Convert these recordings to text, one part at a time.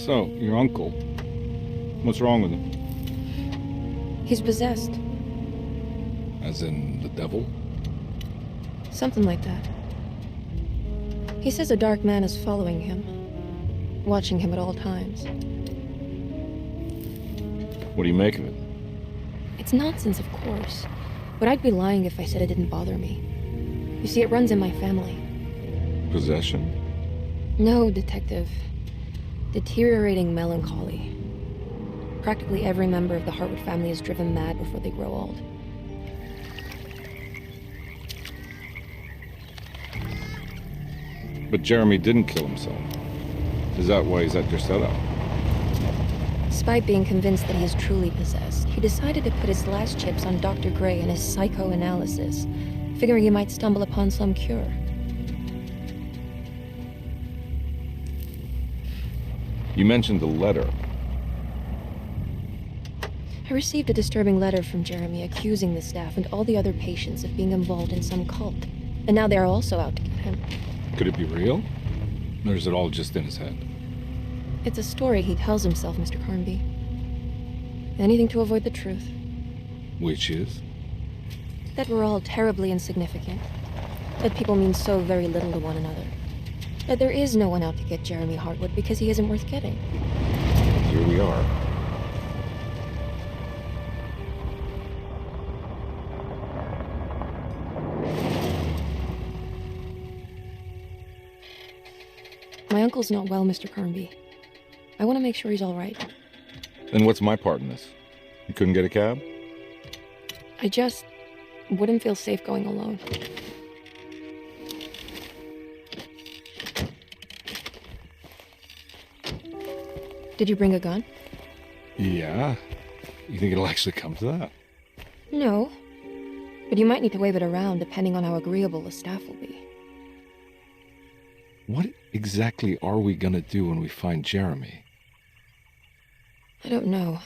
So, your uncle, what's wrong with him? He's possessed. As in the devil? Something like that. He says a dark man is following him, watching him at all times. What do you make of it? It's nonsense, of course, but I'd be lying if I said it didn't bother me. You see, it runs in my family. Possession? No, Detective. Deteriorating melancholy. Practically every member of the Hartwood family is driven mad before they grow old. But Jeremy didn't kill himself. Is that why he's at your setup? Despite being convinced that he is truly possessed, he decided to put his last chips on Dr. Gray and his psychoanalysis, figuring he might stumble upon some cure. You mentioned the letter. I received a disturbing letter from Jeremy accusing the staff and all the other patients of being involved in some cult. And now they're also out to get him. Could it be real? Or is it all just in his head? It's a story he tells himself, Mr. Carnby. Anything to avoid the truth. Which is? That we're all terribly insignificant. That people mean so very little to one another. That there is no one out to get Jeremy Hartwood because he isn't worth getting. Here we are. My uncle's not well, Mr. Carnby. I want to make sure he's all right. Then what's my part in this? You couldn't get a cab? I just wouldn't feel safe going alone. Did you bring a gun? Yeah. You think it'll actually come to that? No. But you might need to wave it around depending on how agreeable the staff will be. What exactly are we gonna do when we find Jeremy? I don't know.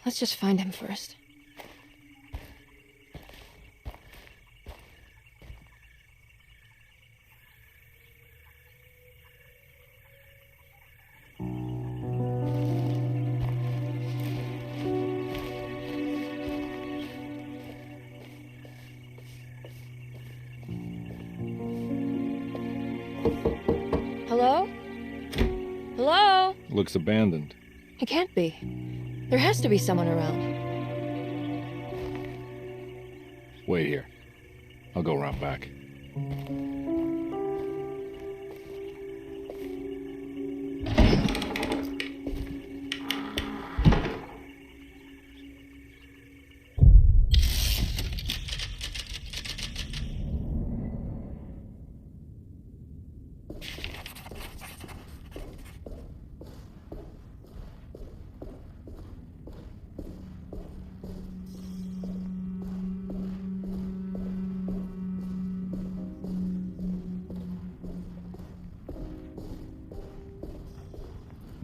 Let's just find him first. Hello? Hello? Looks abandoned. It can't be. There has to be someone around. Wait here. I'll go around back.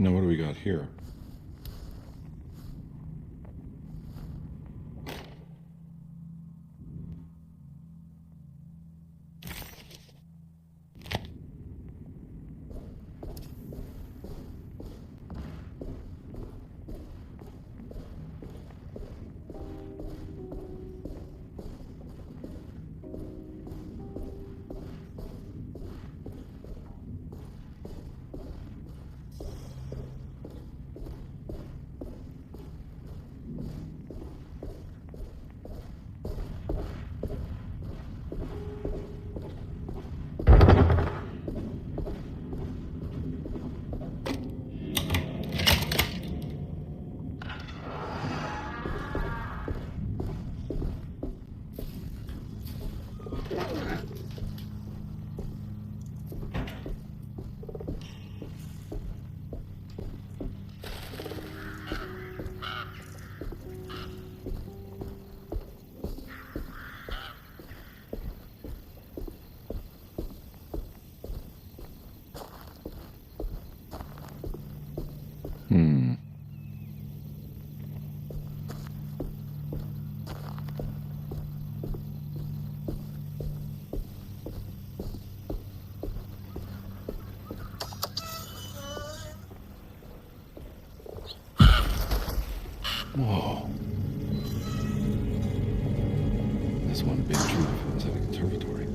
Now what do we got here? This one big tree feels like a conservatory.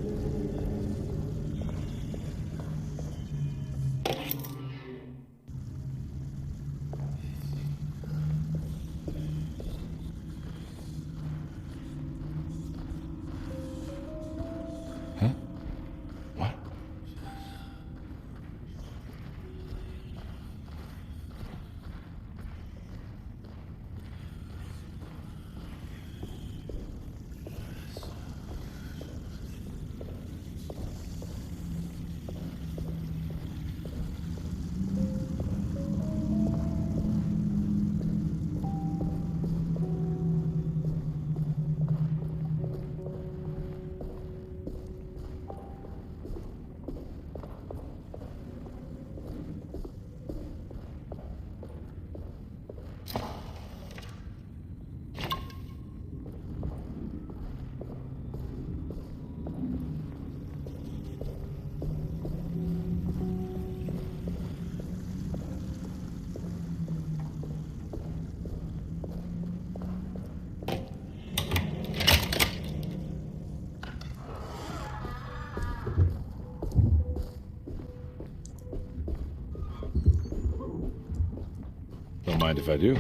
Huh? What? Don't mind if I do.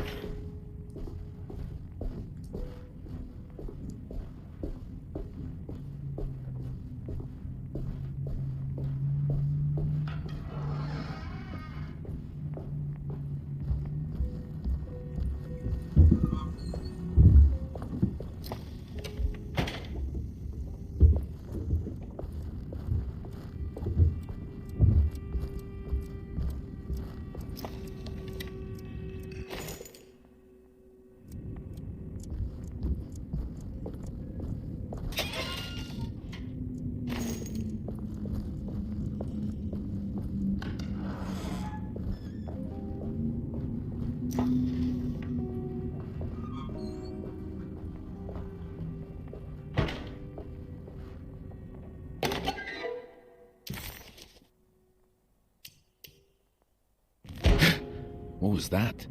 What was that?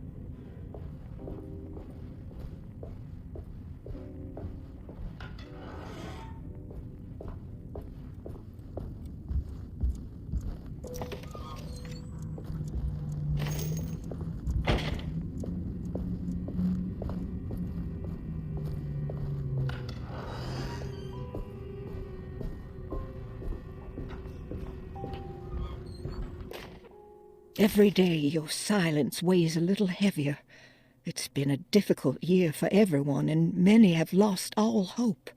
Every day your silence weighs a little heavier. It's been a difficult year for everyone, and many have lost all hope.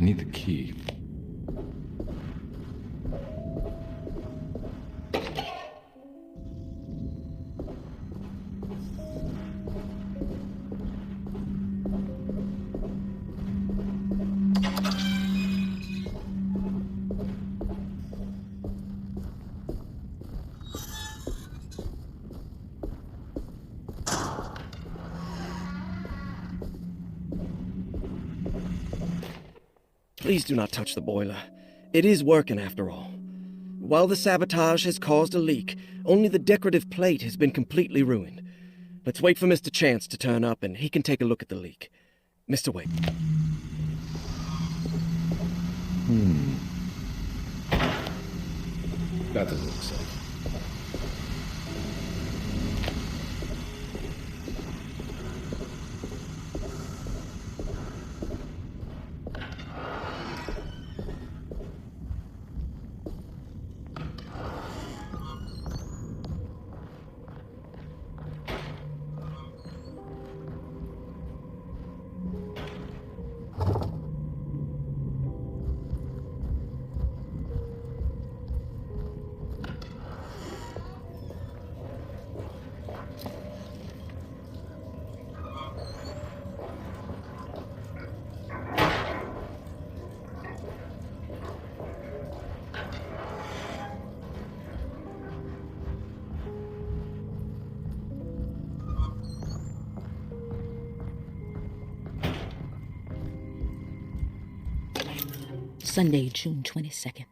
I need the key. Please do not touch the boiler. It is working after all. While the sabotage has caused a leak, only the decorative plate has been completely ruined. Let's wait for Mr. Chance to turn up and he can take a look at the leak. Mr. Wade. That doesn't look safe. Sunday, June 22nd.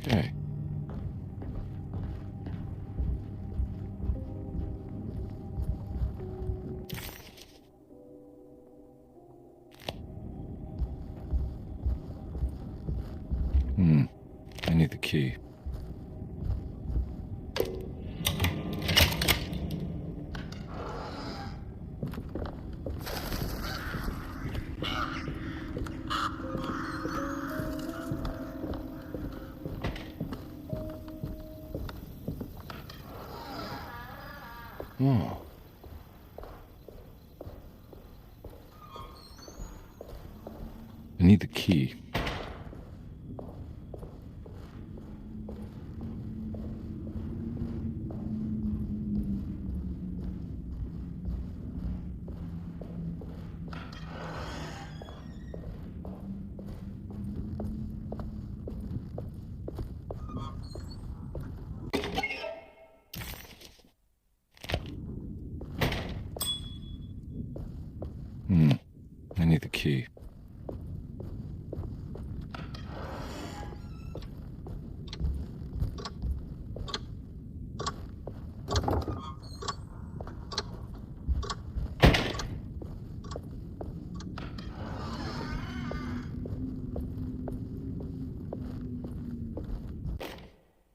Okay. I need the key. Oh. I need the key. I need the key.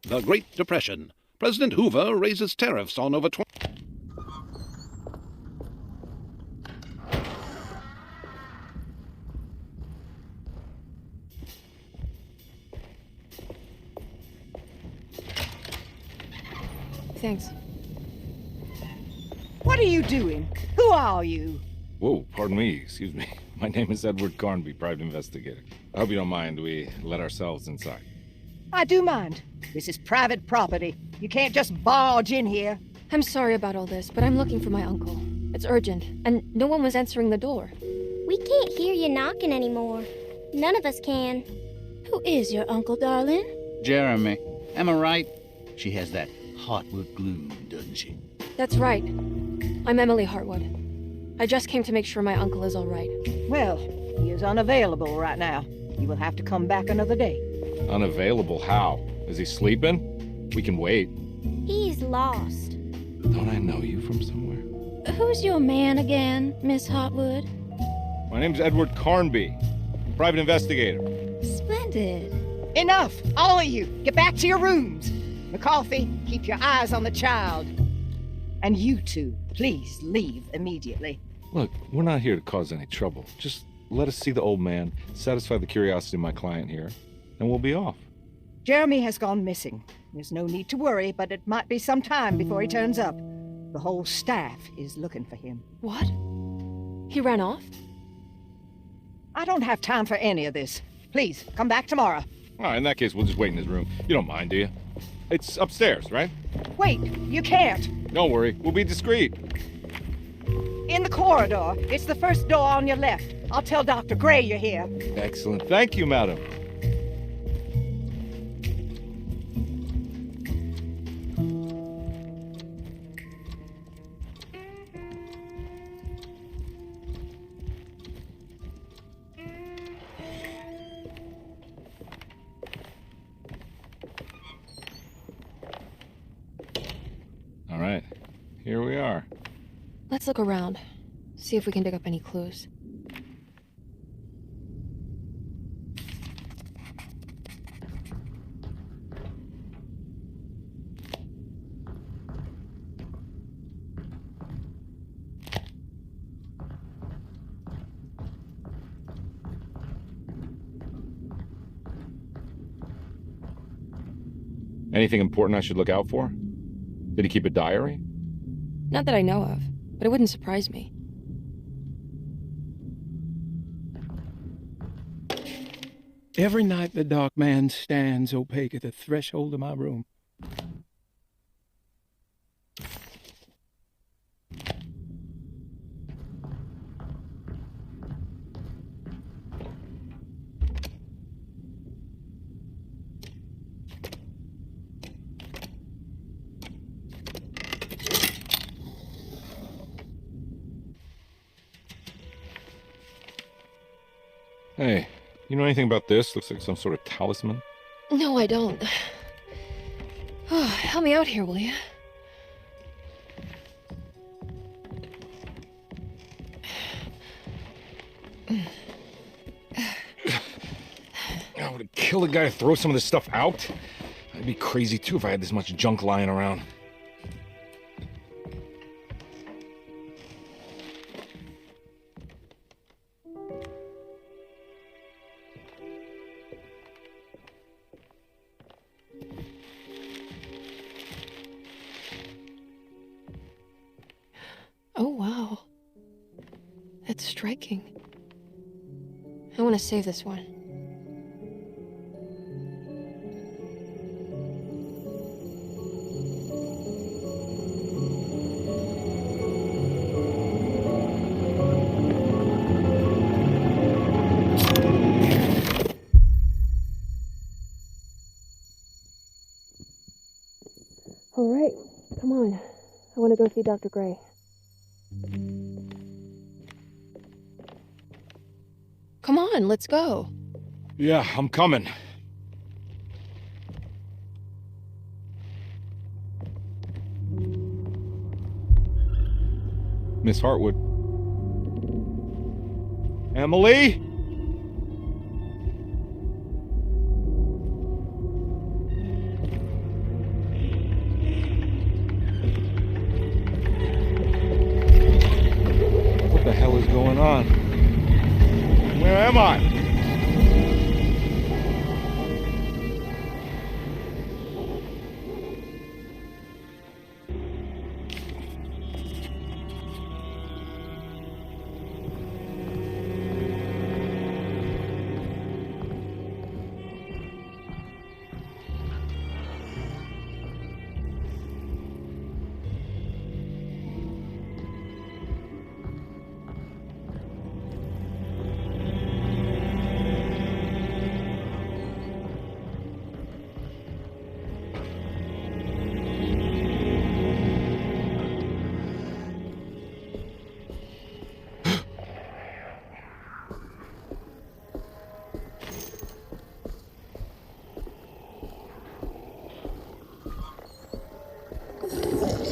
The Great Depression. President Hoover raises tariffs on over 20... Thanks. What are you doing? Who are you? Whoa, pardon me, excuse me. My name is Edward Carnby, private investigator. I hope you don't mind we let ourselves inside. I do mind. This is private property. You can't just barge in here. I'm sorry about all this, but I'm looking for my uncle. It's urgent, and no one was answering the door. We can't hear you knocking anymore. None of us can. Who is your uncle, darling? Jeremy. Am I right? She has that Heartwood gloom, doesn't she? That's right. I'm Emily Hartwood. I just came to make sure my uncle is all right. Well, he is unavailable right now. You will have to come back another day. Unavailable how? Is he sleeping? We can wait. He's lost. Don't I know you from somewhere? Who's your man again, Miss Hartwood? My name's Edward Carnby, private investigator. Splendid. Enough! All of you! Get back to your rooms! McCarthy, keep your eyes on the child. And you two, please leave immediately. Look, we're not here to cause any trouble. Just let us see the old man, satisfy the curiosity of my client here, and we'll be off. Jeremy has gone missing. There's no need to worry, but it might be some time before he turns up. The whole staff is looking for him. What? He ran off? I don't have time for any of this. Please, come back tomorrow. All right, in that case, we'll just wait in his room. You don't mind, do you? It's upstairs, right? Wait, you can't. Don't worry, we'll be discreet. In the corridor. It's the first door on your left. I'll tell Dr. Gray you're here. Excellent. Thank you, madam. All right, here we are. Let's look around. See if we can dig up any clues. Anything important I should look out for? Did he keep a diary? Not that I know of, but it wouldn't surprise me. Every night the dark man stands opaque at the threshold of my room. Hey, you know anything about this? Looks like some sort of talisman. No, I don't. Oh, help me out here, will you? I would kill a guy to throw some of this stuff out. I'd be crazy too if I had this much junk lying around. Oh, wow. That's striking. I want to save this one. All right, come on. I want to go see Dr. Gray. Come on, let's go. Yeah, I'm coming. Miss Hartwood. Emily? What the hell is going on? Where am I?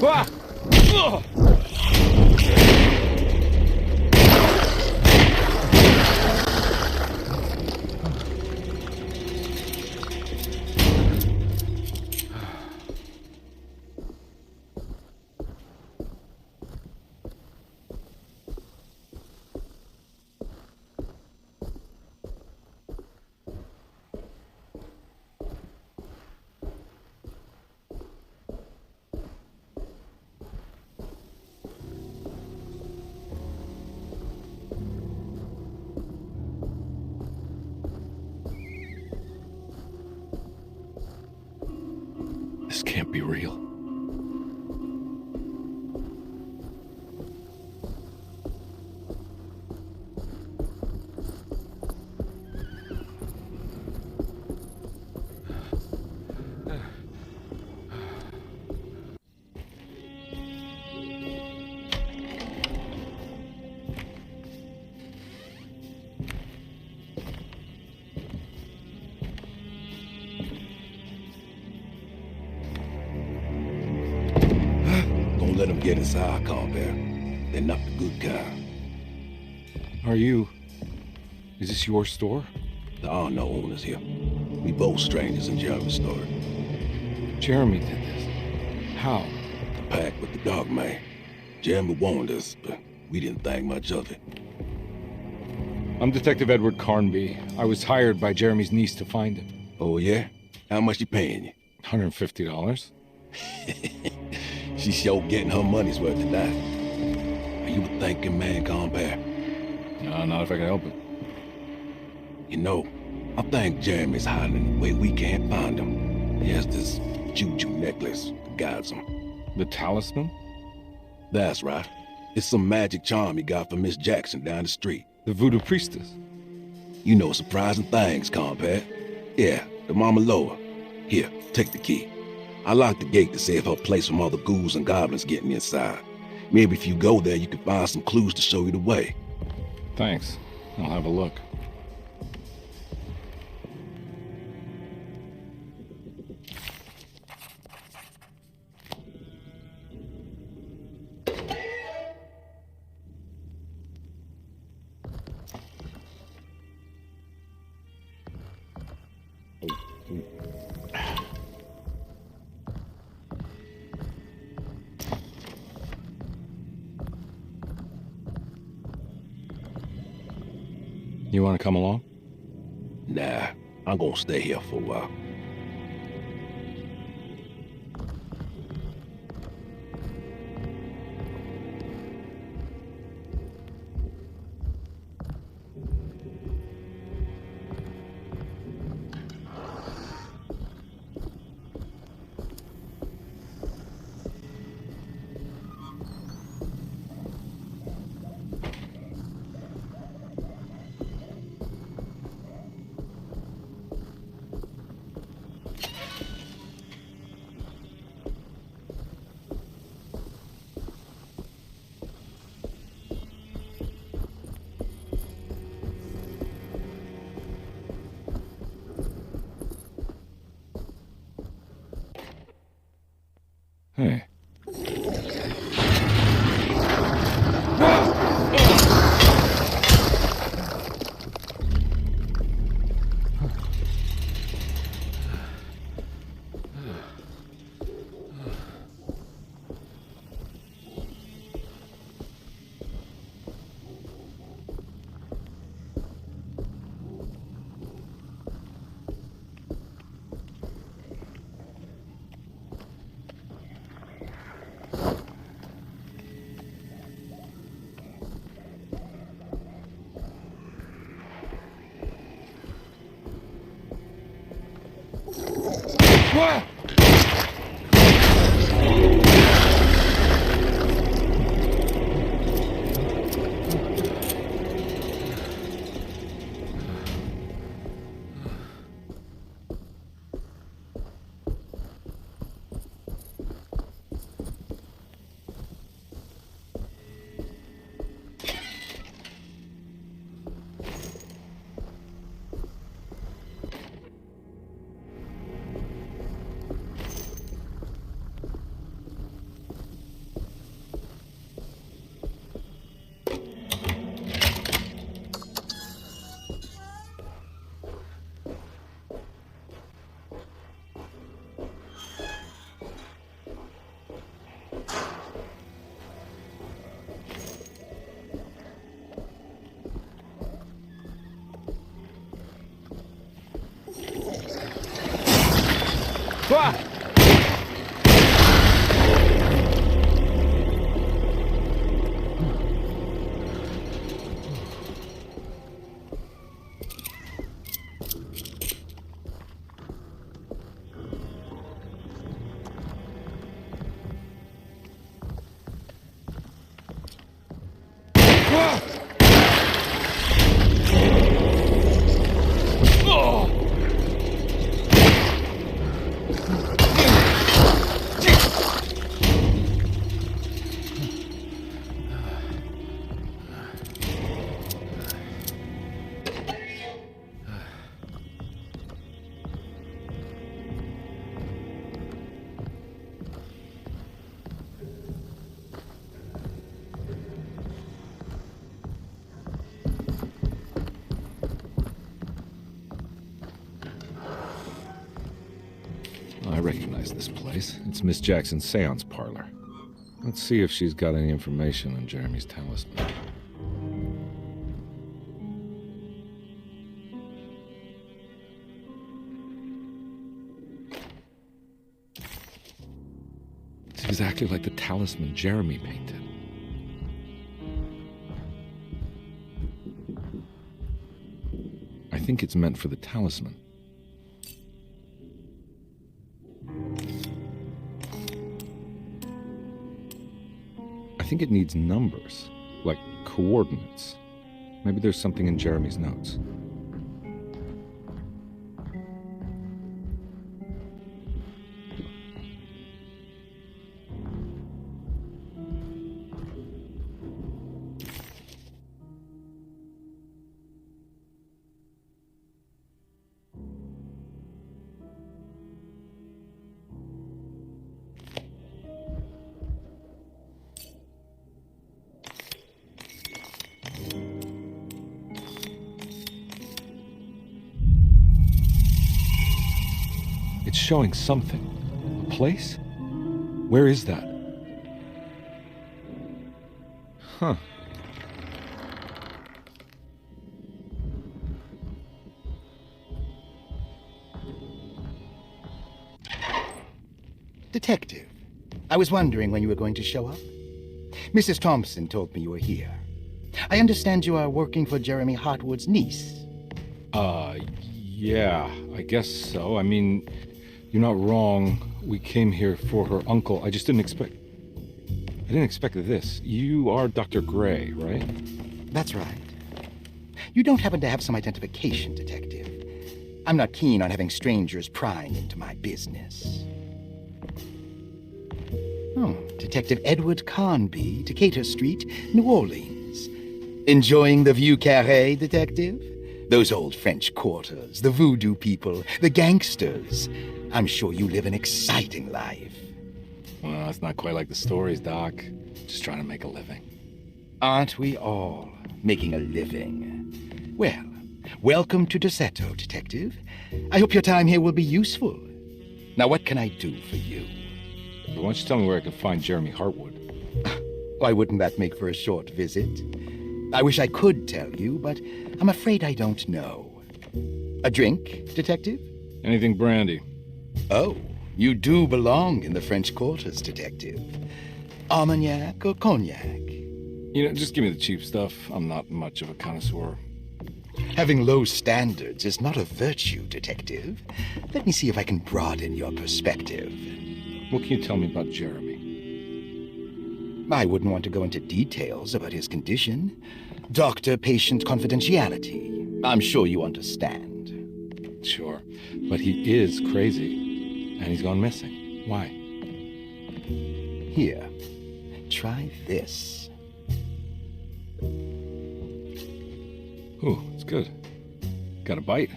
Ah! Ugh! This can't be real. Don't let them get inside, Compare. They're not the good kind. Are you... Is this your store? There are no owners here. We both strangers in Jeremy's store. Jeremy did this. How? The pact with the dog man. Jeremy warned us, but we didn't think much of it. I'm Detective Edward Carnby. I was hired by Jeremy's niece to find him. Oh, yeah? How much she paying you? $150. She's sure getting her money's worth tonight. Are you a thinking man, Compare? No, not if I can help it. You know, I think Jeremy's hiding in a way we can't find him. He has this juju necklace that guides him. The talisman? That's right. It's some magic charm he got from Miss Jackson down the street. The voodoo priestess? You know surprising things, Compare. Yeah, the Mama Loa. Here, take the key. I locked the gate to save her place from all the ghouls and goblins getting inside. Maybe if you go there, you can find some clues to show you the way. Thanks. I'll have a look. You want to come along? Nah, I'm gonna stay here for a while. Hey. I recognize this place. It's Miss Jackson's seance parlor. Let's see if she's got any information on Jeremy's talisman. It's exactly like the talisman Jeremy painted. I think it's meant for the talisman. I think it needs numbers, like coordinates. Maybe there's something in Jeremy's notes. It's showing something. A place? Where is that? Huh. Detective, I was wondering when you were going to show up. Mrs. Thompson told me you were here. I understand you are working for Jeremy Hartwood's niece. Yeah, I guess so. I mean, you're not wrong. We came here for her uncle. I just didn't expect... I didn't expect this. You are Dr. Gray, right? That's right. You don't happen to have some identification, Detective. I'm not keen on having strangers prying into my business. Oh, Detective Edward Carnby, Decatur Street, New Orleans. Enjoying the Vieux Carré, Detective? Those old French quarters, the voodoo people, the gangsters. I'm sure you live an exciting life. Well, it's not quite like the stories, Doc. Just trying to make a living. Aren't we all making a living? Well, welcome to Deseto, Detective. I hope your time here will be useful. Now, what can I do for you? Why don't you tell me where I can find Jeremy Hartwood? Why wouldn't that make for a short visit? I wish I could tell you, but I'm afraid I don't know. A drink, Detective? Anything brandy. Oh, you do belong in the French quarters, Detective. Armagnac or cognac? You know, just give me the cheap stuff. I'm not much of a connoisseur. Having low standards is not a virtue, Detective. Let me see if I can broaden your perspective. What can you tell me about Jeremy? I wouldn't want to go into details about his condition. Doctor-patient confidentiality. I'm sure you understand. Sure, but he is crazy, and he's gone missing. Why? Here, try this. Ooh, it's good. Got a bite?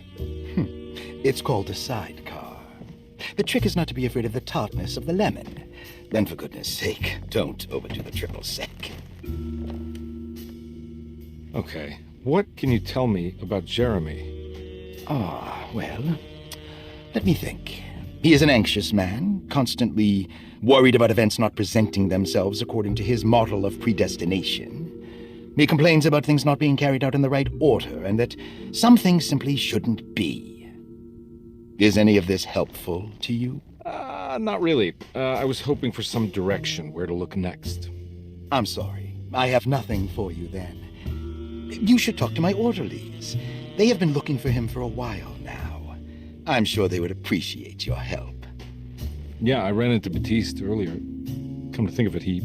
It's called a sidecar. The trick is not to be afraid of the tartness of the lemon. Then, for goodness sake, don't overdo the triple sec. Okay, what can you tell me about Jeremy? Well, let me think. He is an anxious man, constantly worried about events not presenting themselves according to his model of predestination. He complains about things not being carried out in the right order, and that some things simply shouldn't be. Is any of this helpful to you? Not really. I was hoping for some direction, where to look next. I'm sorry. I have nothing for you then. You should talk to my orderlies. They have been looking for him for a while now. I'm sure they would appreciate your help. Yeah, I ran into Batiste earlier. Come to think of it, he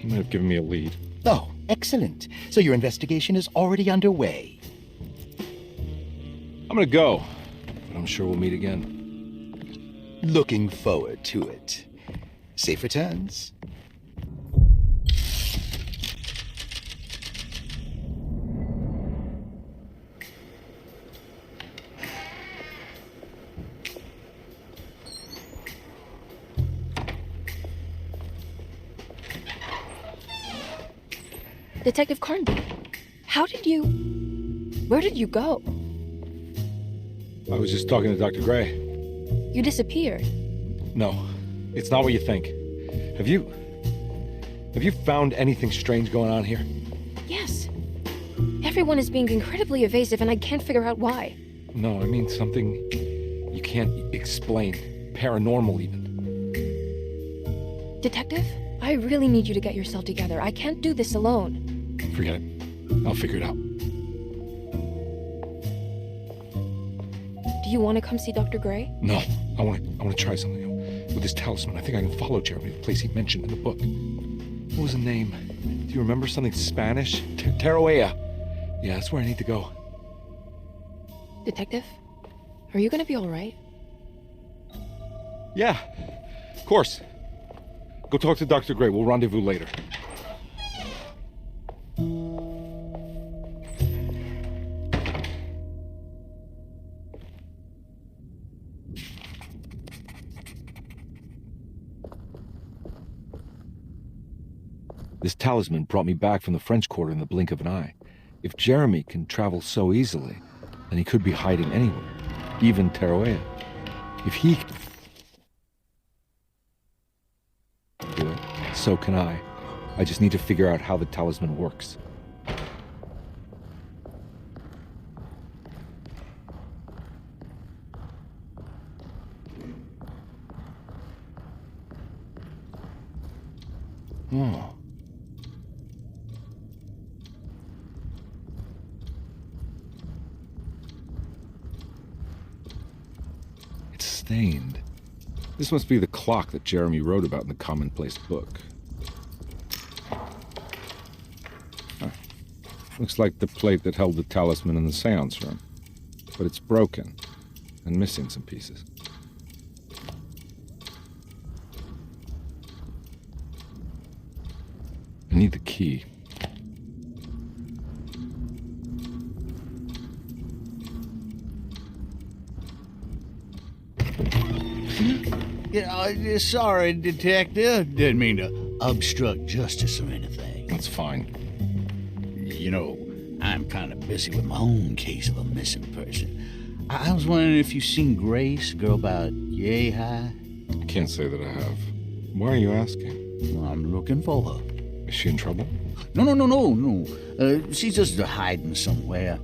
might have given me a lead. Oh, excellent. So your investigation is already underway. I'm gonna go, but I'm sure we'll meet again. Looking forward to it. Safe returns. Detective Carnby, where did you go? I was just talking to Dr. Gray. You disappeared. No, it's not what you think. Have you found anything strange going on here? Yes. Everyone is being incredibly evasive and I can't figure out why. No, I mean something you can't explain. Paranormal, even. Detective, I really need you to get yourself together. I can't do this alone. Forget it. I'll figure it out. Do you want to come see Dr. Gray? No, I want to try something. With this talisman, I think I can follow Jeremy to the place he mentioned in the book. What was the name? Do you remember something Spanish? Teruella. Yeah, that's where I need to go. Detective, are you gonna be all right? Yeah, of course. Go talk to Dr. Gray. We'll rendezvous later. This talisman brought me back from the French Quarter in the blink of an eye. If Jeremy can travel so easily, then he could be hiding anywhere, even Teruella. If he can do it, so can I. I just need to figure out how the talisman works. Oh. It's stained. This must be the clock that Jeremy wrote about in the commonplace book. Huh. Looks like the plate that held the talisman in the seance room. But it's broken and missing some pieces. I need the key. Yeah, sorry, Detective. Didn't mean to obstruct justice or anything. That's fine. You know, I'm kind of busy with my own case of a missing person. I was wondering if you've seen Grace, a girl about yay high? I can't say that I have. Why are you asking? Well, I'm looking for her. Is she in trouble? No. She's just hiding somewhere.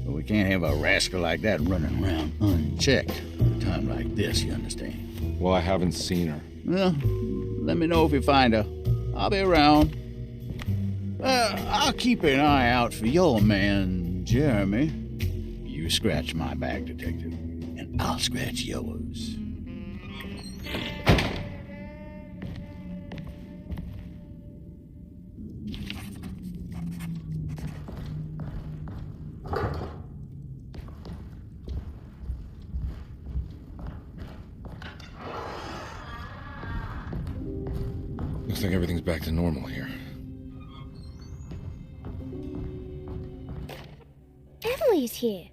We can't have a rascal like that running around unchecked at a time like this, you understand? Well, I haven't seen her. Well, let me know if you find her. I'll be around. I'll keep an eye out for your man, Jeremy. You scratch my back, Detective, and I'll scratch yours. Looks like everything's back to normal here. Emily's here.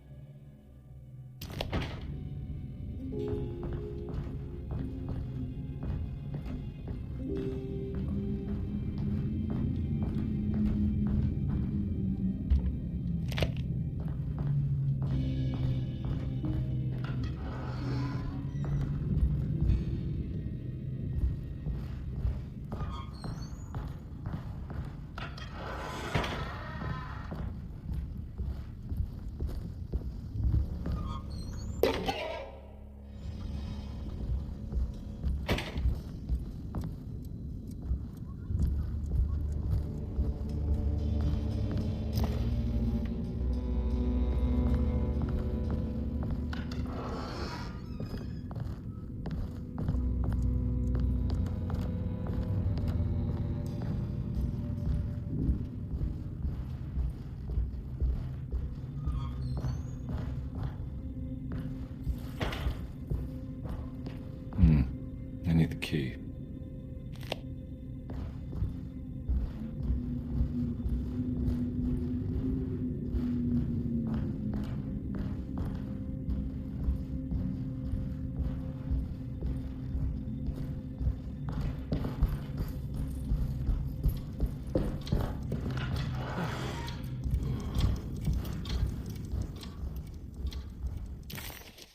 I need the key.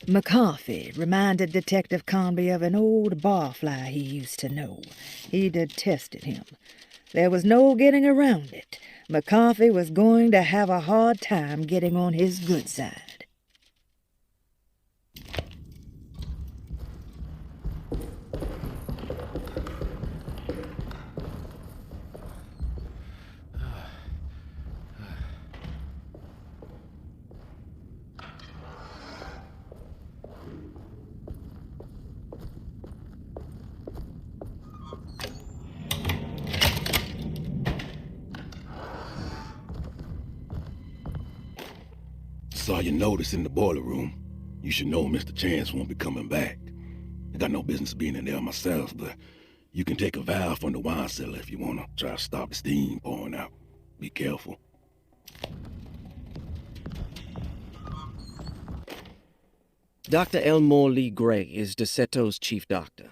McCarthy reminded Detective Conby of an old barfly he used to know. He detested him. There was no getting around it. McCarthy was going to have a hard time getting on his good side. Saw your notice in the boiler room. You should know Mr. Chance won't be coming back. I got no business being in there myself, but you can take a valve from the wine cellar if you want to try to stop the steam pouring out. Be careful. Dr. Elmore Lee Gray is DeSeto's chief doctor.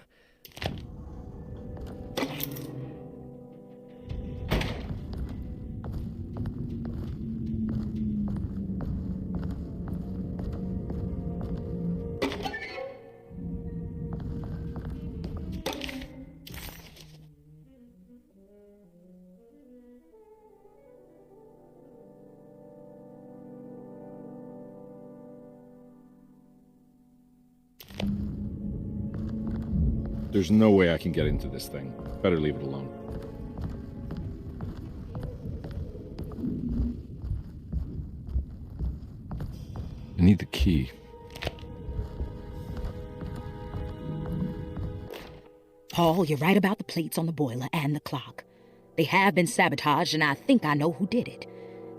There's no way I can get into this thing. Better leave it alone. need the key. Paul, you're right about the plates on the boiler and the clock. They have been sabotaged, and I think I know who did it.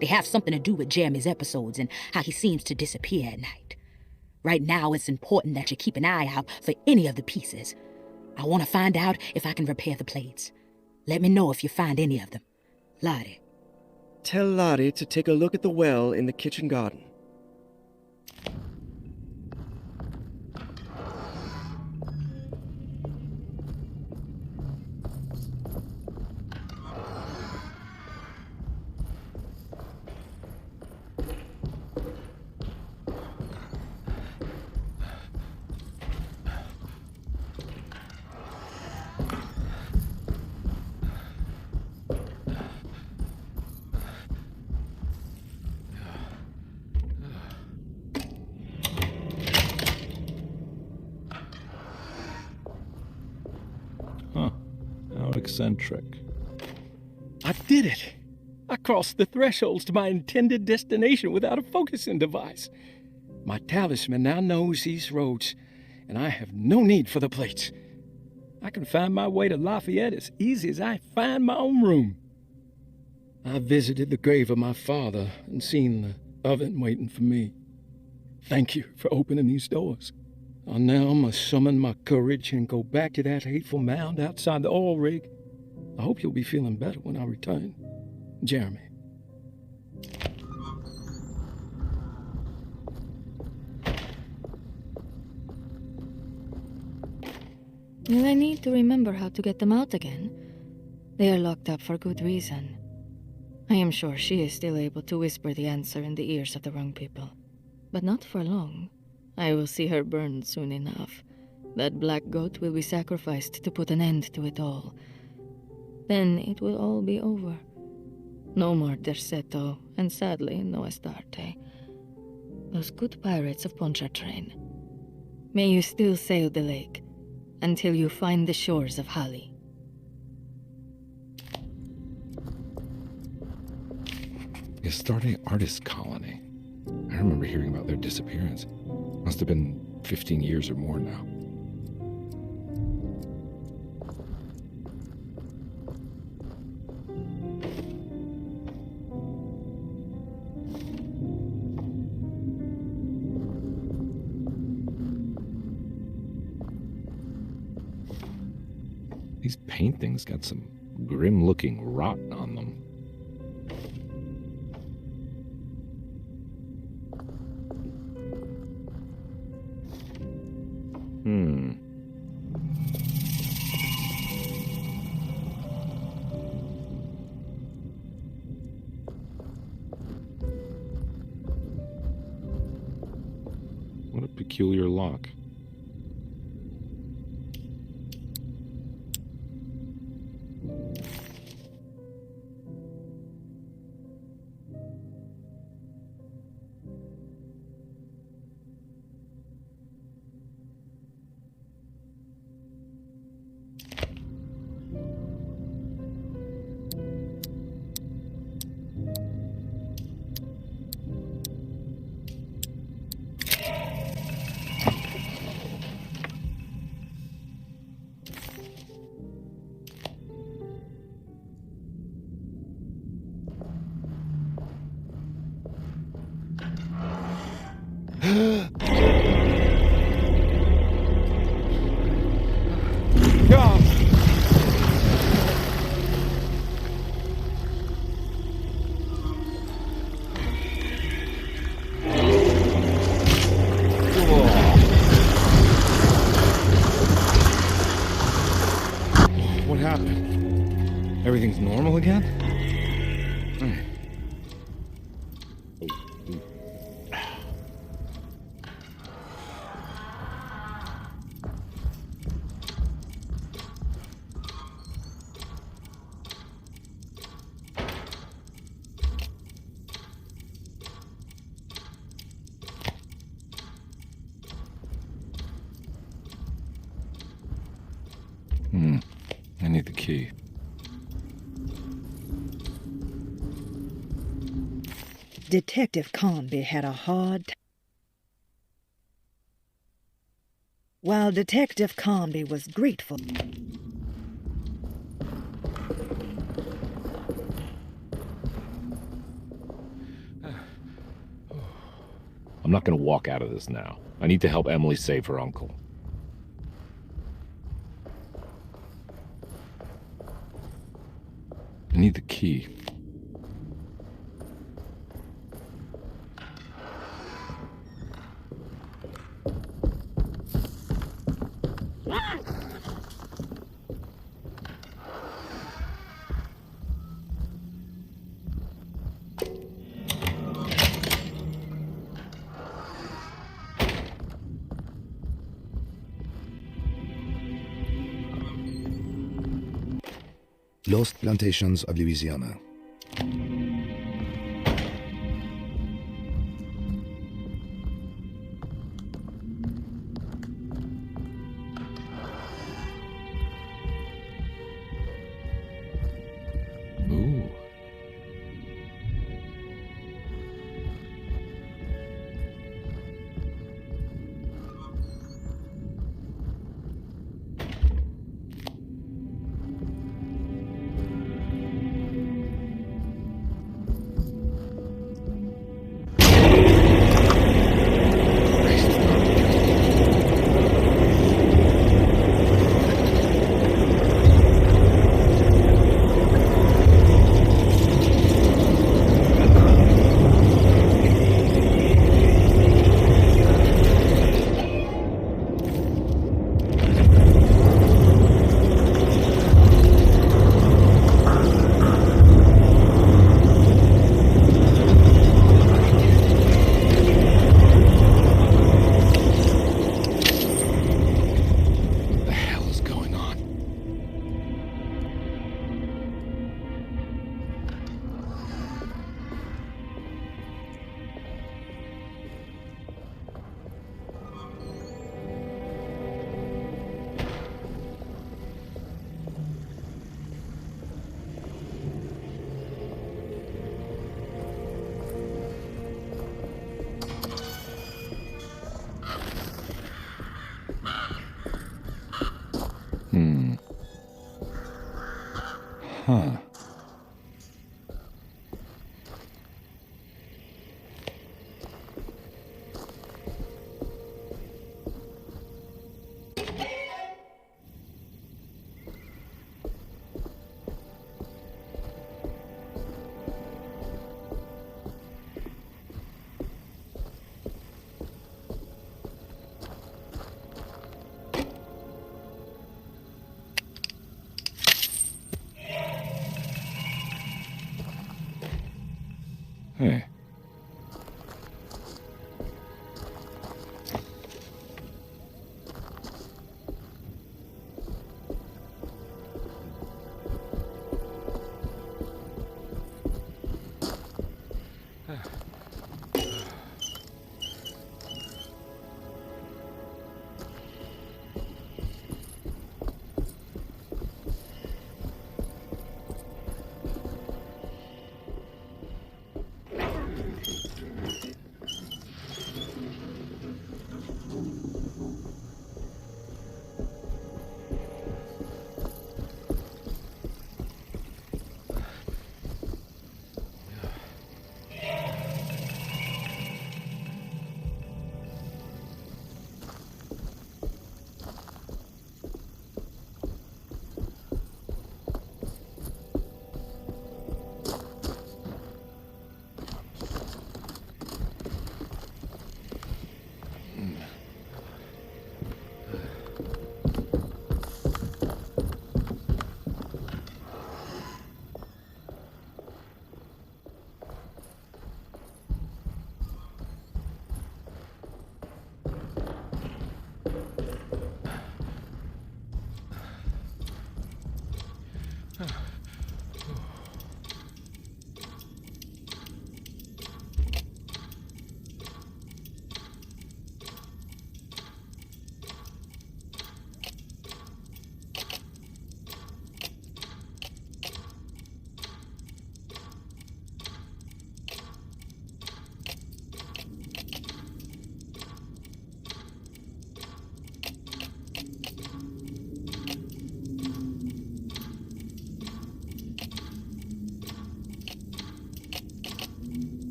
They have something to do with Jeremy's episodes and how he seems to disappear at night. Right now, it's important that you keep an eye out for any of the pieces. I want to find out if I can repair the plates. Let me know if you find any of them. Lottie. Tell Lottie to take a look at the well in the kitchen garden. Eccentric. I did it! I crossed the thresholds to my intended destination without a focusing device. My talisman now knows these roads, and I have no need for the plates. I can find my way to Lafayette as easy as I find my own room. I visited the grave of my father and seen the oven waiting for me. Thank you for opening these doors. I now must summon my courage and go back to that hateful mound outside the oil rig. I hope you'll be feeling better when I return. Jeremy. Will I need to remember how to get them out again? They are locked up for good reason. I am sure she is still able to whisper the answer in the ears of the wrong people. But not for long. I will see her burned soon enough. That black goat will be sacrificed to put an end to it all. Then it will all be over. No more Derceto, and sadly, no Astarte. Those good pirates of Pontchartrain. May you still sail the lake, until you find the shores of Hali. The Astarte Artist Colony. I remember hearing about their disappearance. Must have been 15 years or more now. These paintings got some grim-looking rot on them. What a peculiar lock. What happened? Everything's normal again? I need the key. Detective Conby had a hard time. While Detective Comby was grateful... I'm not gonna walk out of this now. I need to help Emily save her uncle. I need the key. Lost Plantations of Louisiana. Ooh. Huh. Hey.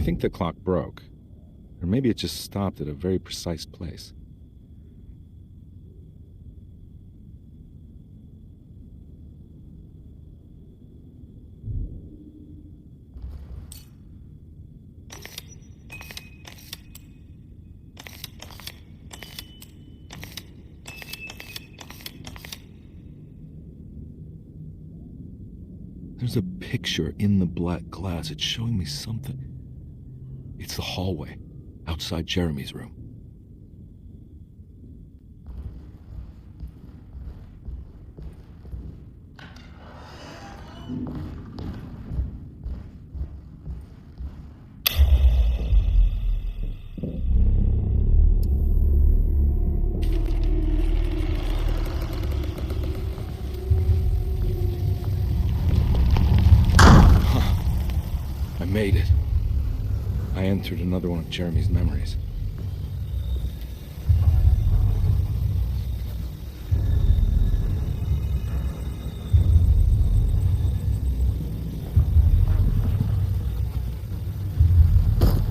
think the clock broke. Or maybe it just stopped at a very precise place. There's a picture in the black glass. It's showing me something. It's the hallway outside Jeremy's room. I made it. I entered another one of Jeremy's memories.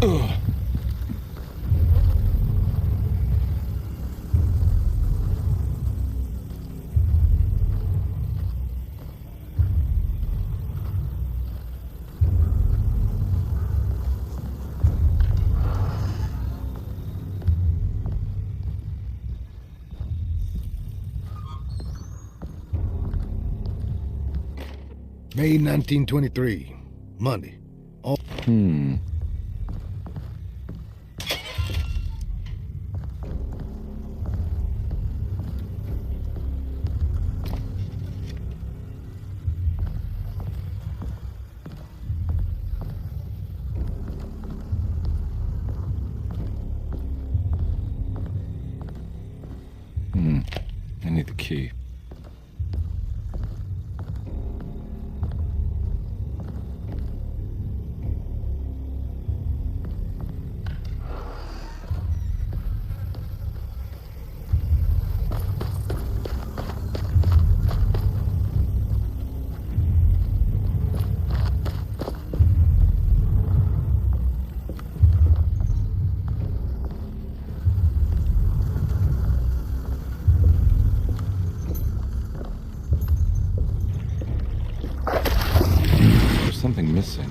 Ugh. May 1923, Monday. I need the key. Something missing.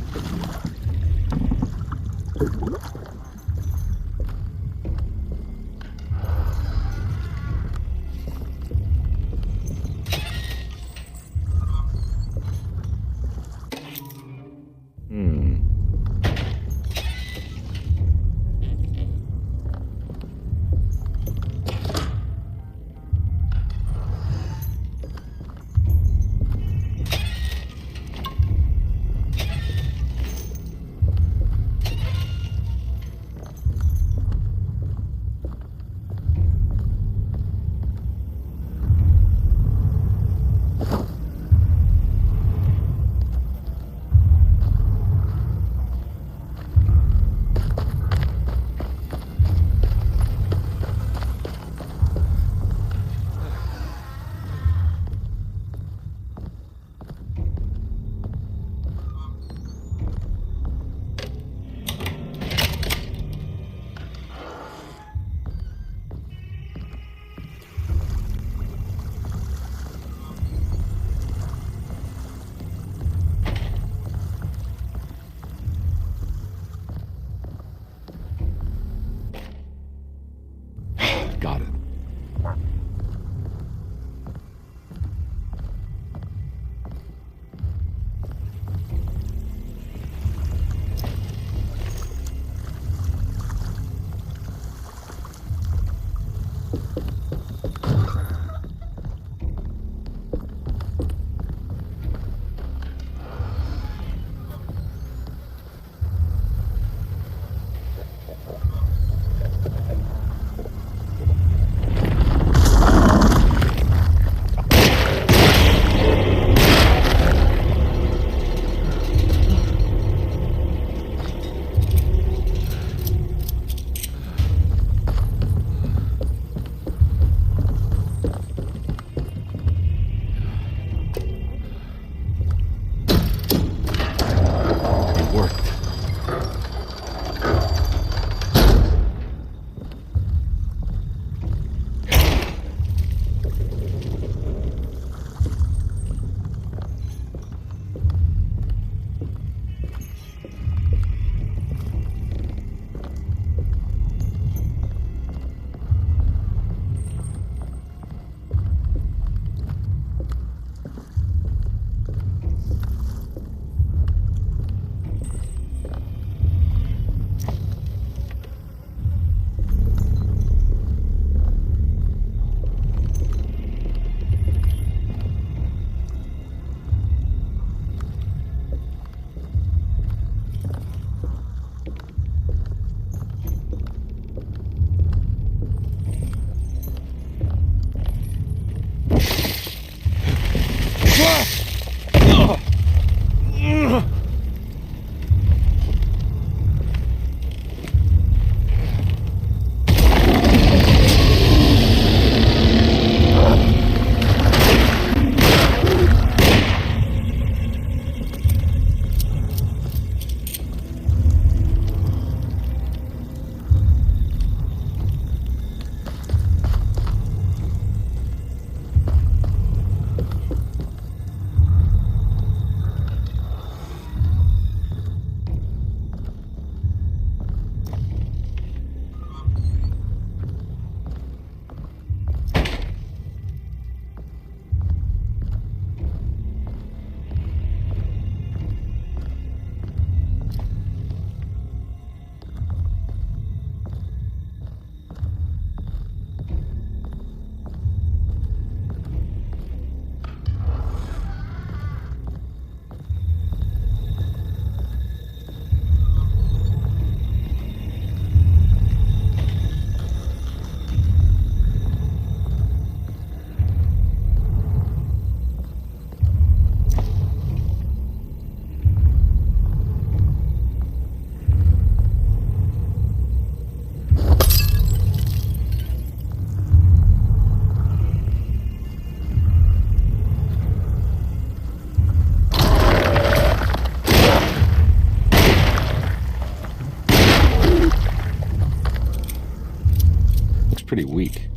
pretty weak.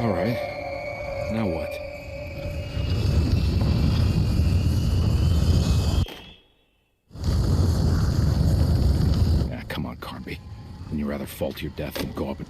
All right. Now what? Come on, Carnby. Wouldn't you rather fall to your death than go up and...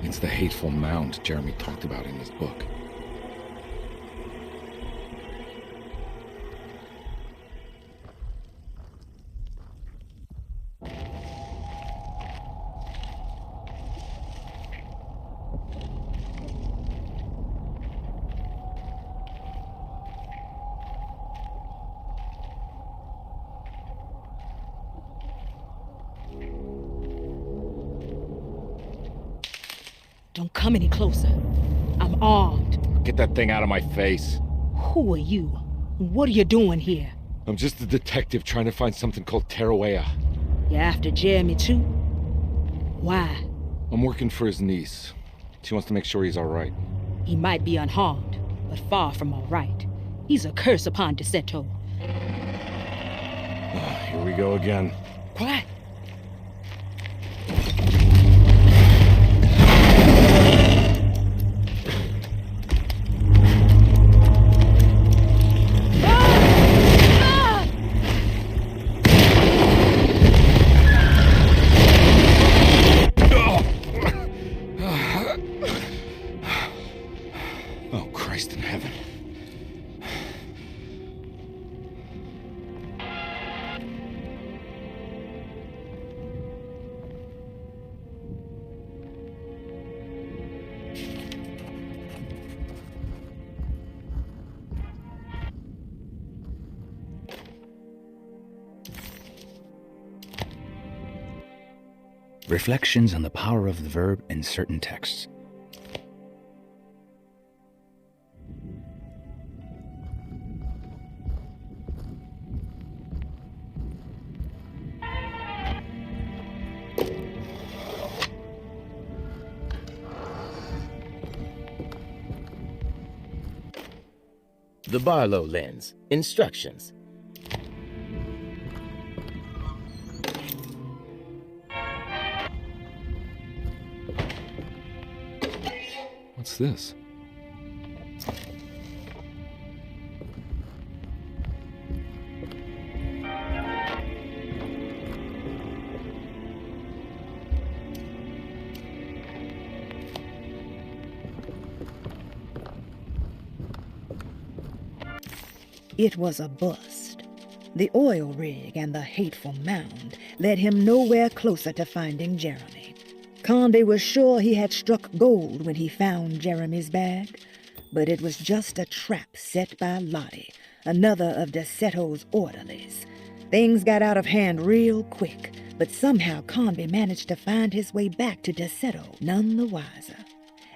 It's the hateful mound Jeremy talked about in his book. Don't come any closer. I'm armed. Get that thing out of my face. Who are you? What are you doing here? I'm just a detective trying to find something called Tarawea. You're after Jeremy too? Why? I'm working for his niece. She wants to make sure he's all right. He might be unharmed, but far from all right. He's a curse upon DeSeto. Here we go again. Quiet. Oh, Christ in heaven. Reflections on the power of the verb in certain texts. The Barlow lens. Instructions. What's this? It was a bust. The oil rig and the hateful mound led him nowhere closer to finding Jeremy. Carnby was sure he had struck gold when he found Jeremy's bag, but it was just a trap set by Lottie, another of DeSeto's orderlies. Things got out of hand real quick, but somehow Carnby managed to find his way back to DeSeto none the wiser.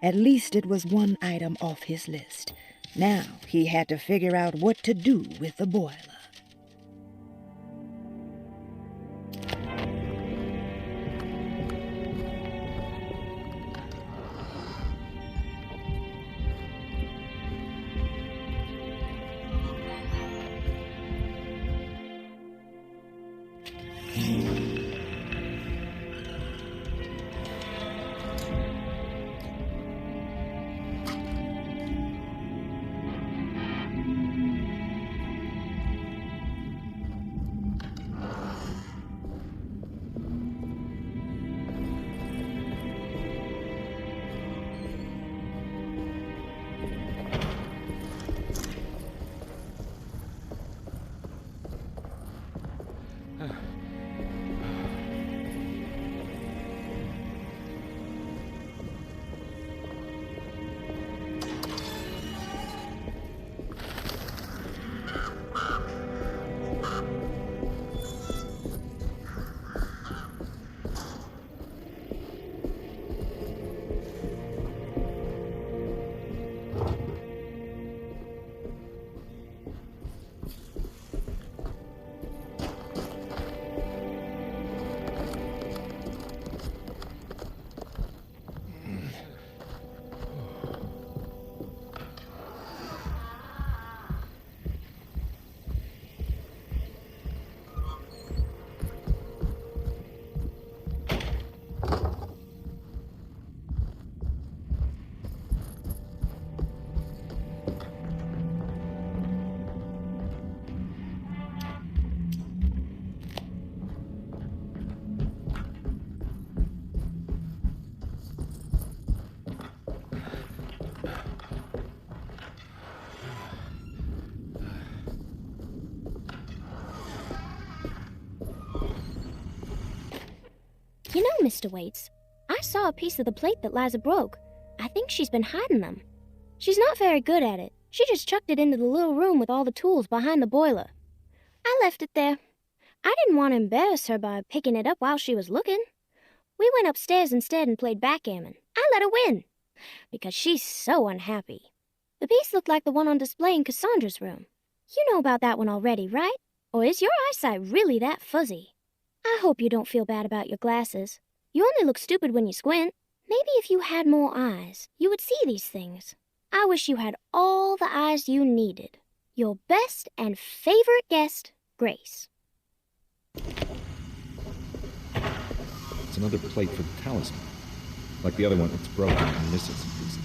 At least it was one item off his list. Now he had to figure out what to do with the boiler. You know, Mr. Waits, I saw a piece of the plate that Liza broke. I think she's been hiding them. She's not very good at it. She just chucked it into the little room with all the tools behind the boiler. I left it there. I didn't want to embarrass her by picking it up while she was looking. We went upstairs instead and played backgammon. I let her win, because she's so unhappy. The piece looked like the one on display in Cassandra's room. You know about that one already, right? Or is your eyesight really that fuzzy? I hope you don't feel bad about your glasses. You only look stupid when you squint. Maybe if you had more eyes, you would see these things. I wish you had all the eyes you needed. Your best and favorite guest, Grace. It's another plate for the talisman. Like the other one, it's broken and missing some pieces.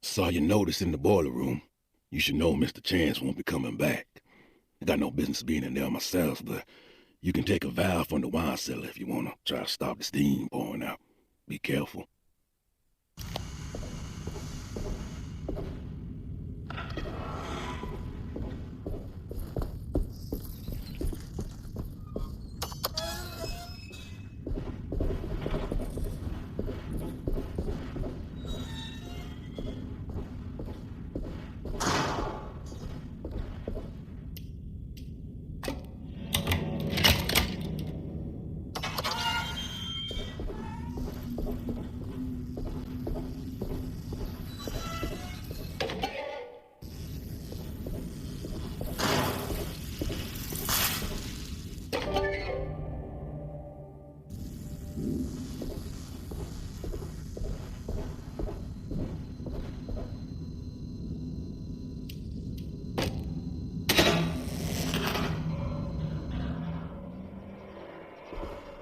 Saw your notice in the boiler room. You should know Mr. Chance won't be coming back. I got no business being in there myself, but you can take a valve from the wine cellar if you want to try to stop the steam pouring out. Be careful.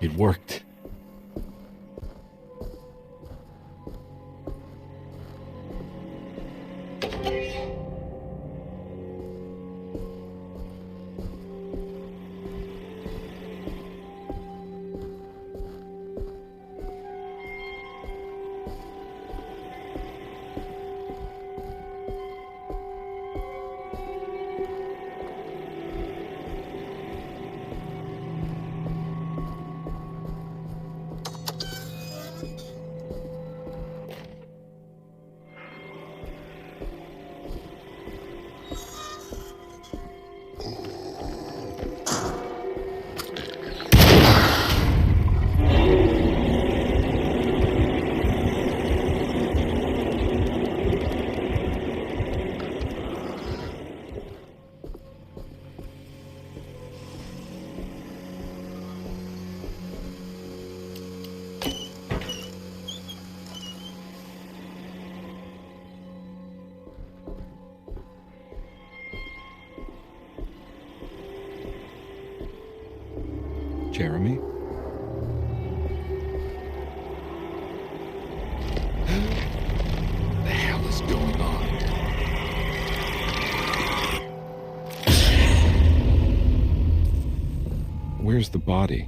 It worked. Jeremy? The hell is going on? Where's the body?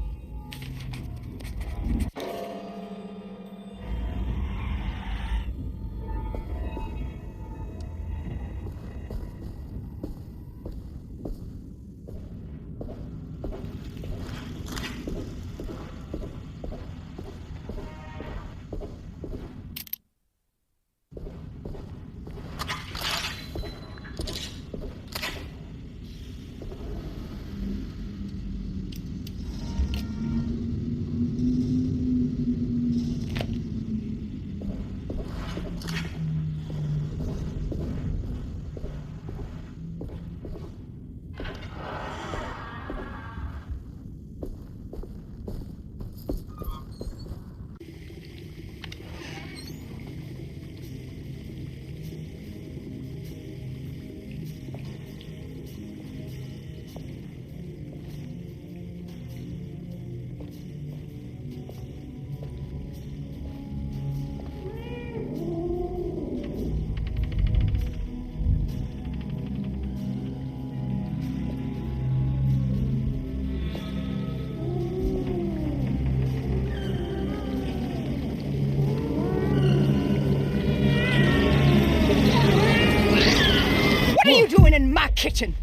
What are you doing in my kitchen?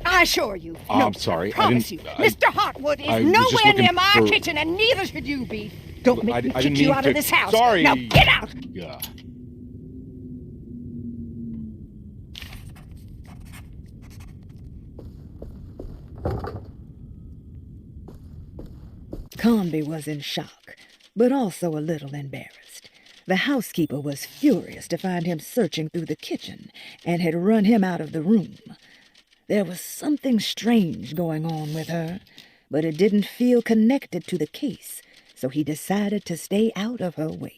I assure you. Oh, no, I'm sorry. I promise you. Mr. Hotwood is nowhere near my kitchen, and neither should you be. Don't make me kick you out of this house. Sorry. Now get out! Yeah. Conby was in shock, but also a little embarrassed. The housekeeper was furious to find him searching through the kitchen and had run him out of the room. There was something strange going on with her, but it didn't feel connected to the case, so he decided to stay out of her way.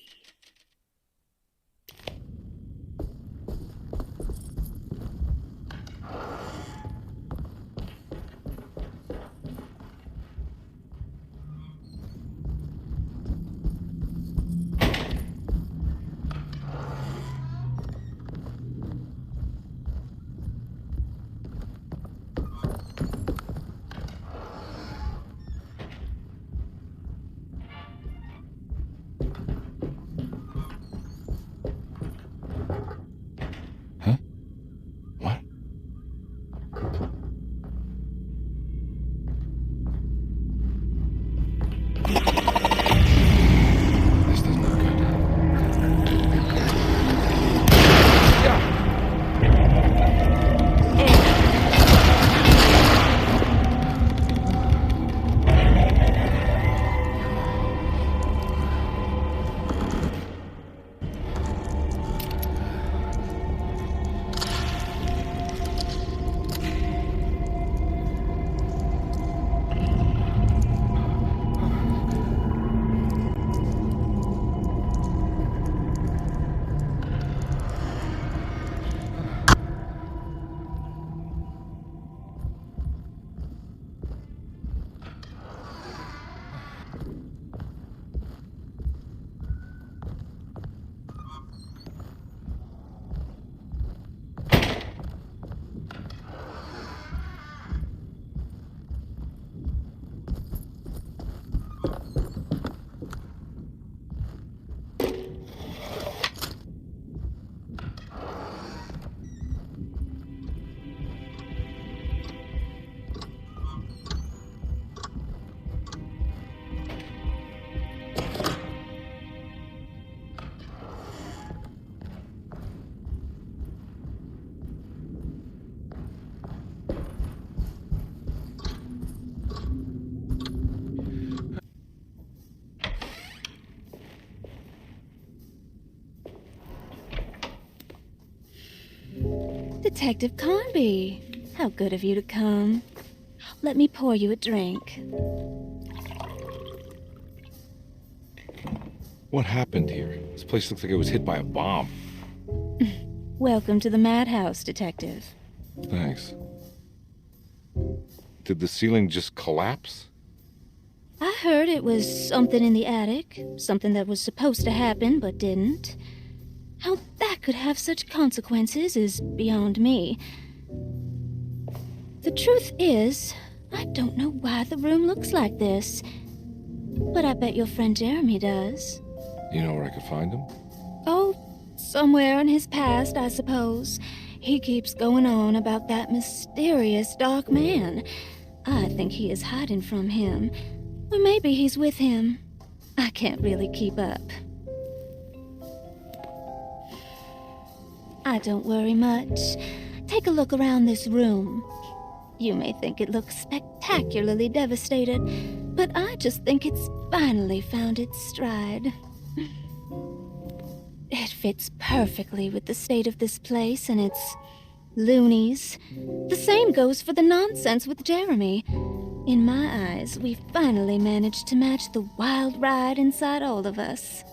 Detective Conby, how good of you to come. Let me pour you a drink. What happened here? This place looks like it was hit by a bomb. Welcome to the madhouse, Detective. Thanks. Did the ceiling just collapse? I heard it was something in the attic, something that was supposed to happen but didn't. How that could have such consequences is beyond me. The truth is, I don't know why the room looks like this. But I bet your friend Jeremy does. You know where I could find him? Oh, somewhere in his past, I suppose. He keeps going on about that mysterious dark man. I think he is hiding from him. Or maybe he's with him. I can't really keep up. I don't worry much. Take a look around this room. You may think it looks spectacularly devastated, but I just think it's finally found its stride. It fits perfectly with the state of this place and its loonies. The same goes for the nonsense with Jeremy. In my eyes, we've finally managed to match the wild ride inside all of us.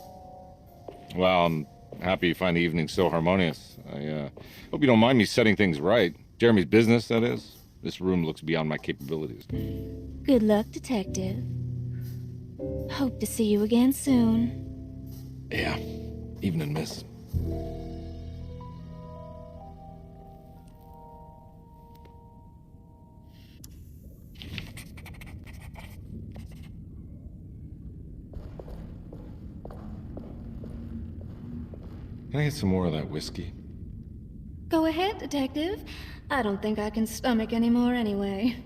Well, I'm happy you find the evening so harmonious. I hope you don't mind me setting things right. Jeremy's business, that is. This room looks beyond my capabilities. Good luck, Detective. Hope to see you again soon. Yeah. Evening, miss. Can I get some more of that whiskey? Go ahead, Detective. I don't think I can stomach any more anyway.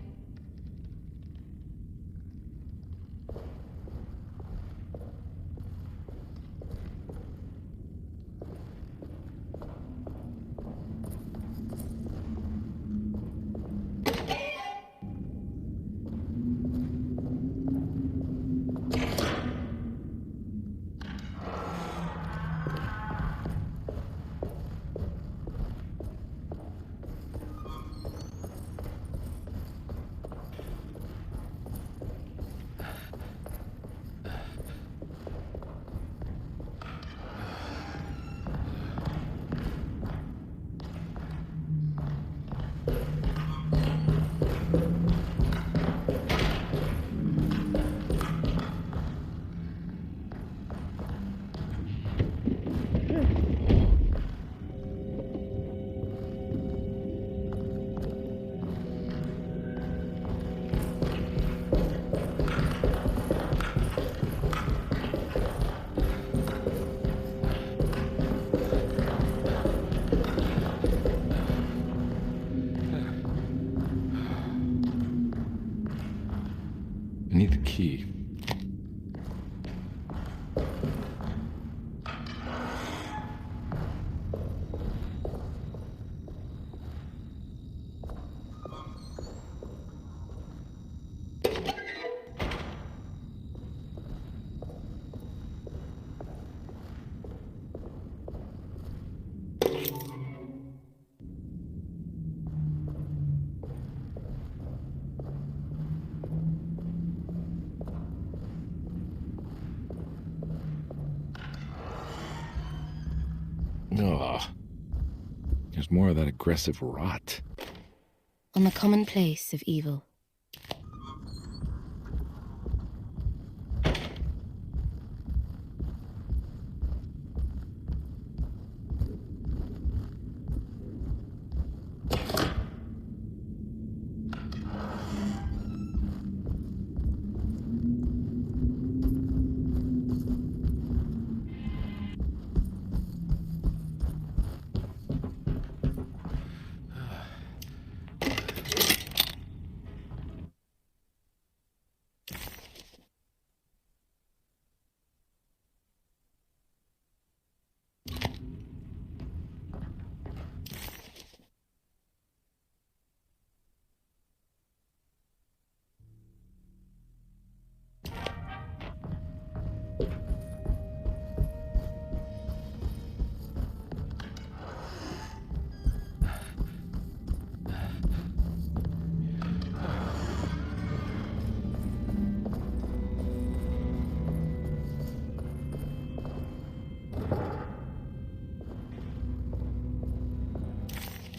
I need the key. Ugh. There's more of that aggressive rot. On the commonplace of evil.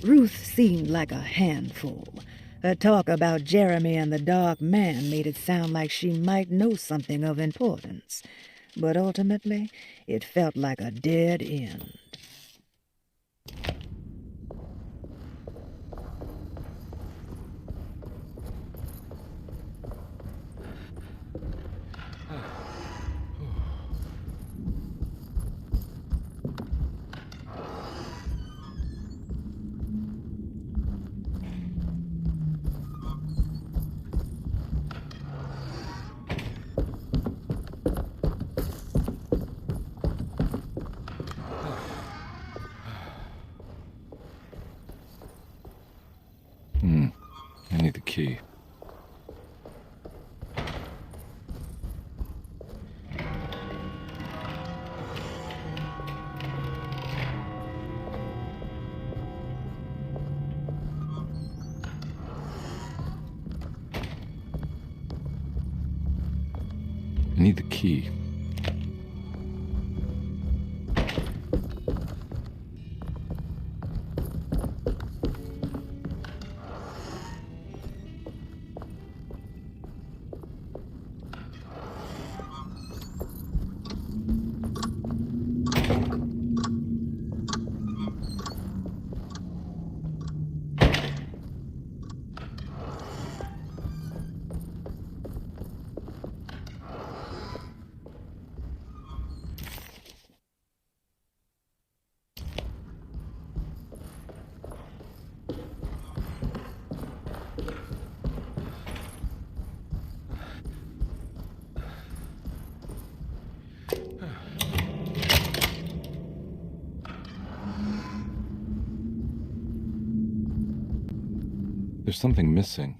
Ruth seemed like a handful, Her talk about Jeremy and the Dark Man made it sound like she might know something of importance, but ultimately it felt like a dead end. I need the key. I need the key. There's something missing.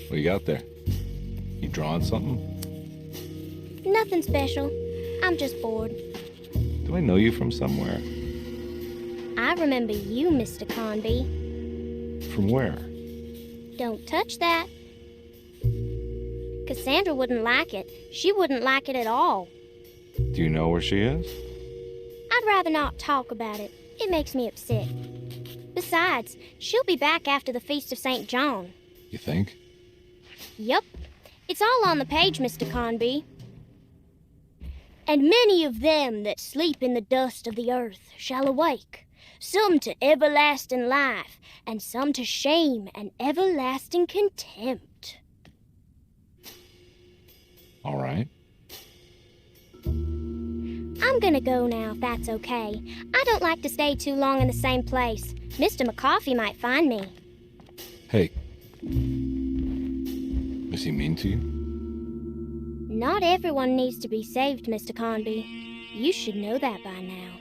What you got there? You drawing something? Nothing special. I'm just bored. Do I know you from somewhere? I remember you, Mr. Conby. From where? Don't touch that. Cassandra wouldn't like it. She wouldn't like it at all. Do you know where she is? I'd rather not talk about it. It makes me upset. Besides, she'll be back after the Feast of St. John. You think? Yup. It's all on the page, Mr. Conby. And many of them that sleep in the dust of the earth shall awake, some to everlasting life, and some to shame and everlasting contempt. All right. I'm gonna go now, if that's okay. I don't like to stay too long in the same place. Mr. McCoffey might find me. Hey. Is he mean to you? Not everyone needs to be saved, Mr. Conby. You should know that by now.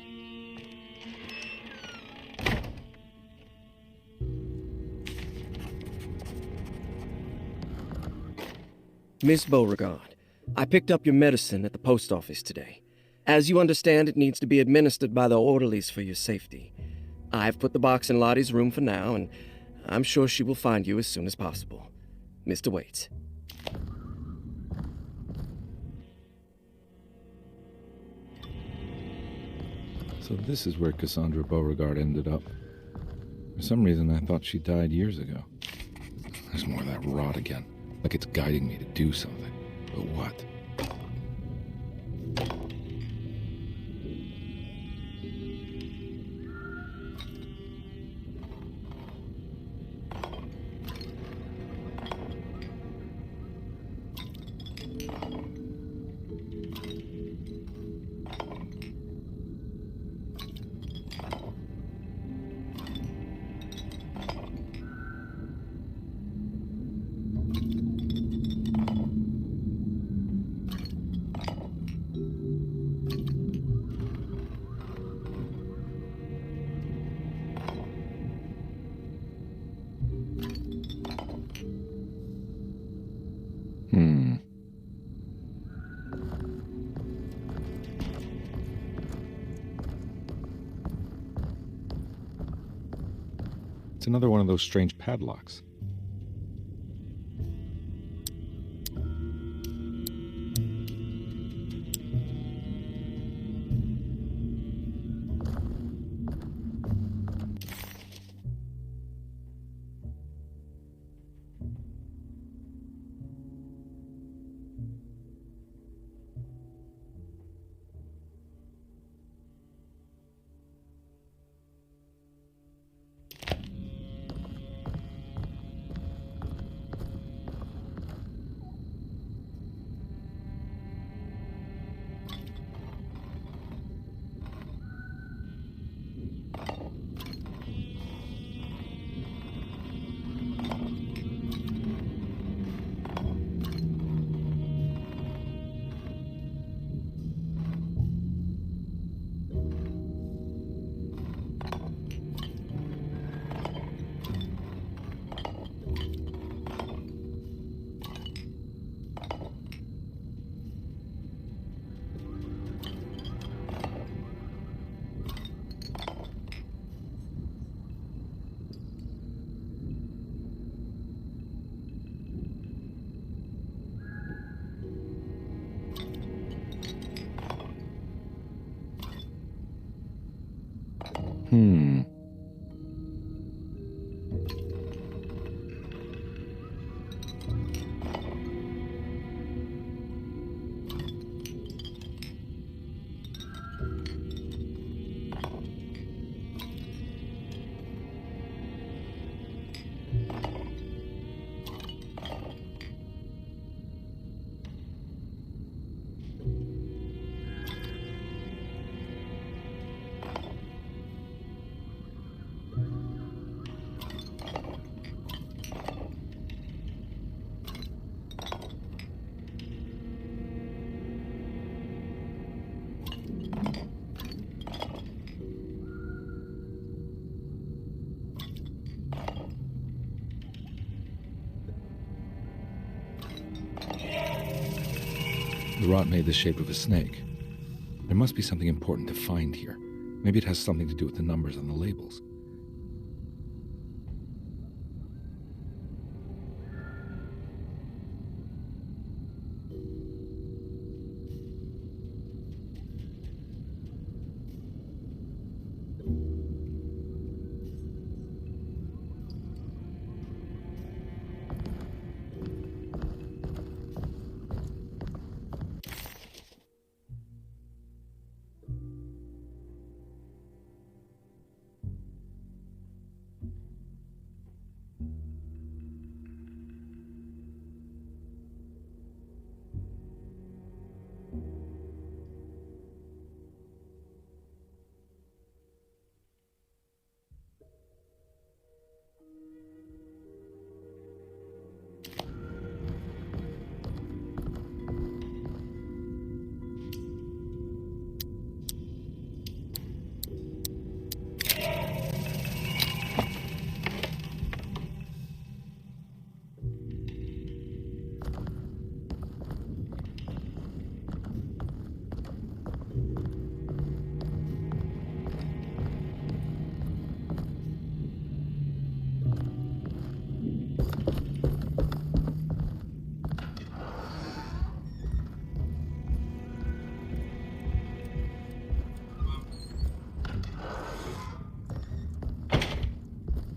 Miss Beauregard, I picked up your medicine at the post office today. As you understand, it needs to be administered by the orderlies for your safety. I've put the box in Lottie's room for now, and I'm sure she will find you as soon as possible. Mr. Waits. So this is where Cassandra Beauregard ended up. For some reason, I thought she died years ago. There's more of that rot again. Like it's guiding me to do something. But what? It's another one of those strange padlocks. The rot made the shape of a snake. There must be something important to find here. Maybe it has something to do with the numbers on the labels.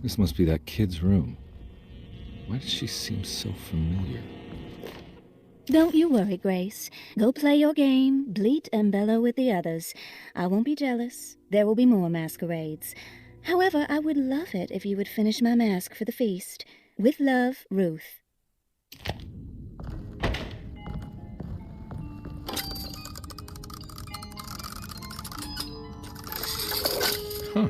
This must be that kid's room. Why does she seem so familiar? Don't you worry, Grace. Go play your game, bleat and bellow with the others. I won't be jealous. There will be more masquerades. However, I would love it if you would finish my mask for the feast. With love, Ruth. Huh.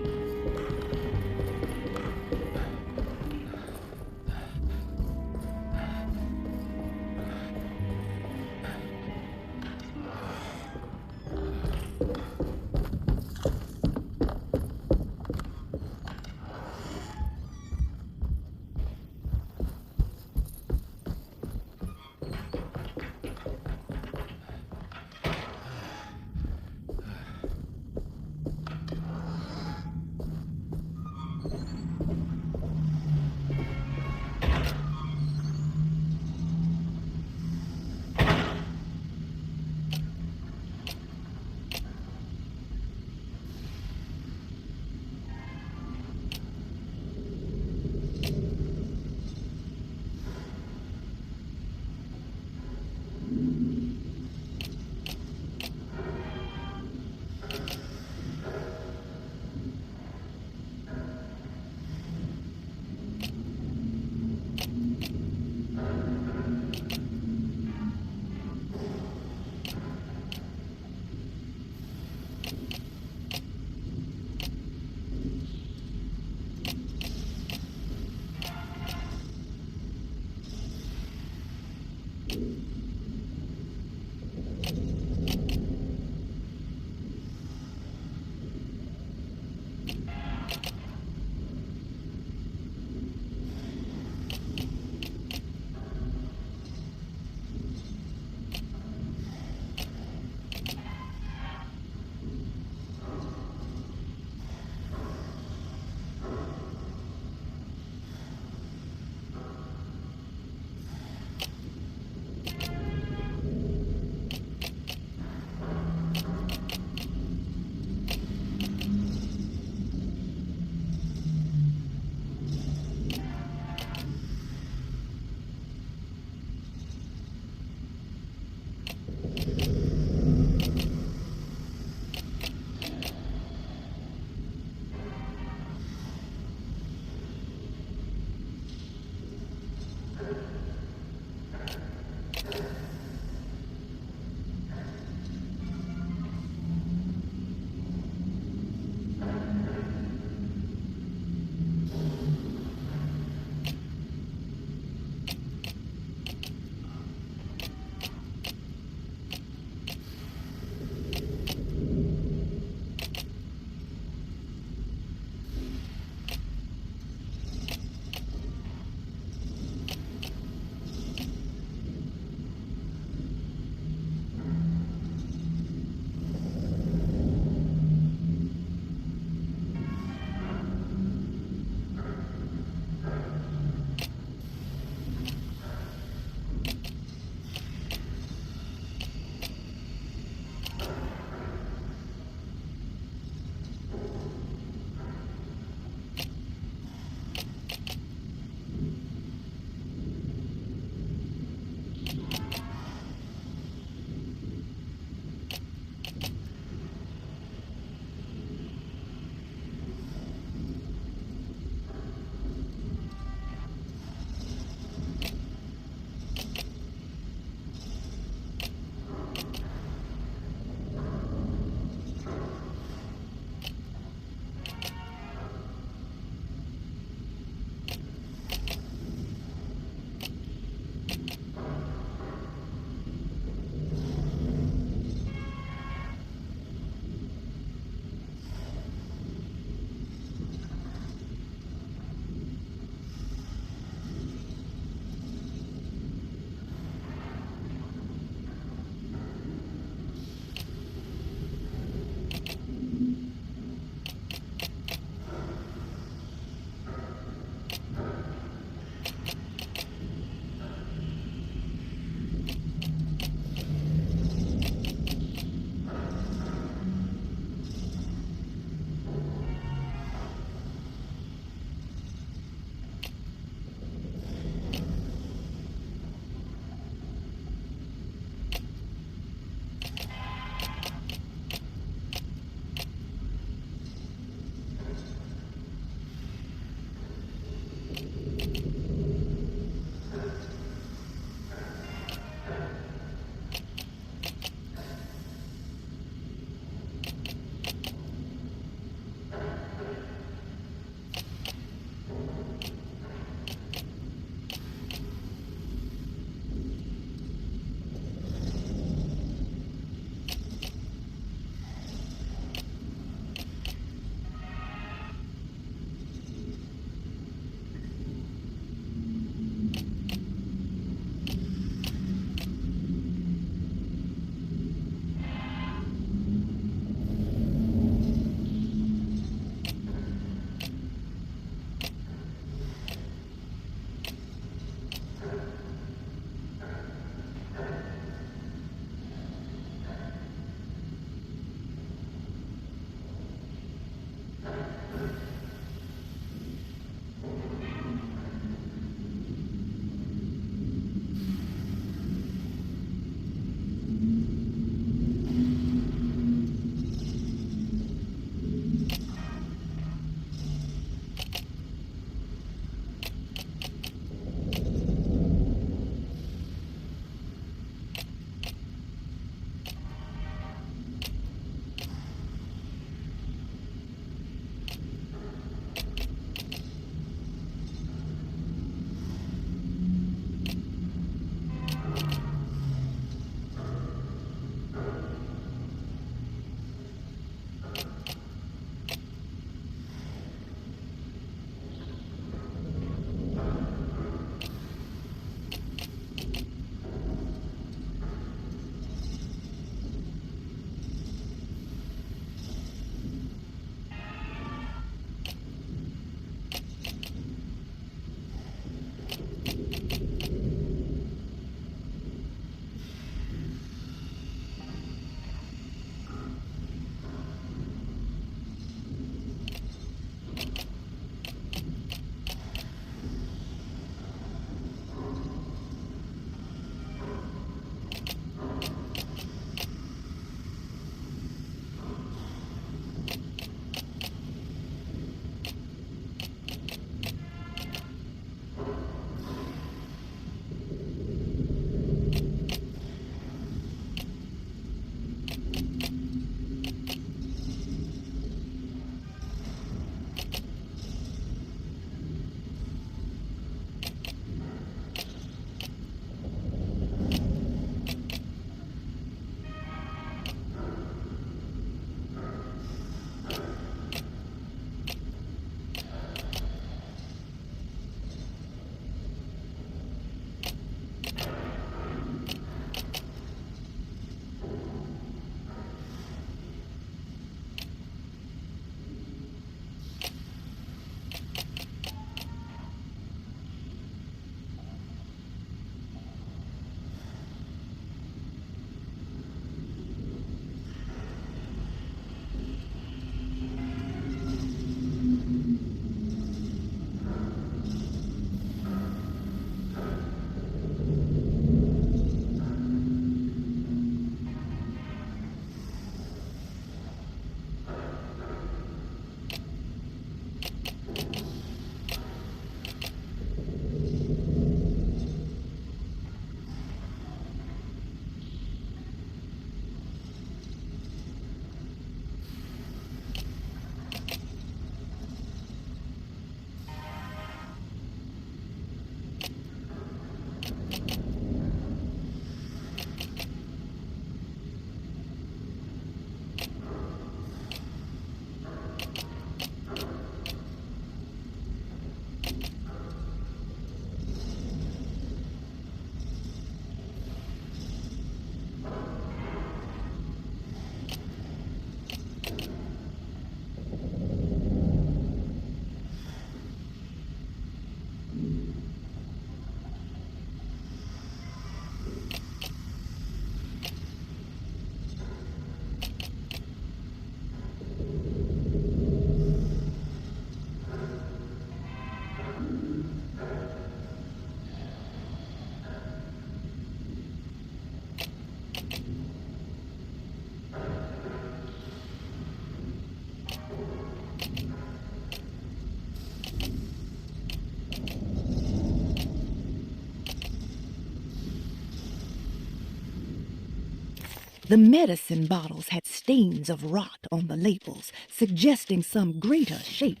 The medicine bottles had stains of rot on the labels, suggesting some greater shape.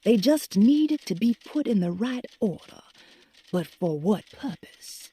They just needed to be put in the right order. But for what purpose?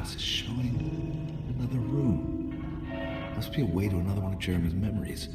house is showing another room. Must be a way to another one of Jeremy's memories.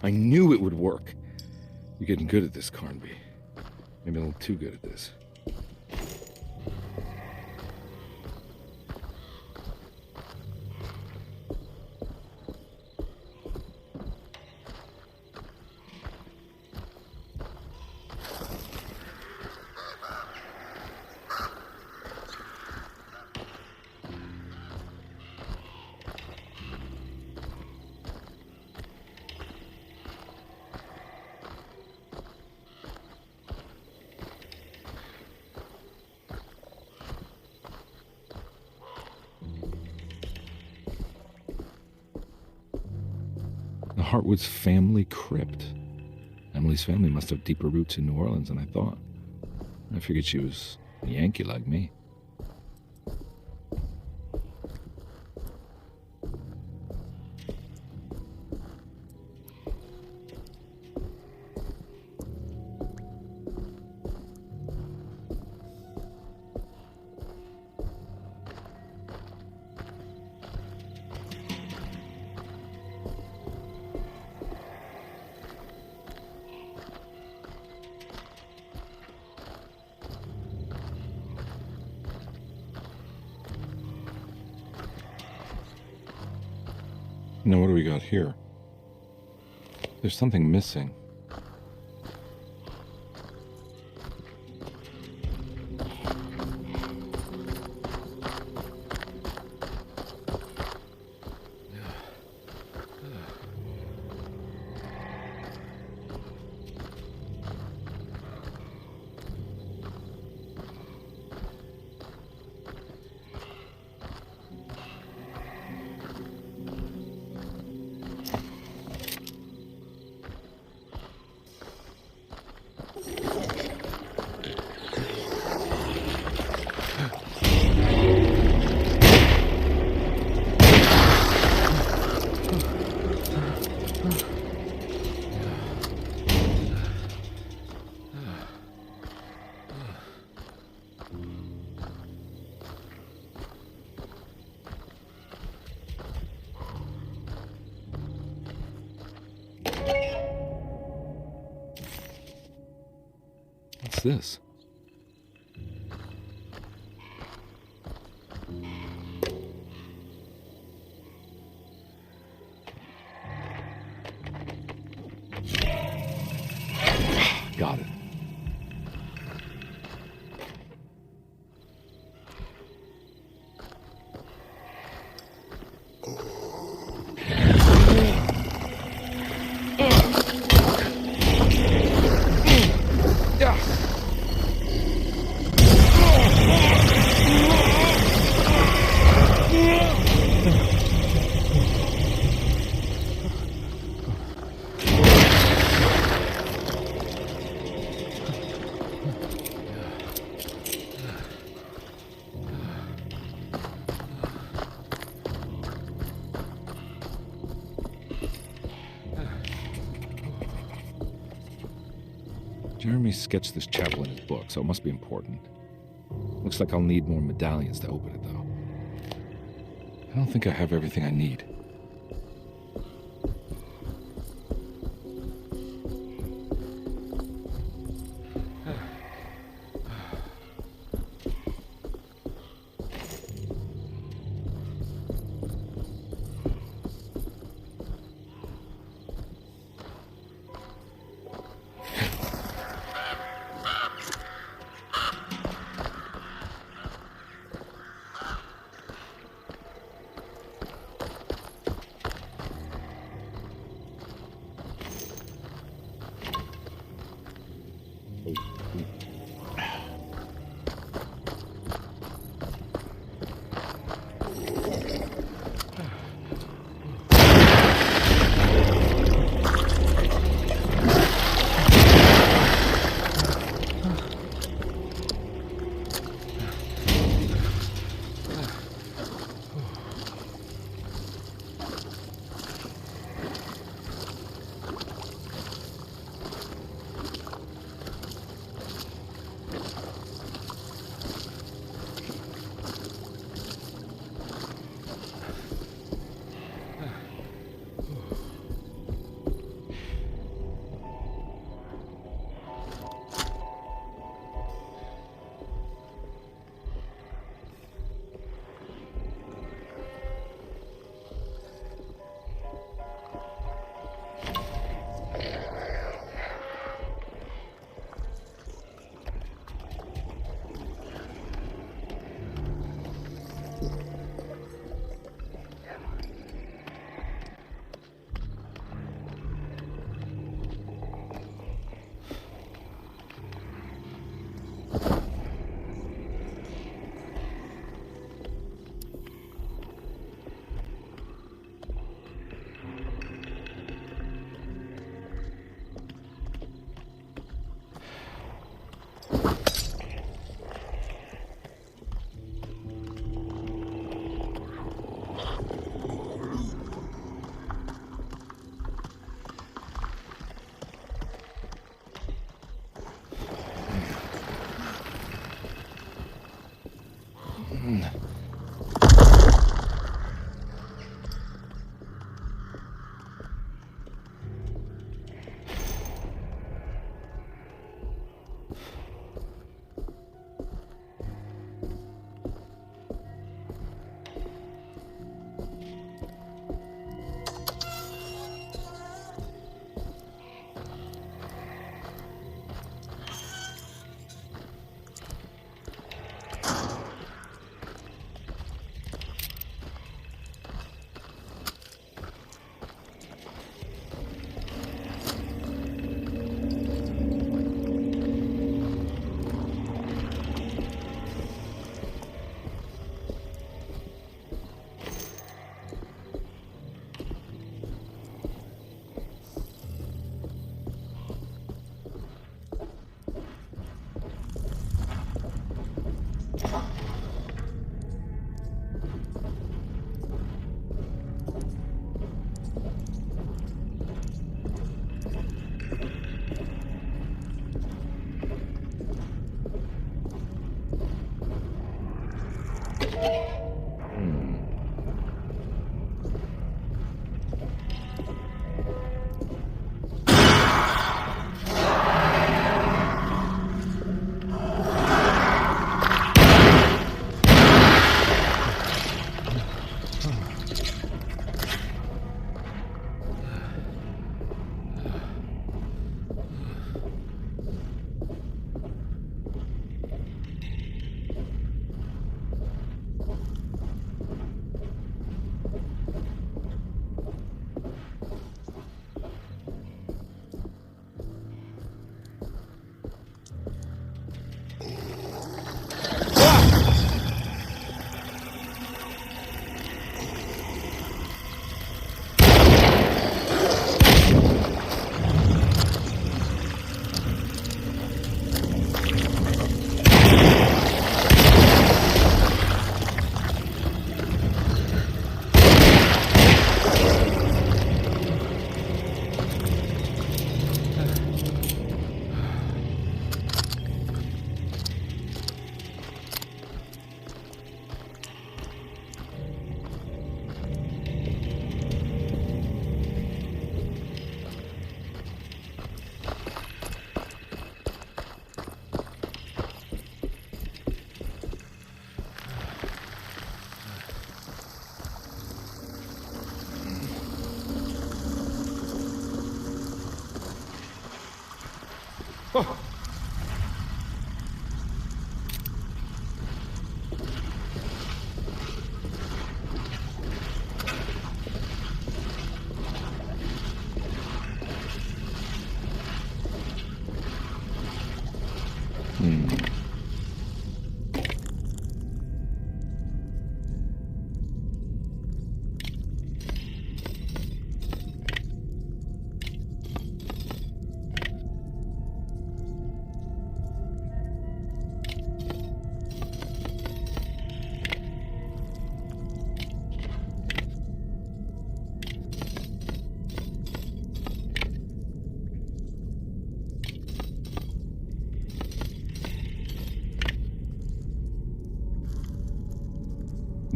I knew it would work. You're getting good at this, Carnby. Maybe a little too good at this. The Hartwood's family crypt. Emily's family must have deeper roots in New Orleans than I thought. I figured she was a Yankee like me. Now, what do we got here? There's something missing. What's this? Got it. Jeremy sketched this chapel in his book, so it must be important. Looks like I'll need more medallions to open it, though. I don't think I have everything I need.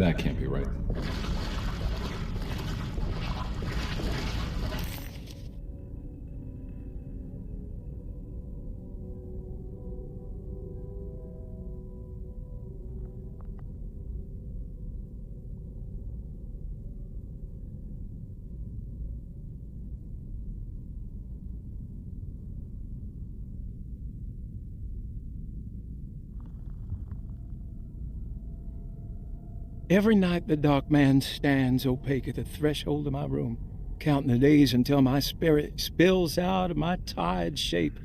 That can't be right. Every night the dark man stands opaque at the threshold of my room, counting the days until my spirit spills out of my tired shape.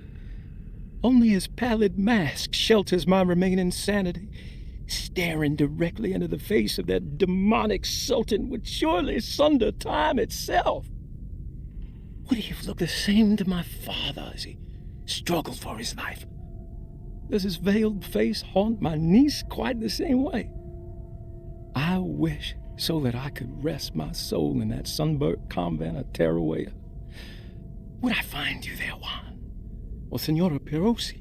Only his pallid mask shelters my remaining sanity. Staring directly into the face of that demonic sultan would surely sunder time itself. Would he have looked the same to my father as he struggled for his life? Does his veiled face haunt my niece quite the same way? I wish so that I could rest my soul in that sunburnt convent of Teruel. Would I find you there, Juan? Or Senora Pirosi,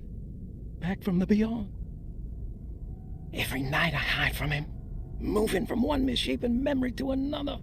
back from the beyond? Every night I hide from him, moving from one misshapen memory to another.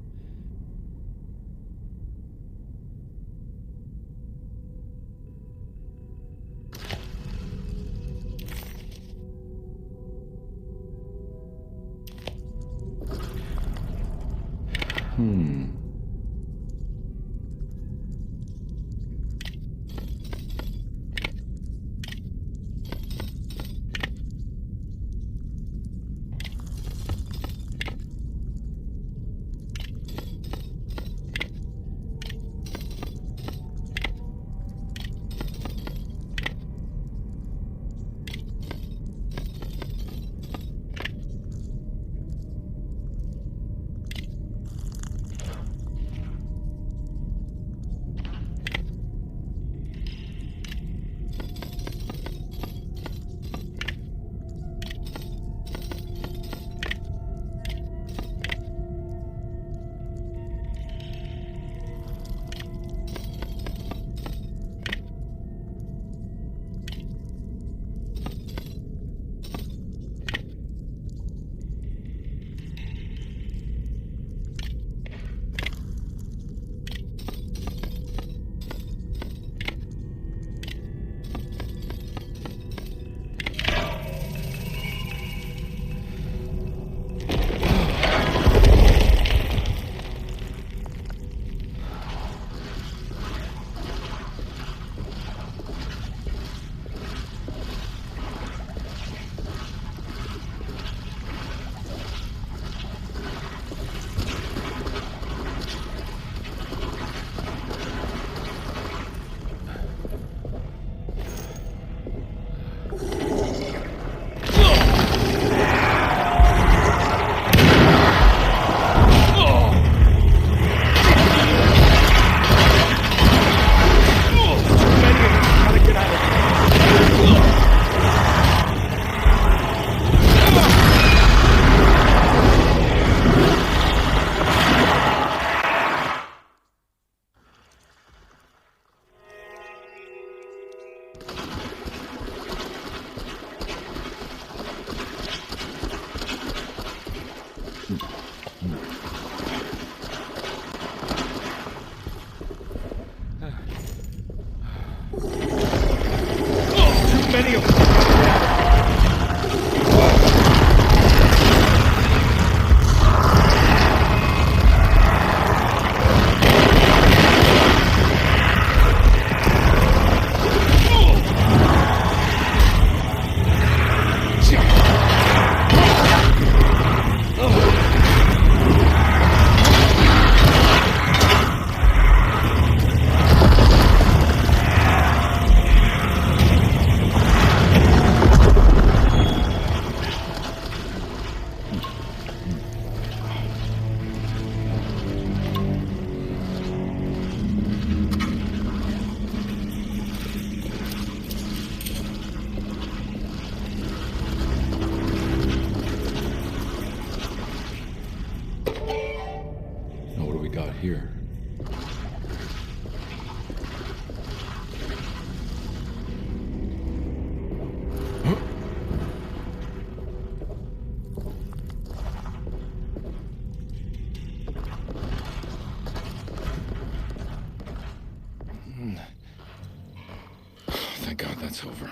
Thank God that's over.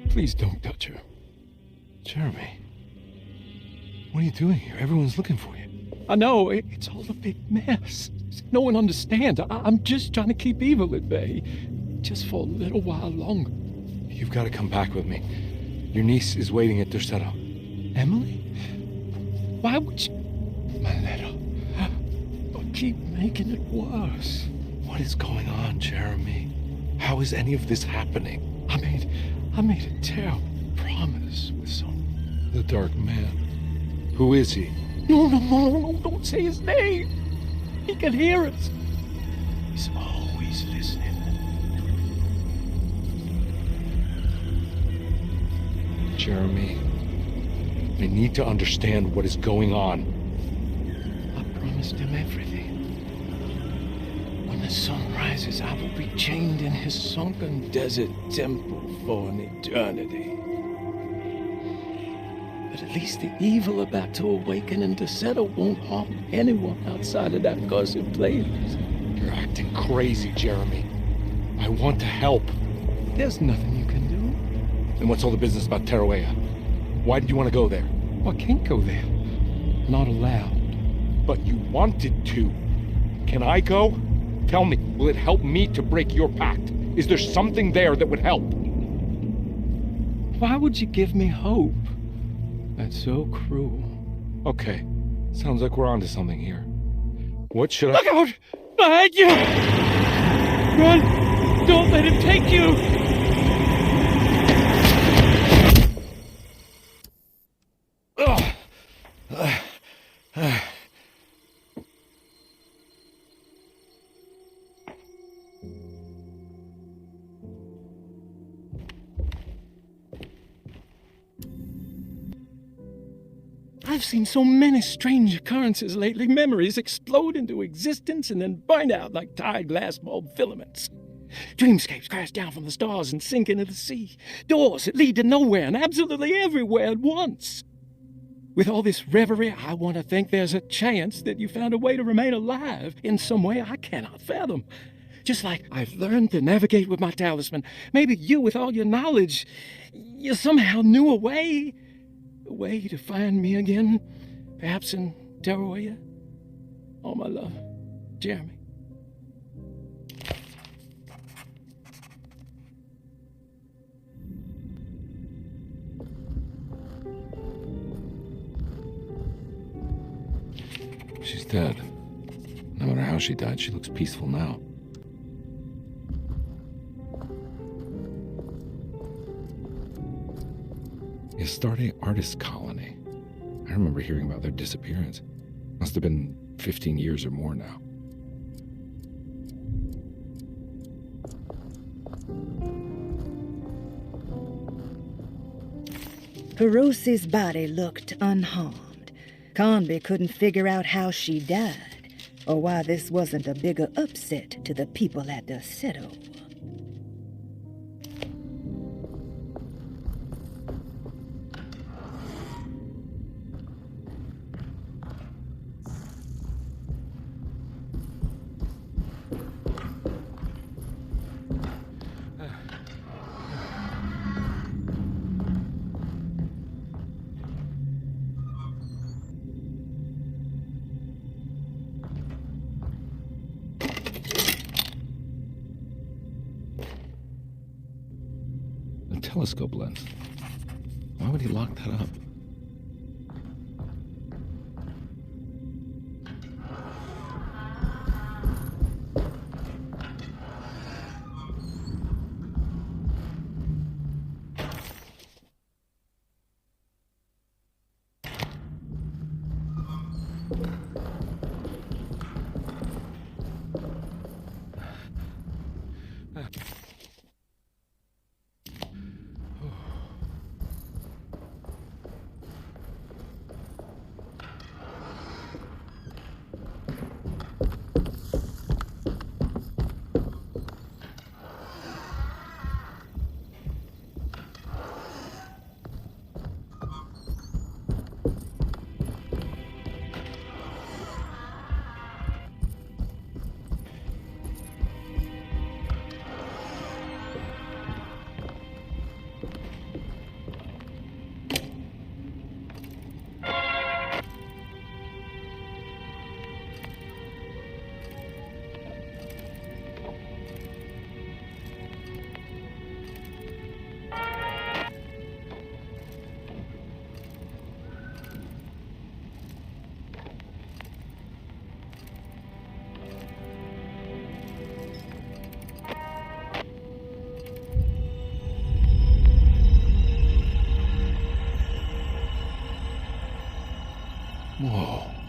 Please don't touch her. Jeremy, what are you doing here? Everyone's looking for you. I know, it's all a big mess. No one understands. I'm just trying to keep evil at bay. Just for a little while longer. You've got to come back with me. Your niece is waiting at their setup. Emily? Why would you... My letter. Don't keep making it worse. What is going on, Jeremy? How is any of this happening? I made a terrible promise with someone. The Dark Man. Who is he? No, don't say his name. He can hear us. He's always listening. Jeremy, I need to understand what is going on. I promised him everything. When the sun rises, I will be chained in his sunken desert temple for an eternity. But at least the evil about to awaken and to settle won't harm anyone outside of that cursed place. You're acting crazy, Jeremy. I want to help. There's nothing you can do. Then what's all the business about Tarawea? Why did you want to go there? I can't go there. Not allowed. But you wanted to. Can I go? Tell me, will it help me to break your pact? Is there something there that would help? Why would you give me hope? That's so cruel. Okay, sounds like we're onto something here. What should I— Look out! Behind you! Run! Don't let him take you! I've seen so many strange occurrences lately. Memories explode into existence and then burn out like tired glass bulb filaments. Dreamscapes crash down from the stars and sink into the sea. Doors that lead to nowhere and absolutely everywhere at once. With all this reverie, I want to think there's a chance that you found a way to remain alive in some way I cannot fathom. Just like I've learned to navigate with my talisman. Maybe you, with all your knowledge, you somehow knew a way to find me again, perhaps in Tarawea. All my love, Jeremy. She's dead. No matter how she died, she looks peaceful now. The Astarte Artist Colony. I remember hearing about their disappearance. Must have been 15 years or more now. Hirosi's body looked unharmed. Conby couldn't figure out how she died, or why this wasn't a bigger upset to the people at Deseto. Telescope lens. Why would he lock that up? Whoa.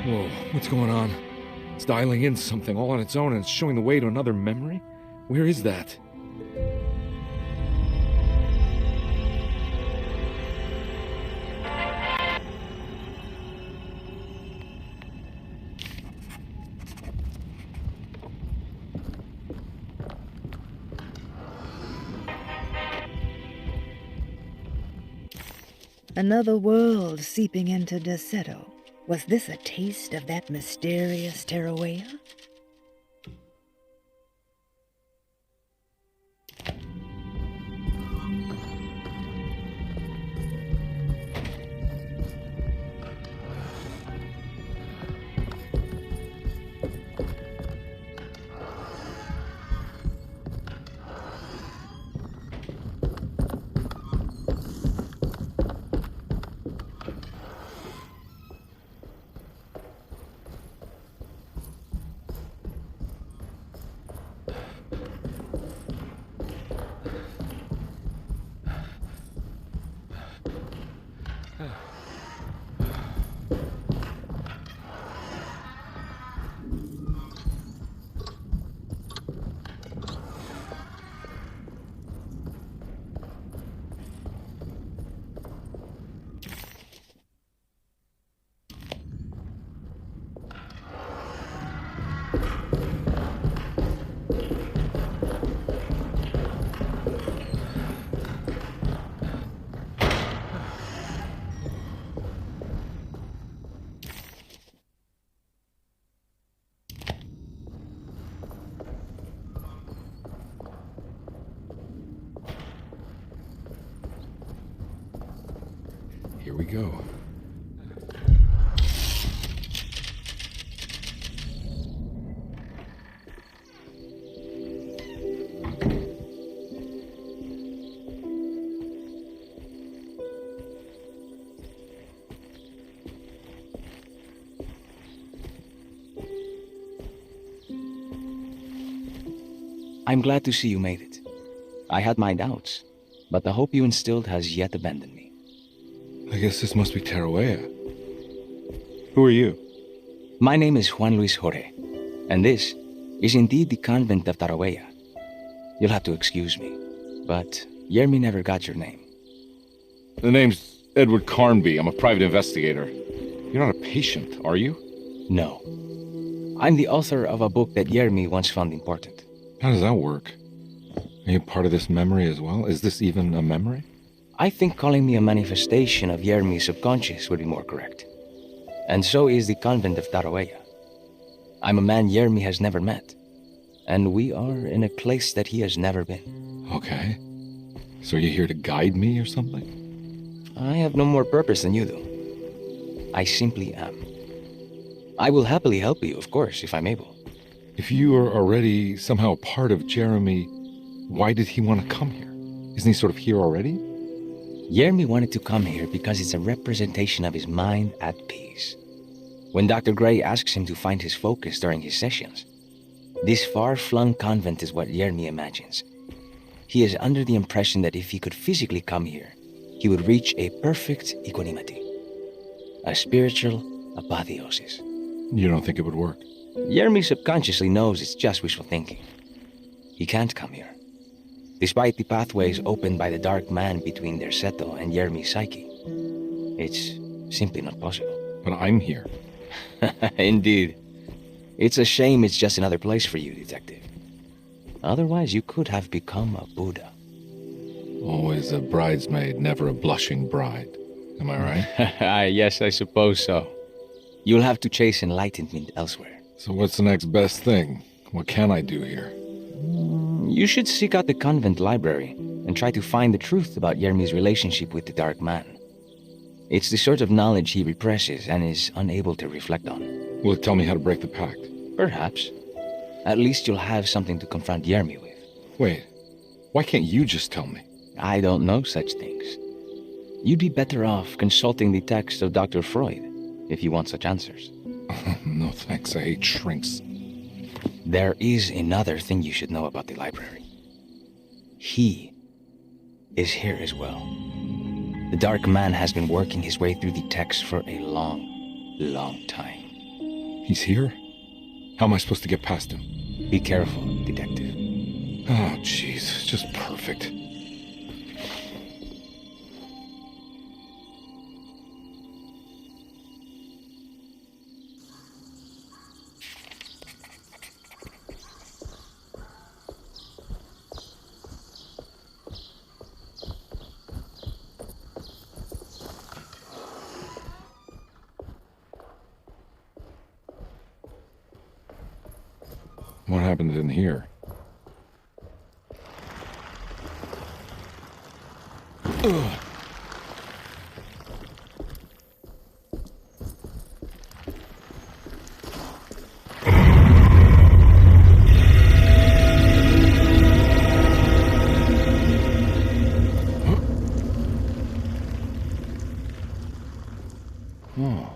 Whoa, what's going on? It's dialing in something all on its own and it's showing the way to another memory? Where is that? Another world seeping into Deseto. Was this a taste of that mysterious Terrawea? go. I'm glad to see you made it. I had my doubts, but the hope you instilled has yet abandoned me. I guess this must be Tarawea. Who are you? My name is Juan Luis Jorge, and this is indeed the convent of Tarawea. You'll have to excuse me, but Yermi never got your name. The name's Edward Carnby. I'm a private investigator. You're not a patient, are you? No. I'm the author of a book that Yermi once found important. How does that work? Are you part of this memory as well? Is this even a memory? I think calling me a manifestation of Yermi's subconscious would be more correct. And so is the convent of Tarawea. I'm a man Yermi has never met, and we are in a place that he has never been. Okay. So are you here to guide me or something? I have no more purpose than you do. I simply am. I will happily help you, of course, if I'm able. If you are already somehow a part of Jeremy, why did he want to come here? Isn't he sort of here already? Yermi wanted to come here because it's a representation of his mind at peace. When Dr. Gray asks him to find his focus during his sessions, this far-flung convent is what Yermi imagines. He is under the impression that if he could physically come here, he would reach a perfect equanimity, a spiritual apotheosis. You don't think it would work? Yermi subconsciously knows it's just wishful thinking. He can't come here. Despite the pathways opened by the dark man between their Seto and Yermi's psyche, it's simply not possible. But I'm here. Indeed. It's a shame it's just another place for you, Detective. Otherwise, you could have become a Buddha. Always a bridesmaid, never a blushing bride. Am I right? Yes, I suppose so. You'll have to chase enlightenment elsewhere. So what's the next best thing? What can I do here? You should seek out the convent library and try to find the truth about Yermi's relationship with the Dark Man. It's the sort of knowledge he represses and is unable to reflect on. Will it tell me how to break the pact? Perhaps. At least you'll have something to confront Yermi with. Wait, why can't you just tell me? I don't know such things. You'd be better off consulting the text of Dr. Freud if you want such answers. No thanks, I hate shrinks. There is another thing you should know about the library. He is here as well. The Dark Man has been working his way through the text for a long time. He's here? How am I supposed to get past him? Be careful, Detective. Oh, jeez, just perfect. What happened in here? Ugh. Oh.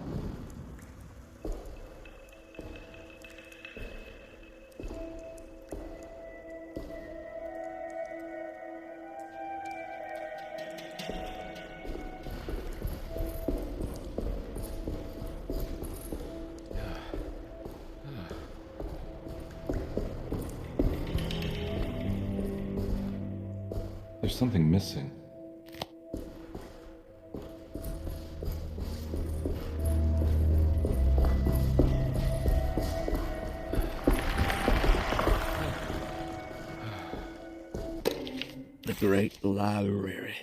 There's something missing. The great library.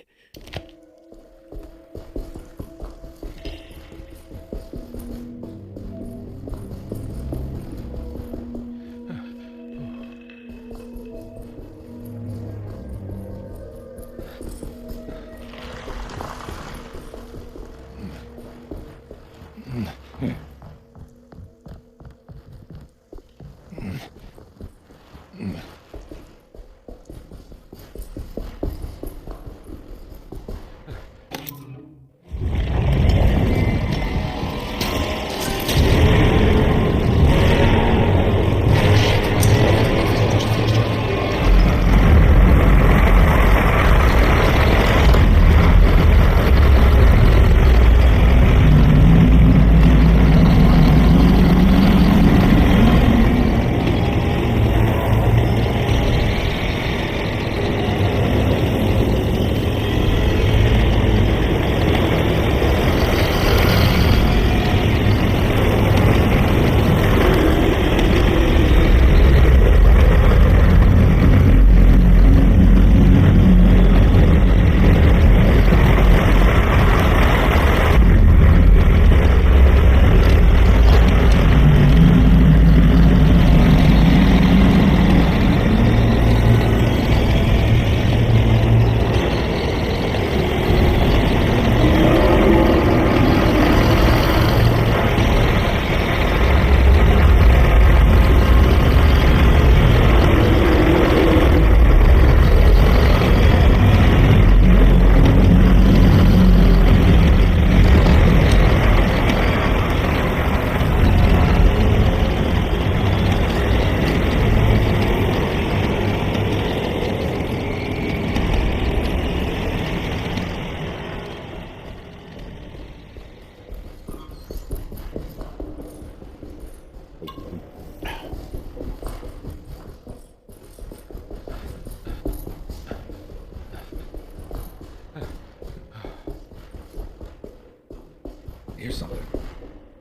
Here's something.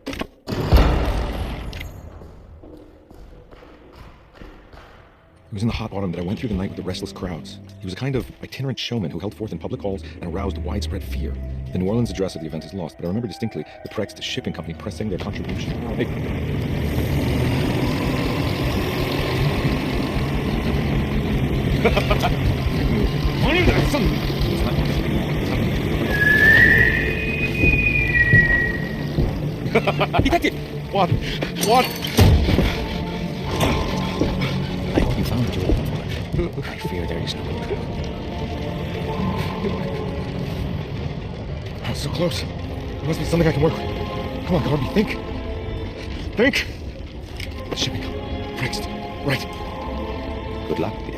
It was in the hot autumn that I went through the night with the restless crowds. He was a kind of itinerant showman who held forth in public halls and aroused widespread fear. The New Orleans address of the event is lost, but I remember distinctly the Prext Shipping Company pressing their contribution. Hey. Detective! What? I hope you found what you were looking for. I fear there is no control. I was so close. There must be something I can work with. Come on, Garby, think. Think! The shipping company. Prext. Right. Good luck, Detective.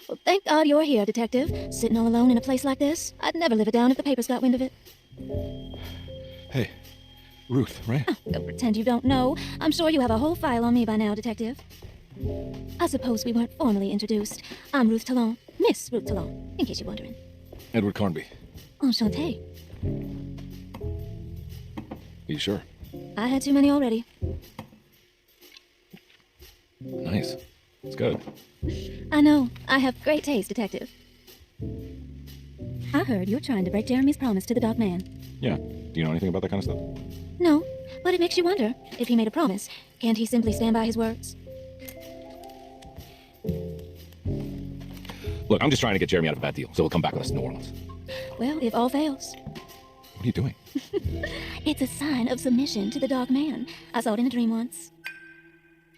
Well, thank God you're here, Detective. Sitting all alone in a place like this. I'd never live it down if the papers got wind of it. Hey, Ruth, right? Oh, don't pretend you don't know. I'm sure you have a whole file on me by now, Detective. I suppose we weren't formally introduced. I'm Ruth Talon. Miss Ruth Talon, in case you're wondering. Edward Carnby. Enchanté. You sure? I had too many already. Nice. It's good. I know. I have great taste, Detective. I heard you're trying to break Jeremy's promise to the Dark Man. Yeah. Do you know anything about that kind of stuff? No, but it makes you wonder. If he made a promise, can't he simply stand by his words? Look, I'm just trying to get Jeremy out of a bad deal, so he'll come back with us to New Orleans. Well, if all fails. What are you doing? It's a sign of submission to the Dark Man. I saw it in a dream once.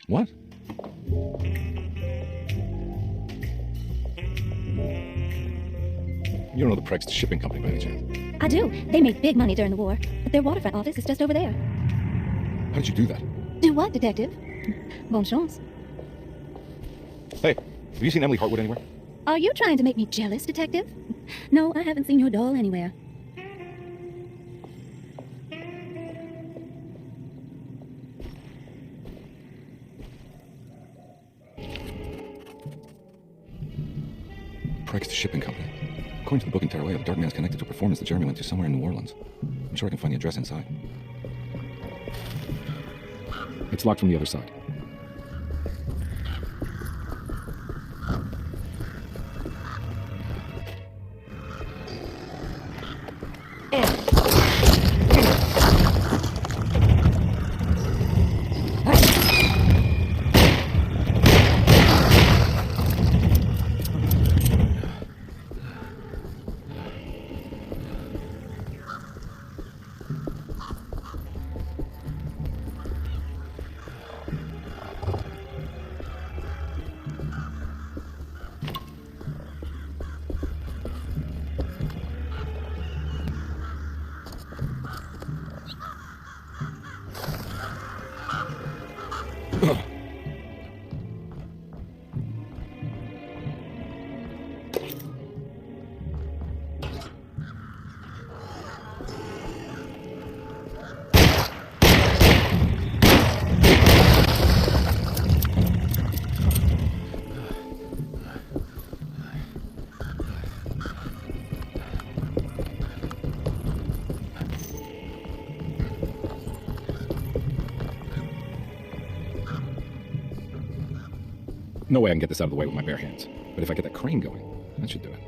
What? You don't know the Prext Shipping Company by any chance? I do. They made big money during the war, but their waterfront office is just over there. How did you do that? Do what, Detective? Bonne chance. Hey, have you seen Emily Hartwood anywhere? Are you trying to make me jealous, Detective? No, I haven't seen your doll anywhere. Prext Shipping Company. According to the book in Teruel, the Dark Man's connected to a performance that Jeremy went to somewhere in New Orleans. I'm sure I can find the address inside. It's locked from the other side. No way I can get this out of the way with my bare hands. But if I get that crane going, that should do it.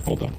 Hold on.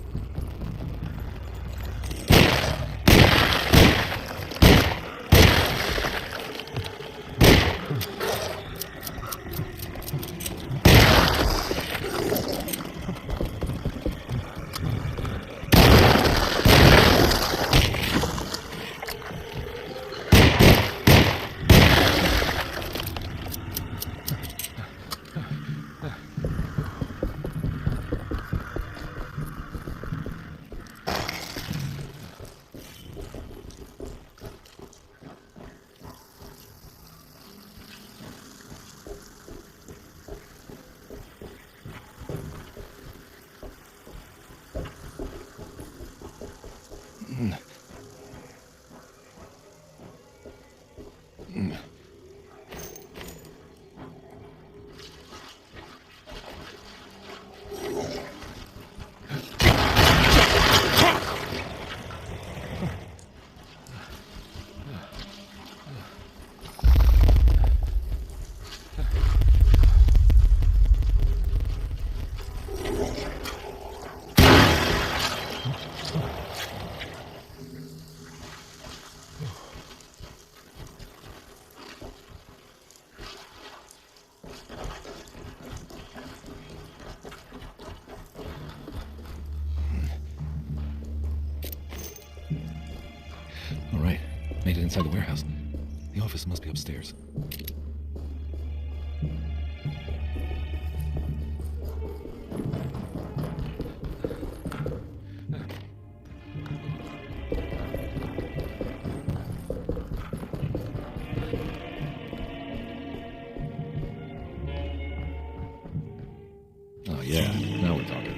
All right, made it inside the warehouse. The office must be upstairs. Oh yeah, now we're talking.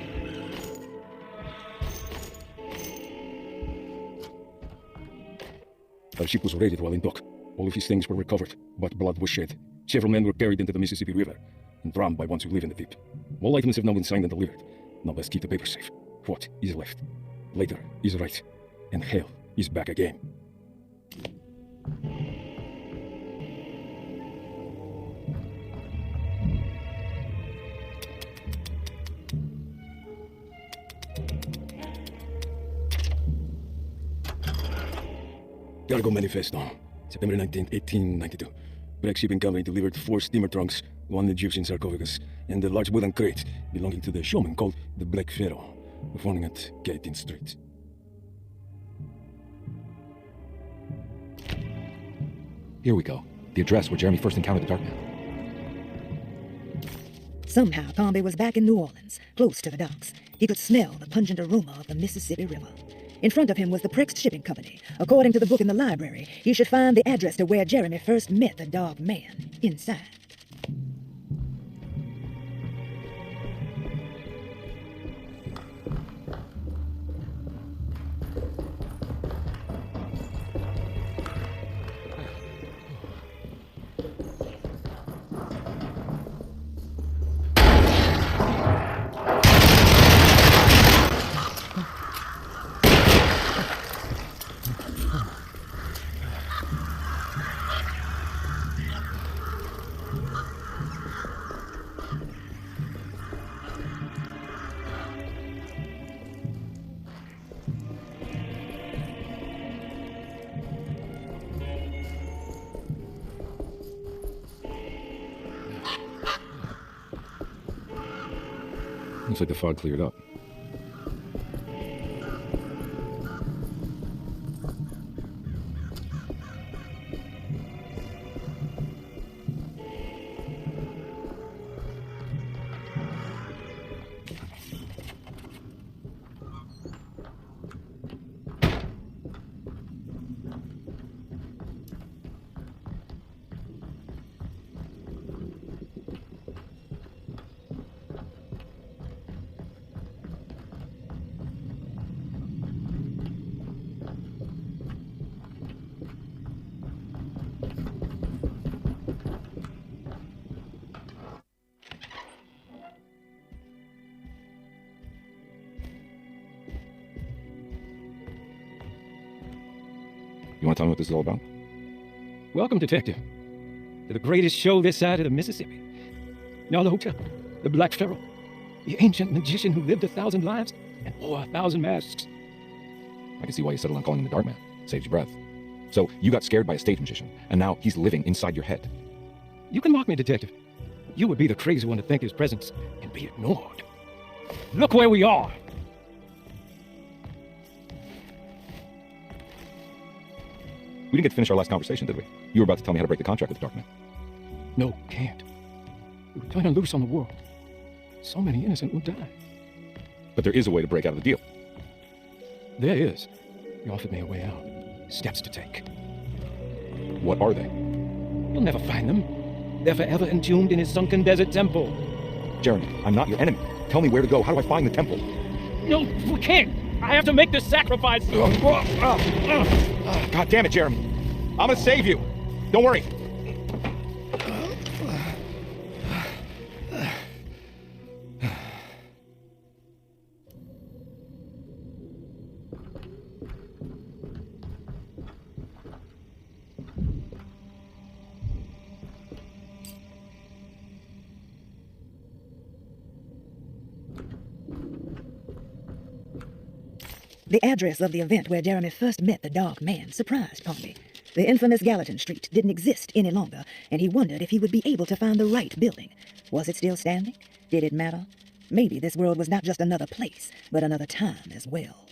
Our ship was raided while in dock. All of his things were recovered, but blood was shed. Several men were carried into the Mississippi River and drowned by ones who live in the deep. All items have now been signed and delivered. Now let's keep the papers safe. What is left? Later is right, and hell is back again. Cargo Manifesto, September 19, 1892. Black shipping company delivered 4 steamer trunks, 1 Egyptian sarcophagus, and a large wooden crate belonging to the showman called the Black Pharaoh, performing at Gallatin Street. Here we go. The address where Jeremy first encountered the Dark Man. Somehow, Comby was back in New Orleans, close to the docks. He could smell the pungent aroma of the Mississippi River. In front of him was the Prex Shipping Company. According to the book in the library, he should find the address to where Jeremy first met the Dark Man, inside. Looks like the fog cleared up. You want to tell me what this is all about? Welcome, Detective, to the greatest show this side of the Mississippi. Now the hotel, the Black Pharaoh, the ancient magician who lived 1,000 lives and wore 1,000 masks. I can see why you settled on calling him the Dark Man. Saves your breath. So you got scared by a stage magician, and now he's living inside your head. You can mock me, Detective. You would be the crazy one to think his presence can be ignored. Look where we are. We didn't get to finish our last conversation, did we? You were about to tell me how to break the contract with the Dark Man. No, can't. We were turning loose on the world. So many innocent would die. But there is a way to break out of the deal. There is. You offered me a way out. Steps to take. What are they? You'll never find them. They're forever entombed in his sunken desert temple. Jeremy, I'm not your enemy. Tell me where to go. How do I find the temple? No, we can't. I have to make this sacrifice. God damn it, Jeremy. I'm gonna save you. Don't worry. The address of the event where Jeremy first met the Dark Man surprised Pompey. The infamous Gallatin Street didn't exist any longer, and he wondered if he would be able to find the right building. Was it still standing? Did it matter? Maybe this world was not just another place, but another time as well.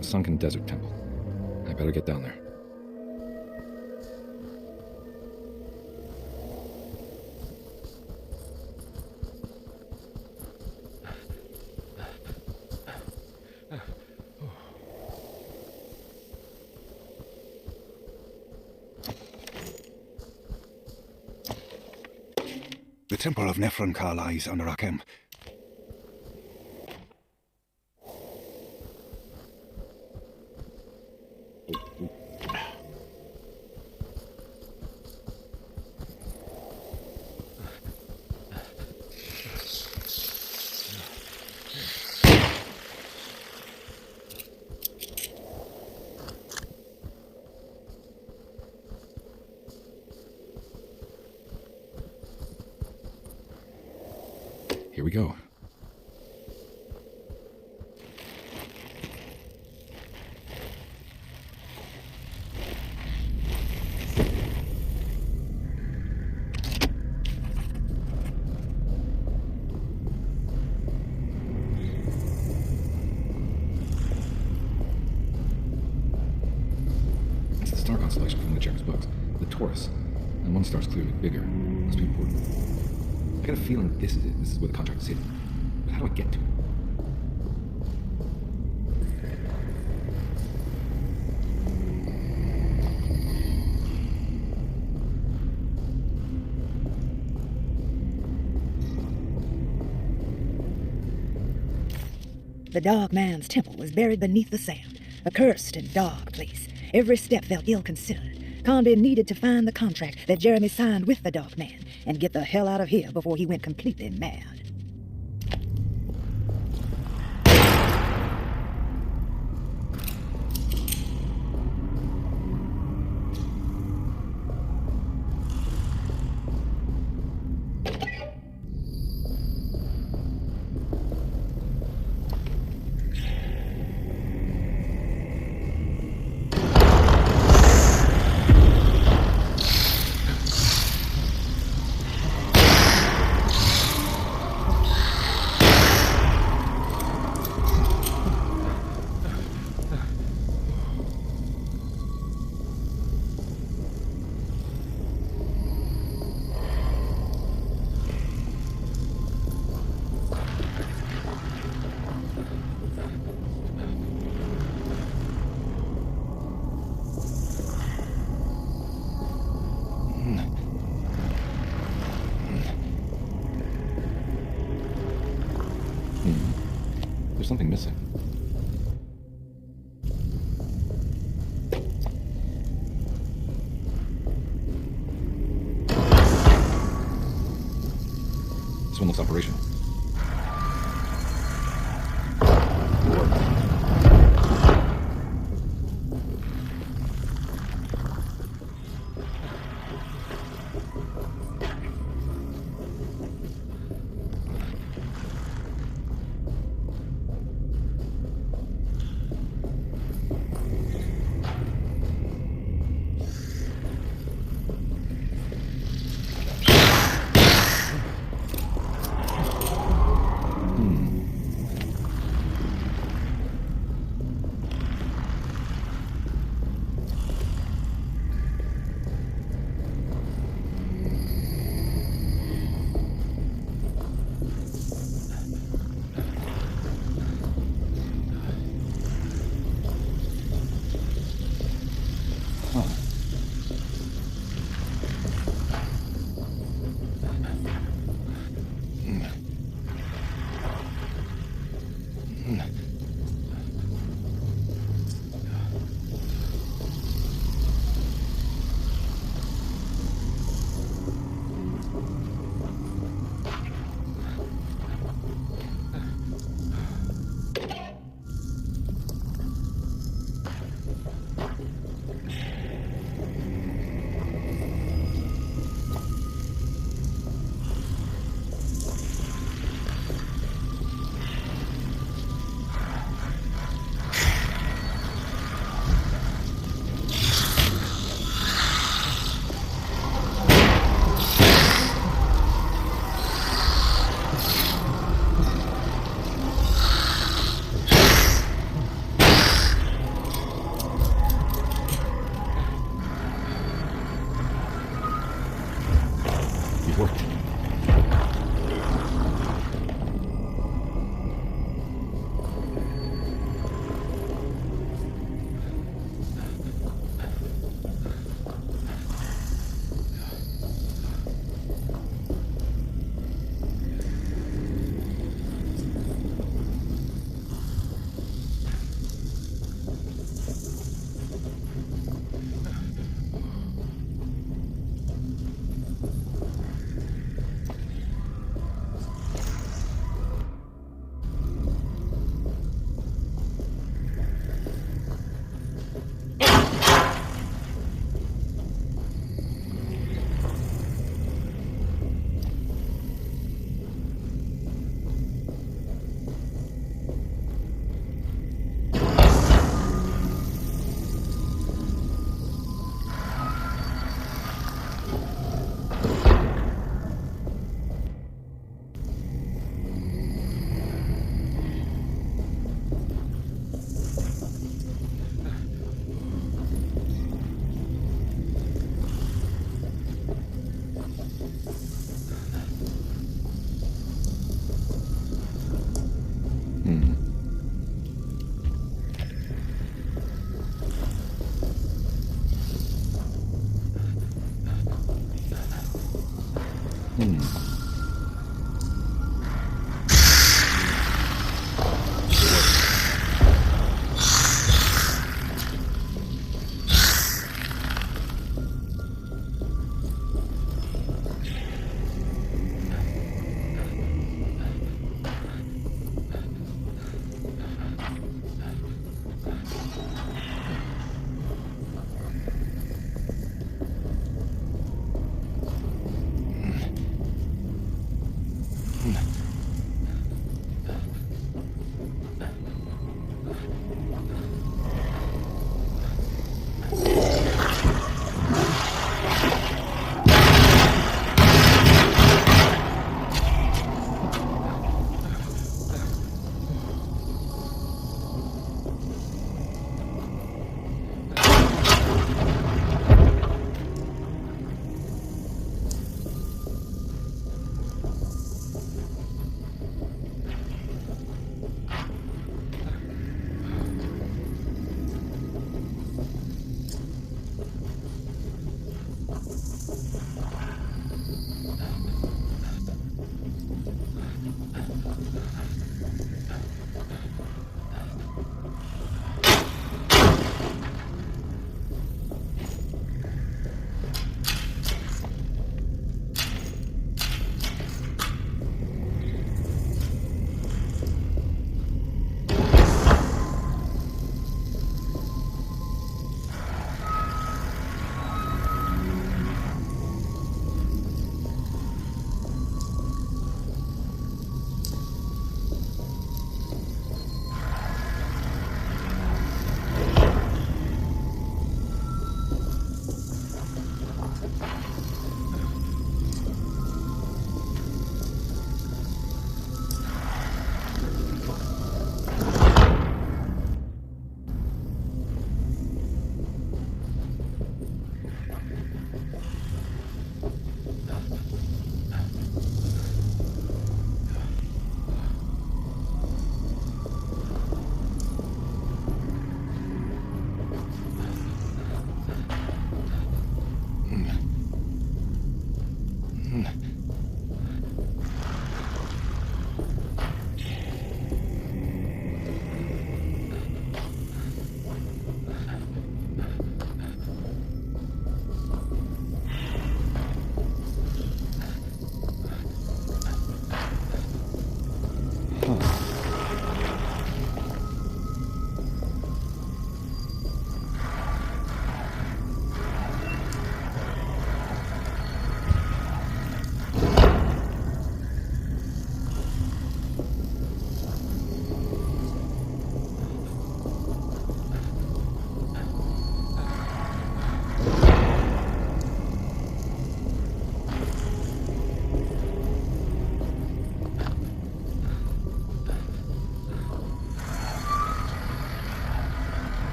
Sunken desert temple. I better get down there. The Temple of Nephron lies under Akem. Here we go. It's the star constellation from the Chairman's books. The Taurus. And one star's clearly bigger. Must be important. I got a feeling this is it. This is where the contract is hidden. But how do I get to it? The Dark Man's temple was buried beneath the sand, a cursed and dark place. Every step felt ill-considered. Conby needed to find the contract that Jeremy signed with the Dark Man and get the hell out of here before he went completely mad. There's something missing. This one looks operational.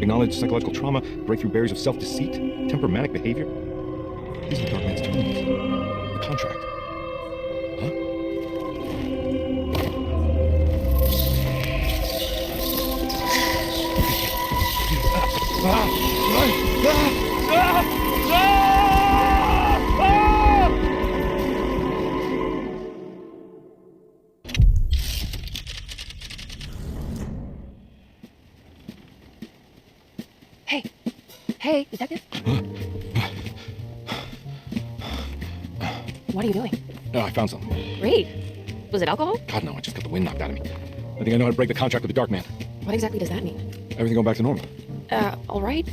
acknowledge psychological trauma, breakthrough barriers of self-deceit, temperamental behavior. These are the dark man's terms. The contract. Huh? Hey, detective? What are you doing? Oh, I found something. Great. Was it alcohol? God, no, I just got the wind knocked out of me. I think I know how to break the contract with the dark man. What exactly does that mean? Everything going back to normal. All right.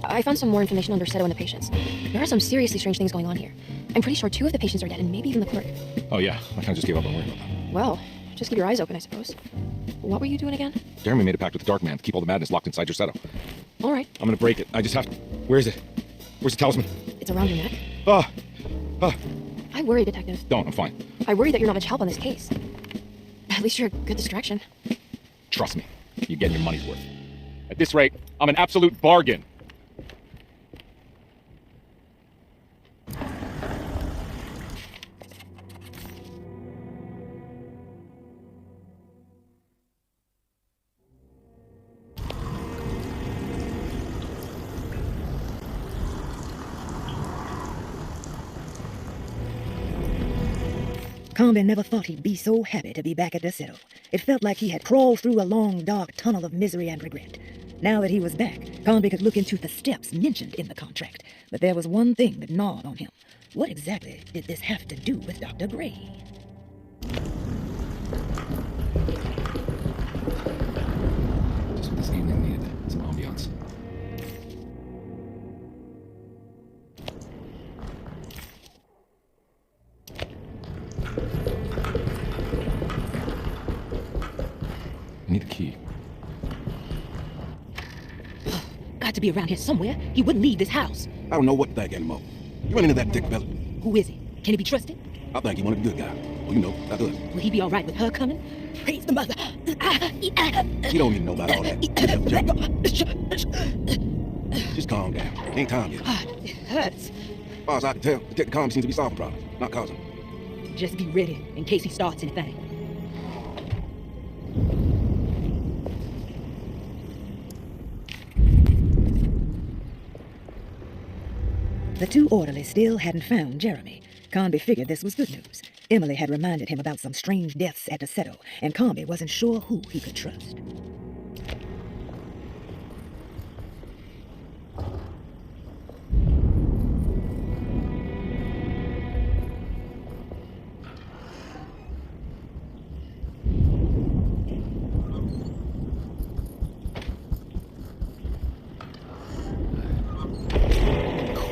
I found some more information under Seto and the patients. There are some seriously strange things going on here. I'm pretty sure 2 of the patients are dead, and maybe even the clerk. Oh, yeah. I kind of just gave up on worrying about that. Well, just keep your eyes open, I suppose. What were you doing again? Jeremy made a pact with the dark man to keep all the madness locked inside your Seto. All right. I'm gonna break it. I just have to... Where is it? Where's the talisman? It's around your neck. Ah! I worry, detective. Don't, I'm fine. I worry that you're not much help on this case. At least you're a good distraction. Trust me, you're getting your money's worth. At this rate, I'm an absolute bargain. Kambe never thought he'd be so happy to be back at the Seto. It felt like he had crawled through a long, dark tunnel of misery and regret. Now that he was back, Kambe could look into the steps mentioned in the contract. But there was one thing that gnawed on him. What exactly did this have to do with Dr. Gray? Just what this evening needed. Some ambiance. I need the key. Got to be around here somewhere. He wouldn't leave this house. I don't know what to think anymore. You run into that dick fella. Who is he? Can he be trusted? I think he one of the good guys. Well, you know, not us. Will he be all right with her coming? Praise the mother. You don't need to know about all that. Just calm down. Ain't time yet. God, it hurts. As far as I can tell, Detective Calm seems to be solving problems, not causing them. Just be ready in case he starts anything. The 2 orderlies still hadn't found Jeremy. Kambe figured this was good news. Emily had reminded him about some strange deaths at the Seto, and Kambe wasn't sure who he could trust.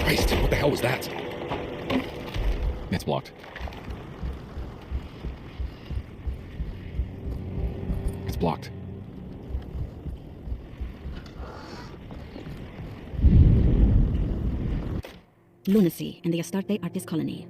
Christ, what the hell was that? It's blocked. It's blocked. Lunacy in the Astarte artist colony.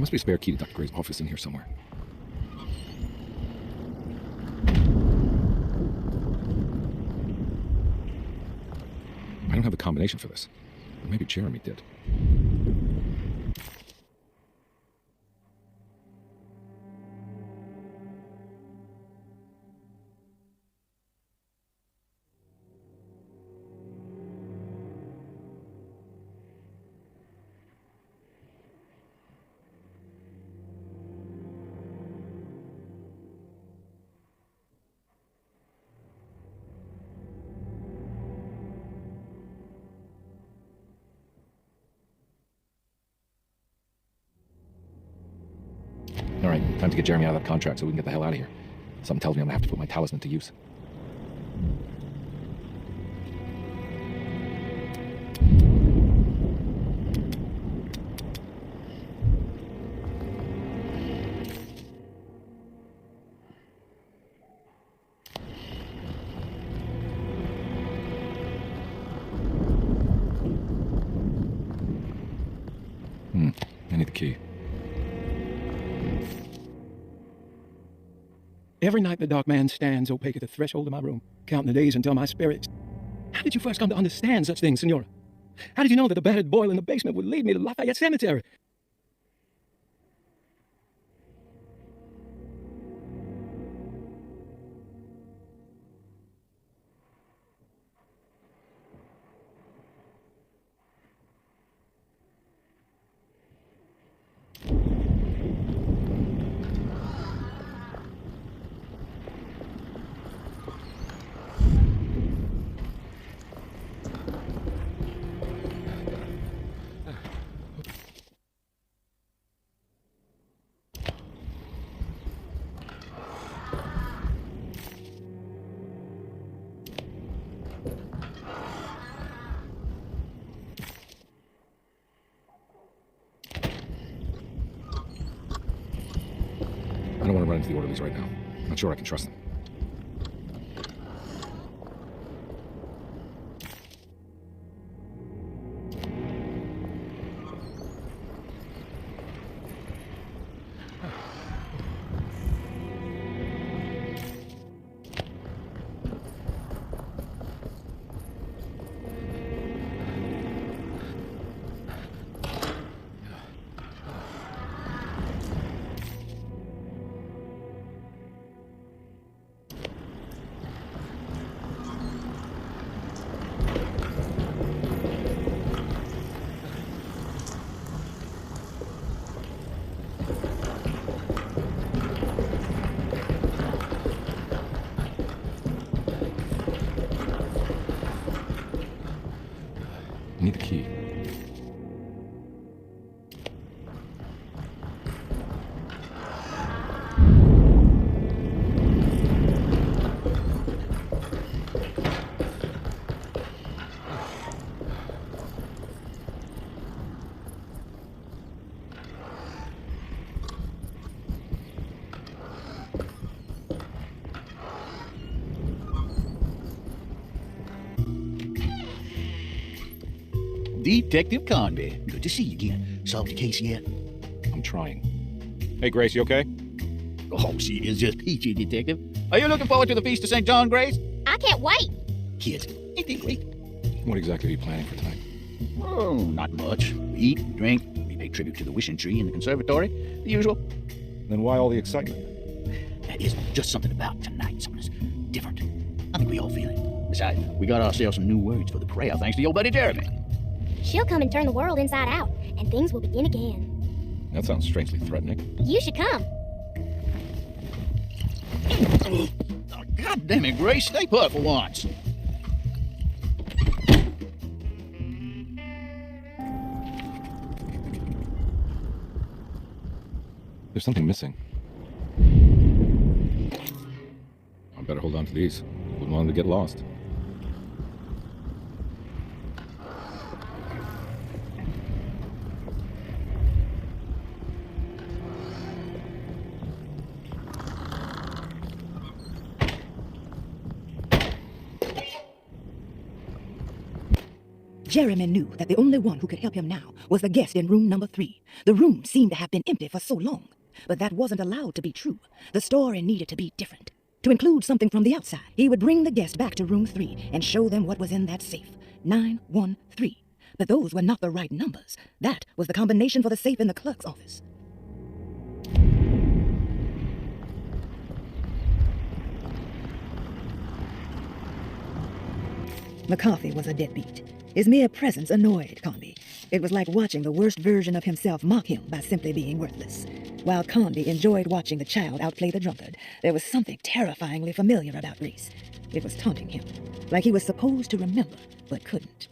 There must be a spare key to Dr. Gray's office in here somewhere. I don't have the combination for this. But maybe Jeremy did. All right, time to get Jeremy out of that contract so we can get the hell out of here. Something tells me I'm gonna have to put my talisman to use. I need the key. Every night the dark man stands opaque at the threshold of my room, counting the days until my spirit... How did you first come to understand such things, Senora? How did you know that the battered boil in the basement would lead me to Lafayette Cemetery? I don't want to run into the orderlies right now. Not sure I can trust them. I need the key. Detective Conby, good to see you again. Solved the case yet? I'm trying. Hey, Grace, you okay? Oh, she is just peachy, Detective. Are you looking forward to the Feast of St. John, Grace? I can't wait. Kids, ain't they great? What exactly are you planning for tonight? Oh, not much. We eat, we drink, we pay tribute to the wishing tree in the conservatory. The usual. Then why all the excitement? There is just something about tonight, something that's different. I think we all feel it. Besides, we got ourselves some new words for the prayer thanks to your buddy Jeremy. She'll come and turn the world inside out, and things will begin again. That sounds strangely threatening. You should come. Oh, God damn it, Grace. Stay put for once. There's something missing. I better hold on to these. Wouldn't want them to get lost. Jeremy knew that the only one who could help him now was the guest in room number 3. The room seemed to have been empty for so long, but that wasn't allowed to be true. The story needed to be different. To include something from the outside, he would bring the guest back to room 3 and show them what was in that safe. 913. But those were not the right numbers. That was the combination for the safe in the clerk's office. McCarthy was a deadbeat. His mere presence annoyed Conby. It was like watching the worst version of himself mock him by simply being worthless. While Conby enjoyed watching the child outplay the drunkard, there was something terrifyingly familiar about Reese. It was taunting him, like he was supposed to remember, but couldn't.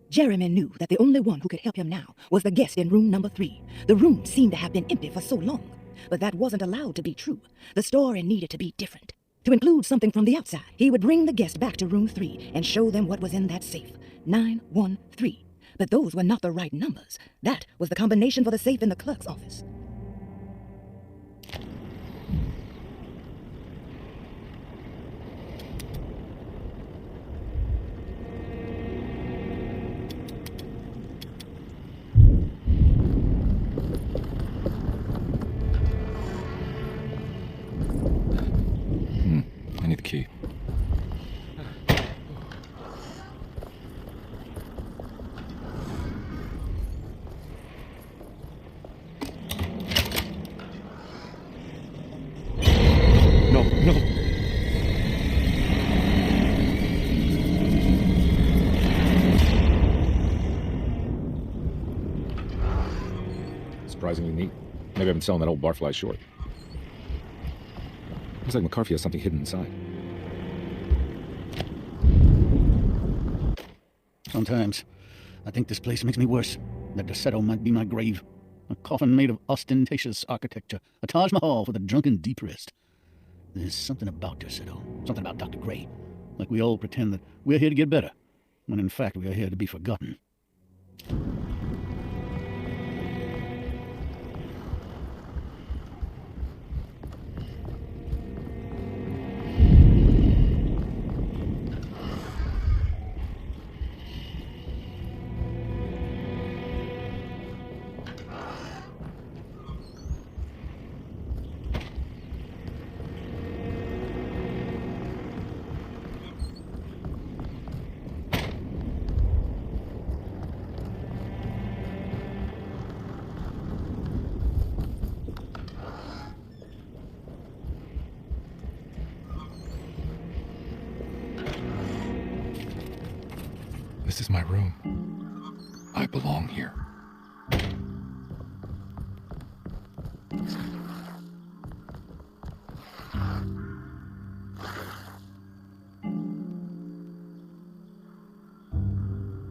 Jeremy knew that the only one who could help him now was the guest in room number 3. The room seemed to have been empty for so long, but that wasn't allowed to be true. The story needed to be different. To include something from the outside, he would bring the guest back to room 3 and show them what was in that safe. 913. But those were not the right numbers. That was the combination for the safe in the clerk's office. I need the key. No. Surprisingly neat. Maybe I've been selling that old barfly short. Looks like McCarthy has something hidden inside. Sometimes I think this place makes me worse. That Desetto might be my grave. A coffin made of ostentatious architecture. A Taj Mahal for the drunken depressed. There's something about Desetto. Something about Dr. Gray. Like we all pretend that we're here to get better, when in fact we are here to be forgotten. This is my room. I belong here.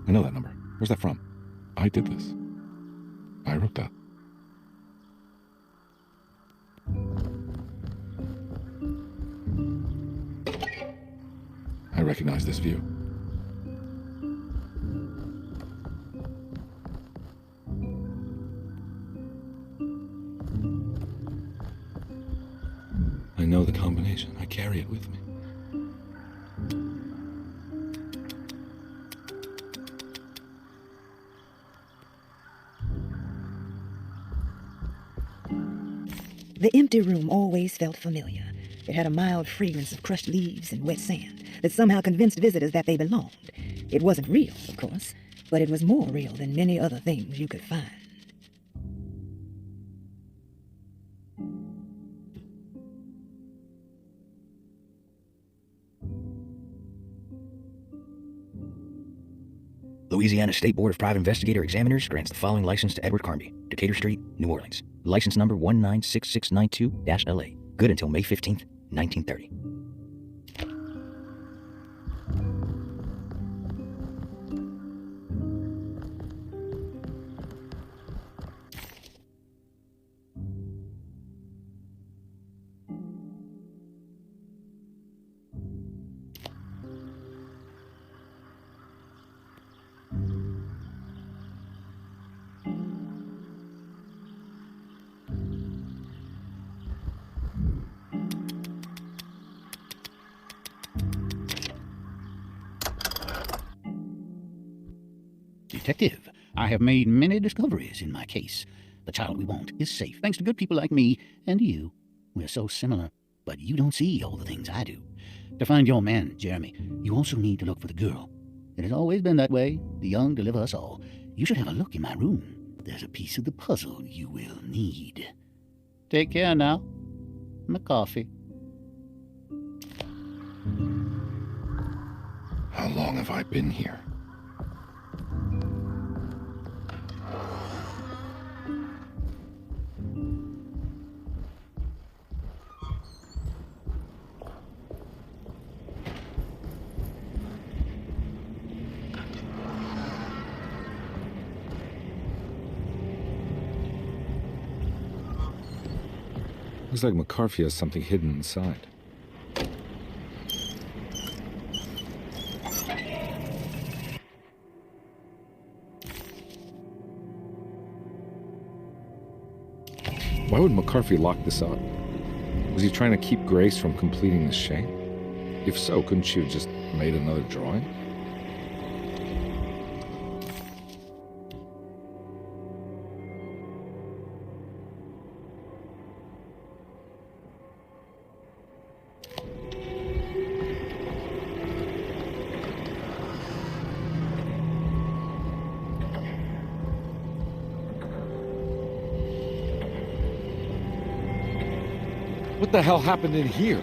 I know that number. Where's that from? I did this. I wrote that. I recognize this view. determination. I carry it with me. The empty room always felt familiar. It had a mild fragrance of crushed leaves and wet sand that somehow convinced visitors that they belonged. It wasn't real, of course, but it was more real than many other things you could find. Louisiana State Board of Private Investigator Examiners grants the following license to Edward Carnby, Decatur Street, New Orleans. License number 196692-LA. Good until May 15th, 1930. Detective, I have made many discoveries in my case. The child we want is safe, thanks to good people like me and you. We're so similar, but you don't see all the things I do. To find your man, Jeremy, you also need to look for the girl. It has always been that way. The young deliver us all. You should have a look in my room. There's a piece of the puzzle you will need. Take care now. My coffee. How long have I been here? Looks like McCarthy has something hidden inside. Why would McCarthy lock this up? Was he trying to keep Grace from completing the shame? If so, couldn't she have just made another drawing? What the hell happened in here?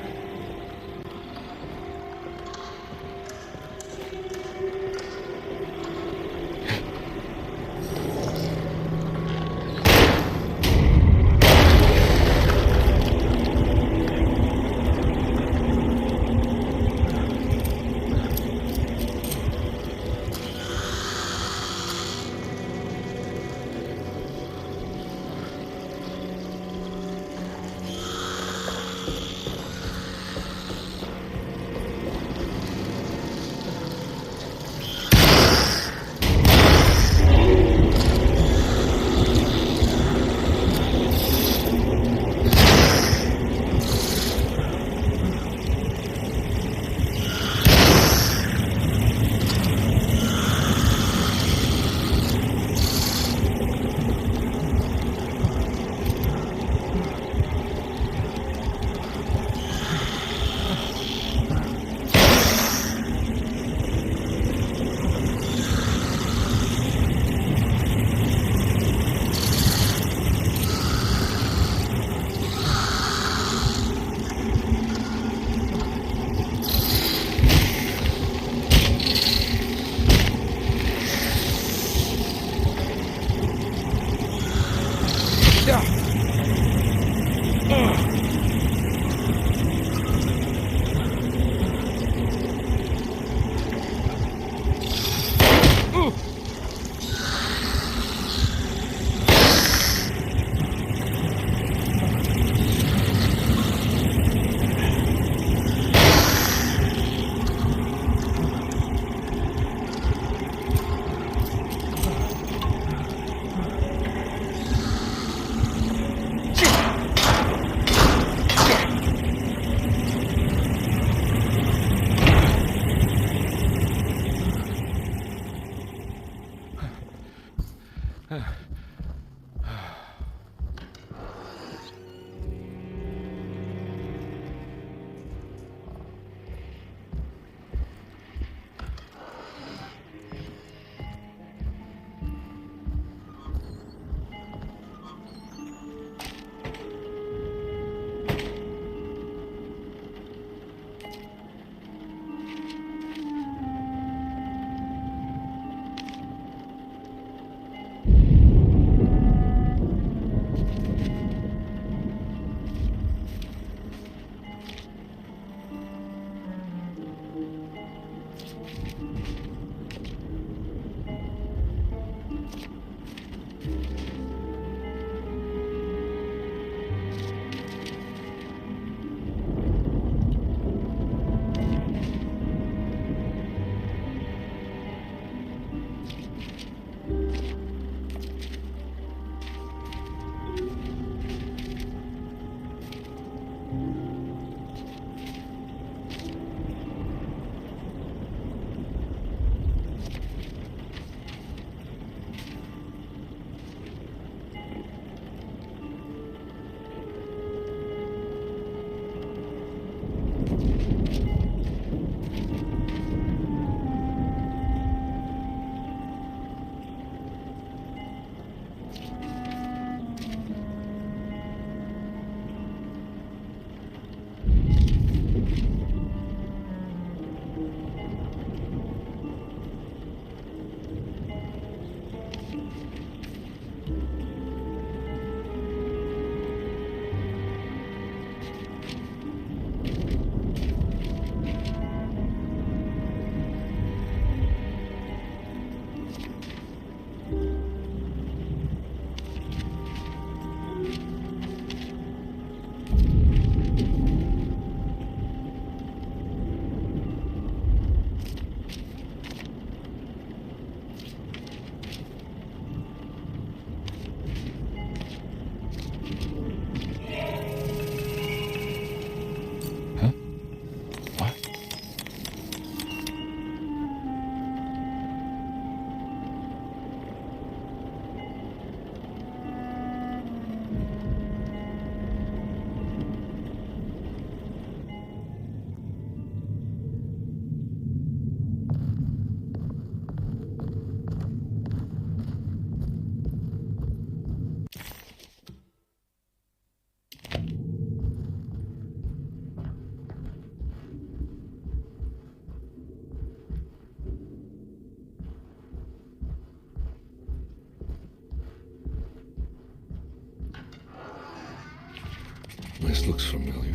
looks familiar.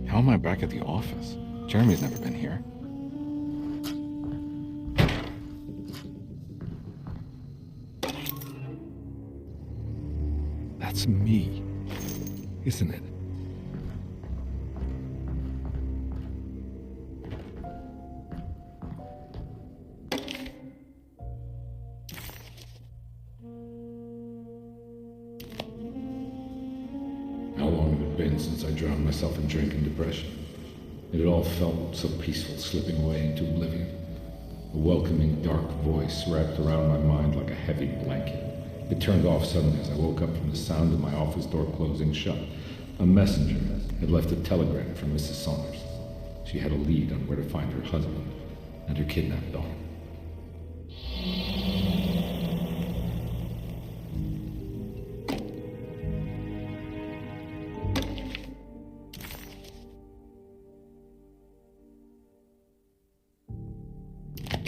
How am I back at the office? Jeremy's never been here. That's me, isn't it? How long had it been since I drowned myself in drink and depression? It had all felt so peaceful, slipping away into oblivion. A welcoming, dark voice wrapped around my mind like a heavy blanket. It turned off suddenly as I woke up from the sound of my office door closing shut. A messenger had left a telegram from Mrs. Saunders. She had a lead on where to find her husband and her kidnapped daughter.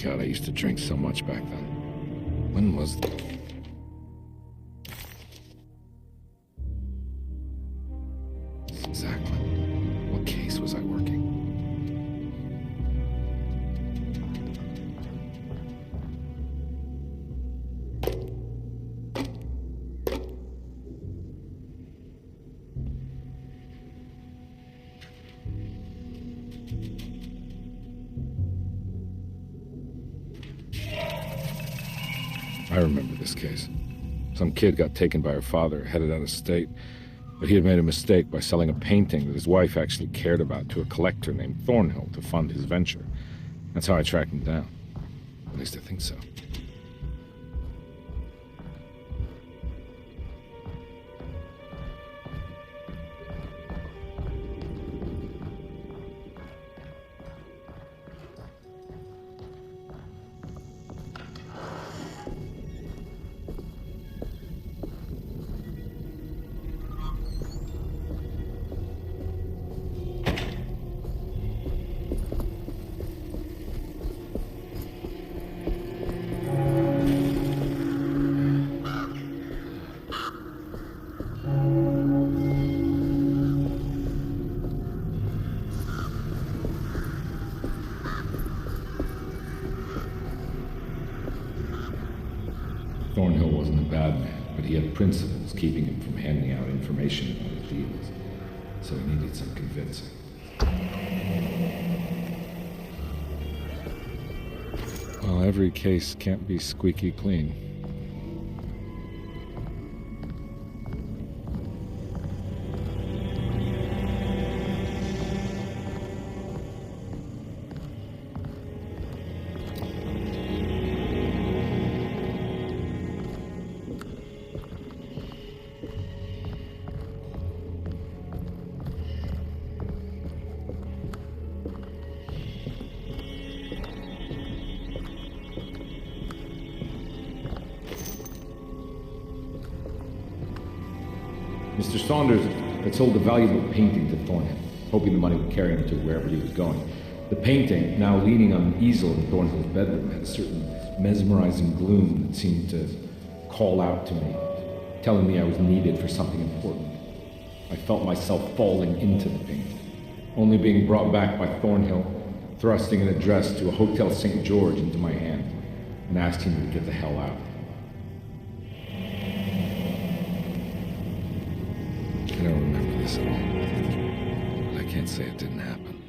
God, I used to drink so much back then. When was that? Exactly. What case was I working? I remember this case. Some kid got taken by her father, headed out of state, but he had made a mistake by selling a painting that his wife actually cared about to a collector named Thornhill to fund his venture. That's how I tracked him down. At least I think so. Thornhill wasn't a bad man, but he had principles keeping him from handing out information about his deals. So he needed some convincing. Well, every case can't be squeaky clean. Mr. Saunders had sold a valuable painting to Thornhill, hoping the money would carry him to wherever he was going. The painting, now leaning on an easel in Thornhill's bedroom, had a certain mesmerizing gloom that seemed to call out to me, telling me I was needed for something important. I felt myself falling into the painting, only being brought back by Thornhill, thrusting an address to a Hotel St. George into my hand, and asking me to get the hell out. I don't remember this at all, but I can't say it didn't happen.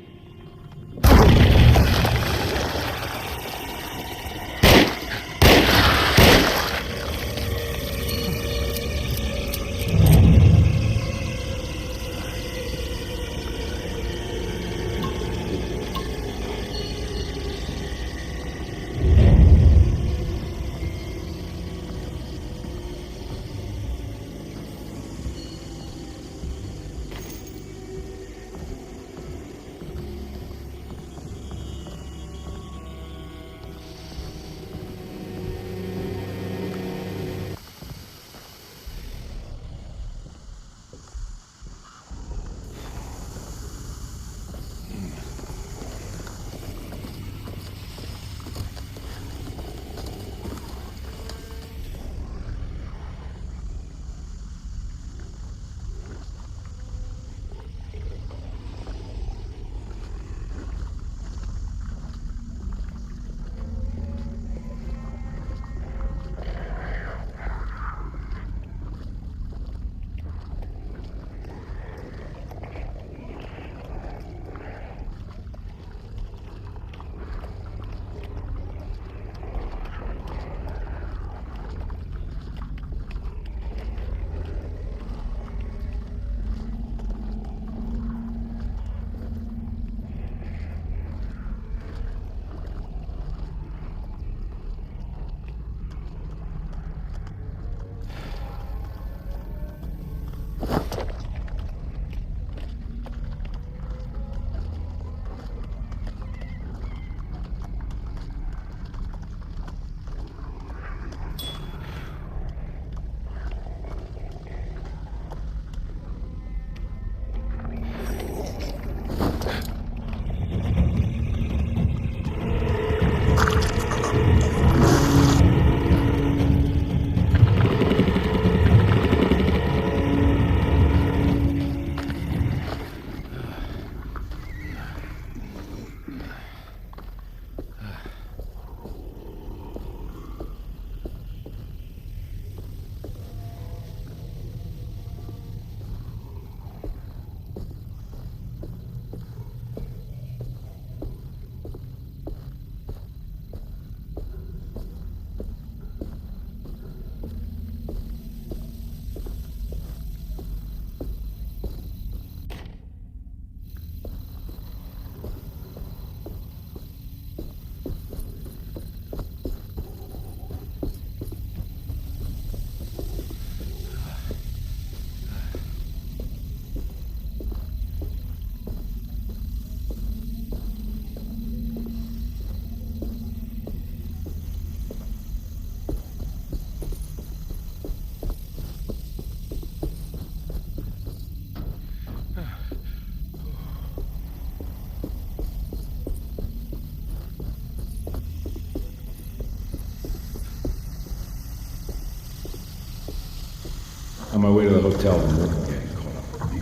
my way to the hotel, the Morgan gang caught up with me.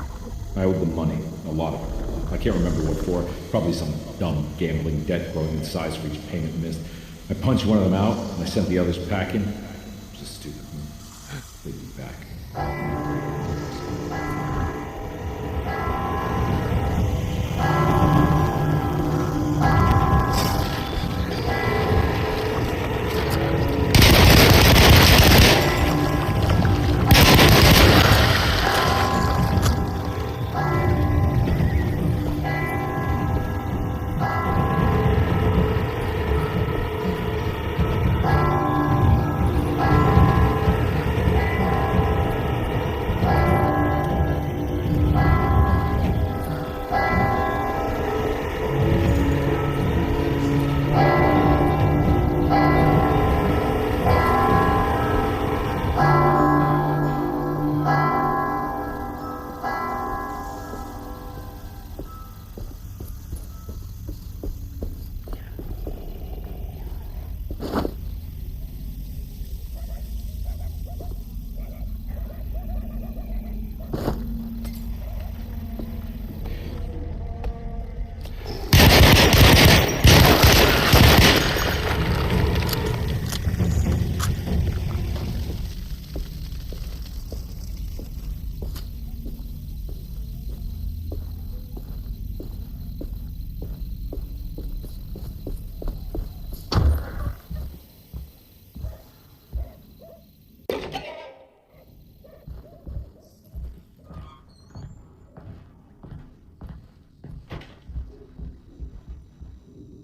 I owed them money, a lot of it. I can't remember what for. Probably some dumb gambling debt growing in size for each payment missed. I punched one of them out, and I sent the others packing. It was a stupid move. They'd be back.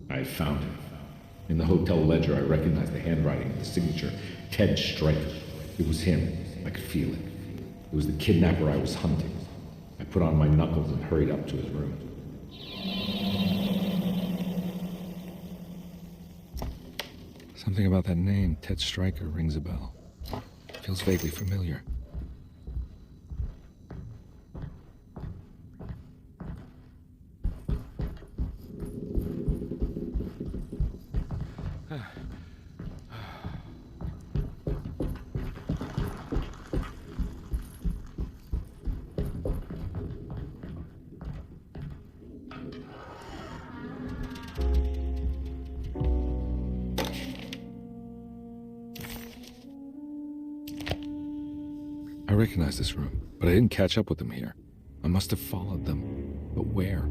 I found him. In the hotel ledger, I recognized the handwriting of the signature, Ted Stryker. It was him. I could feel it. It was the kidnapper I was hunting. I put on my knuckles and hurried up to his room. Something about that name, Ted Stryker, rings a bell. Feels vaguely familiar. I recognize this room, but I didn't catch up with them here. I must have followed them. But where?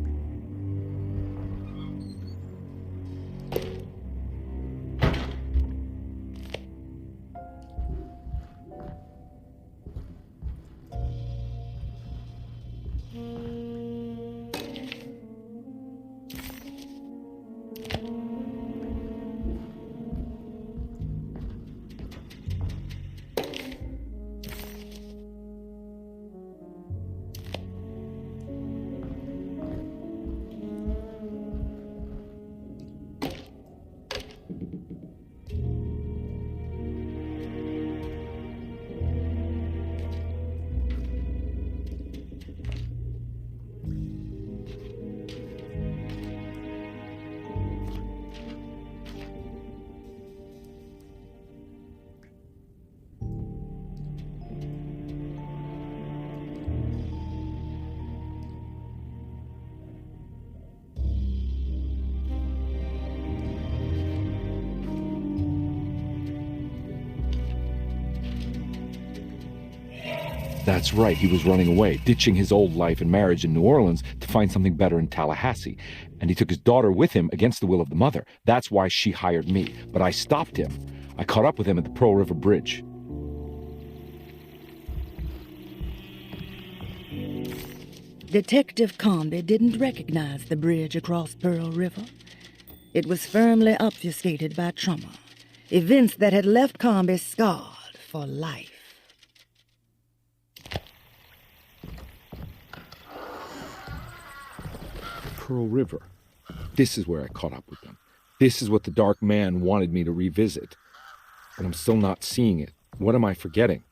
That's right, he was running away, ditching his old life and marriage in New Orleans to find something better in Tallahassee. And he took his daughter with him against the will of the mother. That's why she hired me. But I stopped him. I caught up with him at the Pearl River Bridge. Detective Comby didn't recognize the bridge across Pearl River. It was firmly obfuscated by trauma, events that had left Comby scarred for life. Pearl River. This is where I caught up with them. This is what the Dark Man wanted me to revisit. But I'm still not seeing it. What am I forgetting?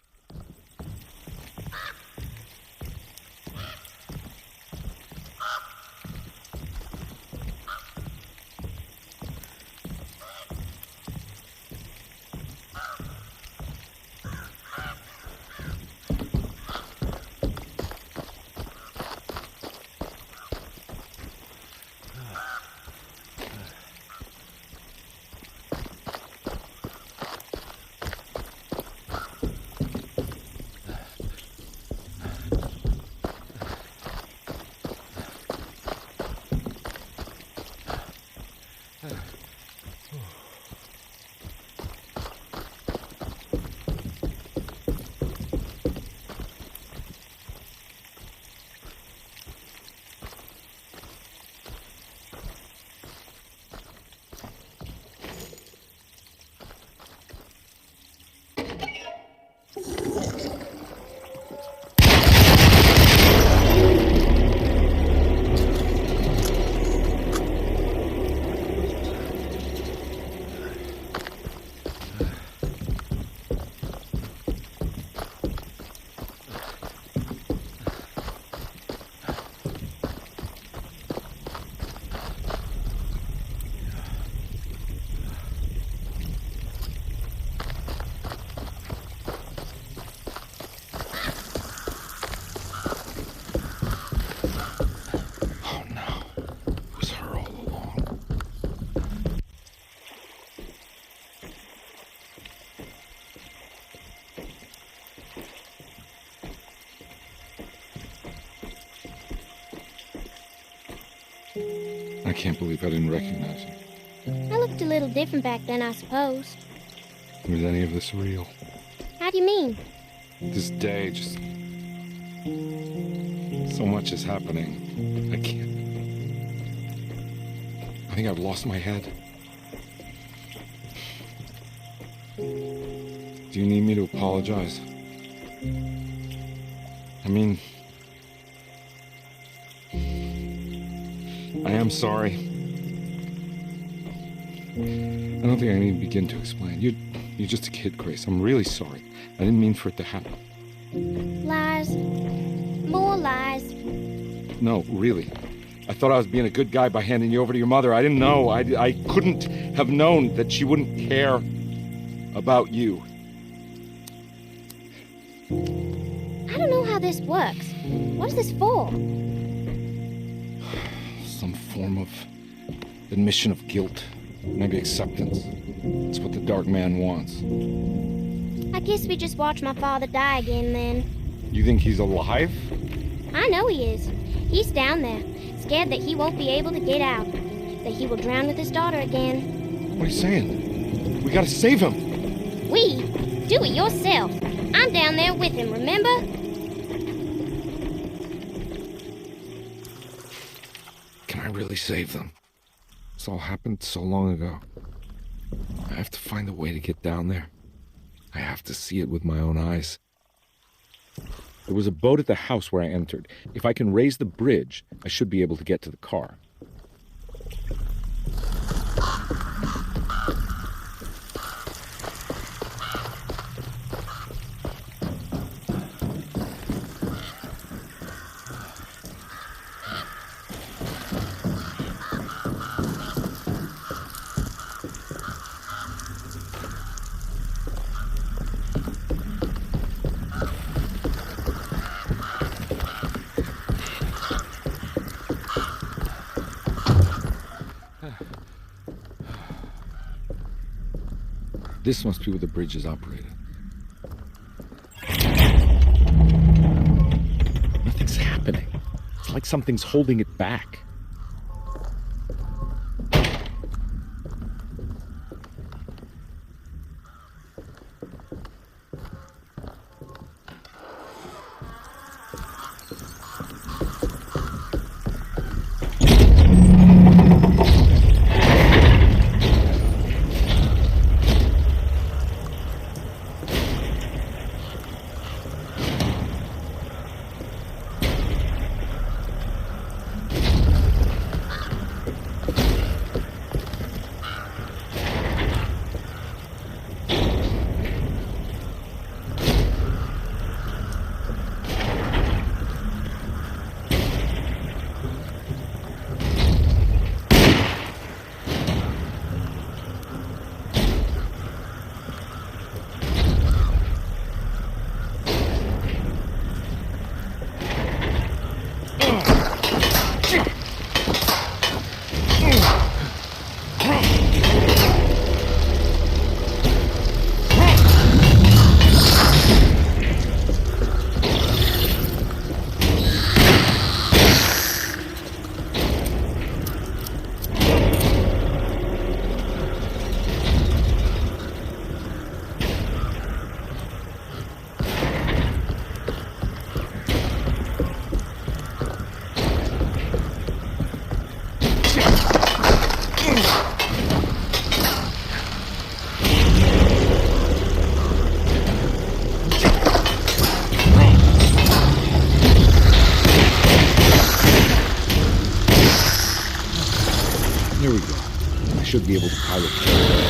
I can't believe I didn't recognize you. I looked a little different back then, I suppose. Was any of this real? How do you mean? This day, just... so much is happening. I can't... I think I've lost my head. Do you need me to apologize? I mean... I am sorry. I don't think I need to begin to explain. You're just a kid, Grace. I'm really sorry. I didn't mean for it to happen. Lies. More lies. No, really. I thought I was being a good guy by handing you over to your mother. I didn't know. I couldn't have known that she wouldn't care about you. I don't know how this works. What is this for? Some form of admission of guilt. Maybe acceptance. It's what the Dark Man wants. I guess we just watch my father die again then. You think he's alive? I know he is. He's down there, scared that he won't be able to get out. That he will drown with his daughter again. What are you saying? We gotta save him. We? Do it yourself. I'm down there with him, remember? Can I really save them? This all happened so long ago. I have to find a way to get down there. I have to see it with my own eyes. There was a boat at the house where I entered. If I can raise the bridge, I should be able to get to the car. This must be where the bridge is operated. Nothing's happening. It's like something's holding it back. Here we go. I should be able to pilot the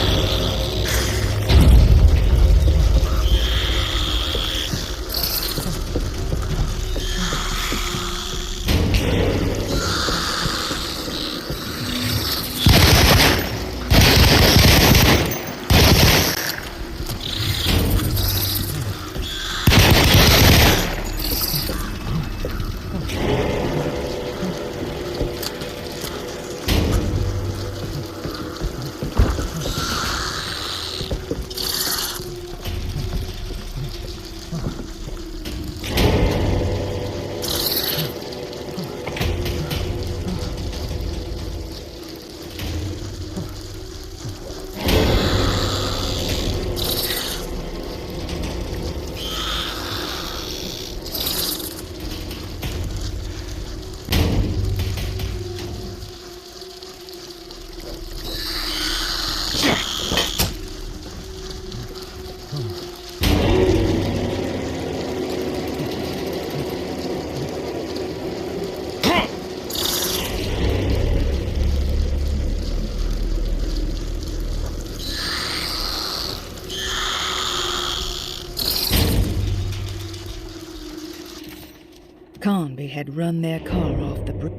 Conby had run their car off the bridge.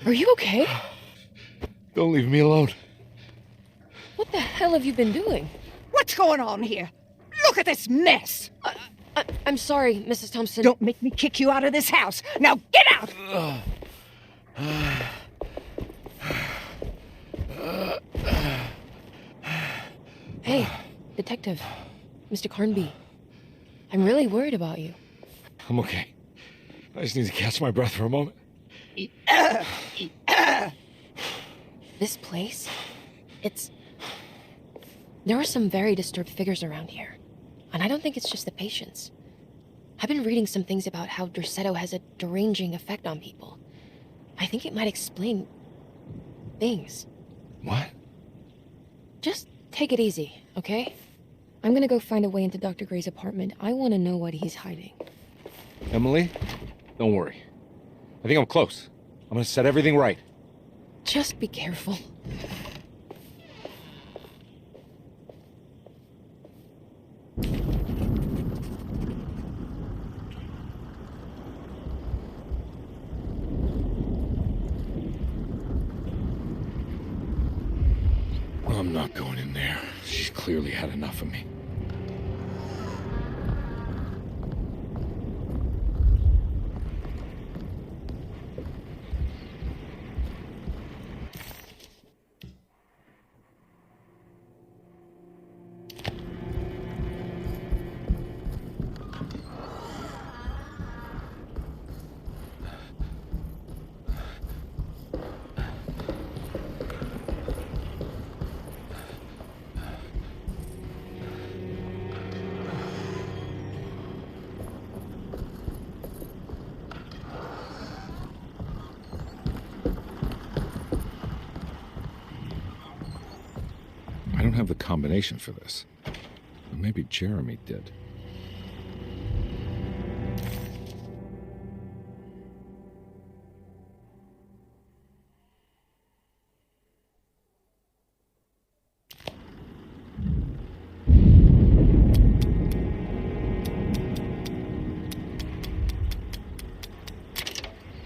Are you okay? Don't leave me alone. What the hell have you been doing? What's going on here? Look at this mess! I'm sorry, Mrs. Thompson. Don't make me kick you out of this house. Now get out! Hey, Detective. Mr. Carnby. I'm really worried about you. I'm okay. I just need to catch my breath for a moment. This place? There are some very disturbed figures around here. And I don't think it's just the patients. I've been reading some things about how Derceto has a deranging effect on people. I think it might explain things. What? Just take it easy, okay? I'm gonna go find a way into Dr. Gray's apartment. I want to know what he's hiding. Emily, don't worry. I think I'm close. I'm gonna set everything right. Just be careful. I'm not going in there. She's clearly had enough of me. I don't have the combination for this. But maybe Jeremy did.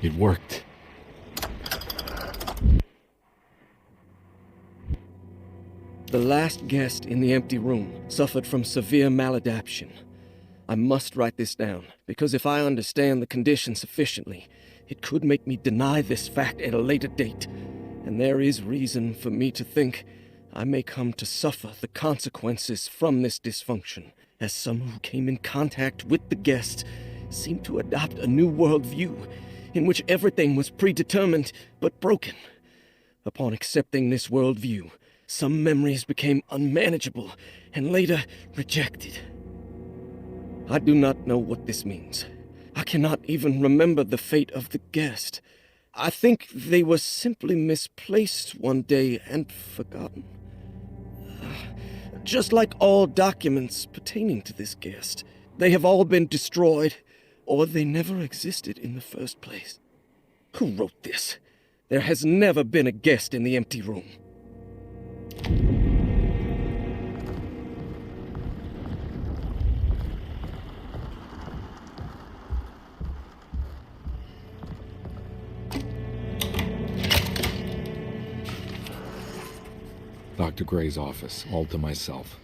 It worked. The last guest in the empty room suffered from severe maladaptation. I must write this down, because if I understand the condition sufficiently, it could make me deny this fact at a later date, and there is reason for me to think I may come to suffer the consequences from this dysfunction, as some who came in contact with the guest seemed to adopt a new worldview in which everything was predetermined but broken. Upon accepting this worldview, some memories became unmanageable and later rejected. I do not know what this means. I cannot even remember the fate of the guest. I think they were simply misplaced one day and forgotten. Just like all documents pertaining to this guest, they have all been destroyed, or they never existed in the first place. Who wrote this? There has never been a guest in the empty room. Dr. Gray's office, all to myself.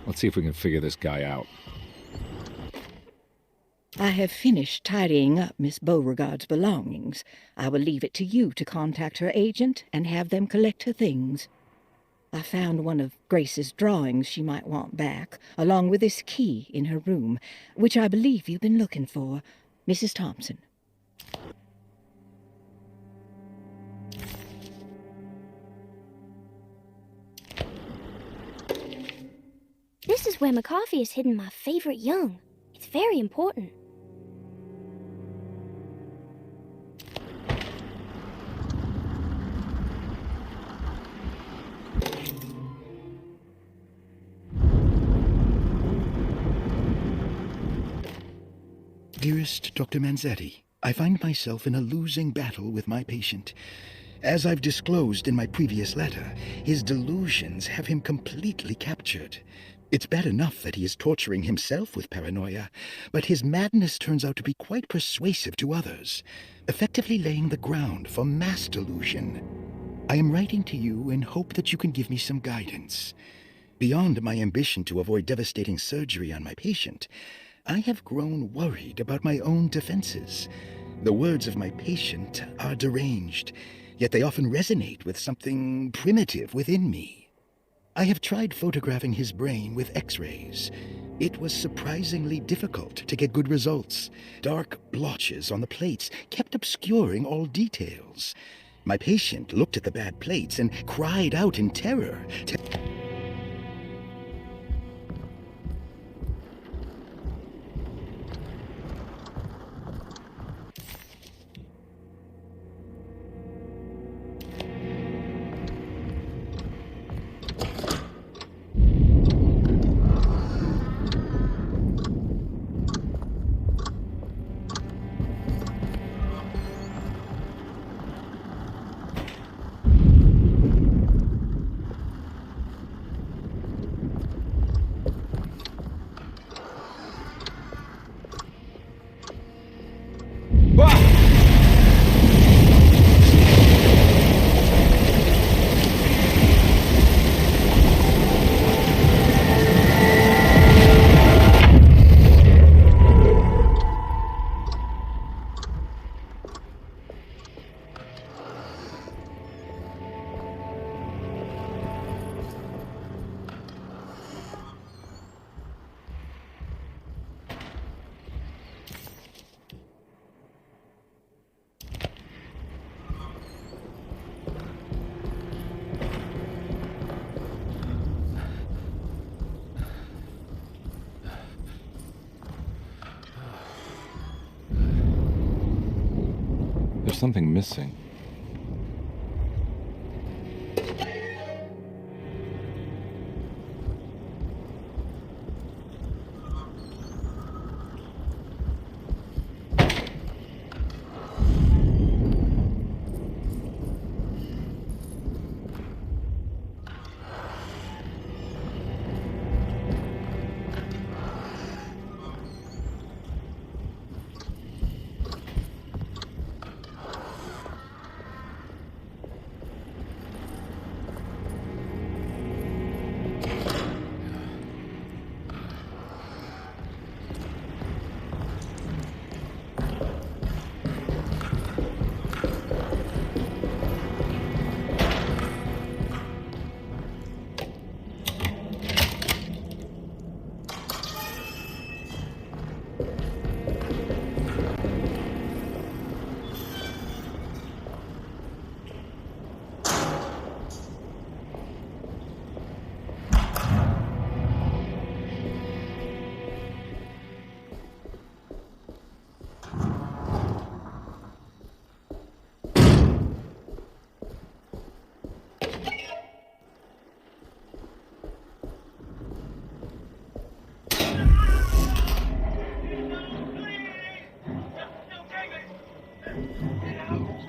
Let's see if we can figure this guy out. I have finished tidying up Miss Beauregard's belongings. I will leave it to you to contact her agent and have them collect her things. I found one of Grace's drawings she might want back, along with this key in her room, which I believe you've been looking for. Mrs. Thompson. This is where McCarthy has hidden my favorite young. It's very important. Dearest Dr. Manzetti, I find myself in a losing battle with my patient. As I've disclosed in my previous letter, his delusions have him completely captured. It's bad enough that he is torturing himself with paranoia, but his madness turns out to be quite persuasive to others, effectively laying the ground for mass delusion. I am writing to you in hope that you can give me some guidance. Beyond my ambition to avoid devastating surgery on my patient, I have grown worried about my own defenses. The words of my patient are deranged, yet they often resonate with something primitive within me. I have tried photographing his brain with X-rays. It was surprisingly difficult to get good results. Dark blotches on the plates kept obscuring all details. My patient looked at the bad plates and cried out in terror. There's something missing.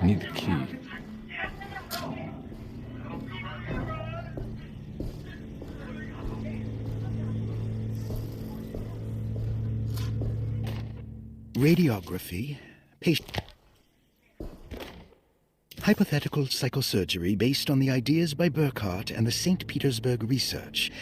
I need the key. Radiography, patient. Hypothetical psychosurgery based on the ideas by Burkhardt and the St. Petersburg research.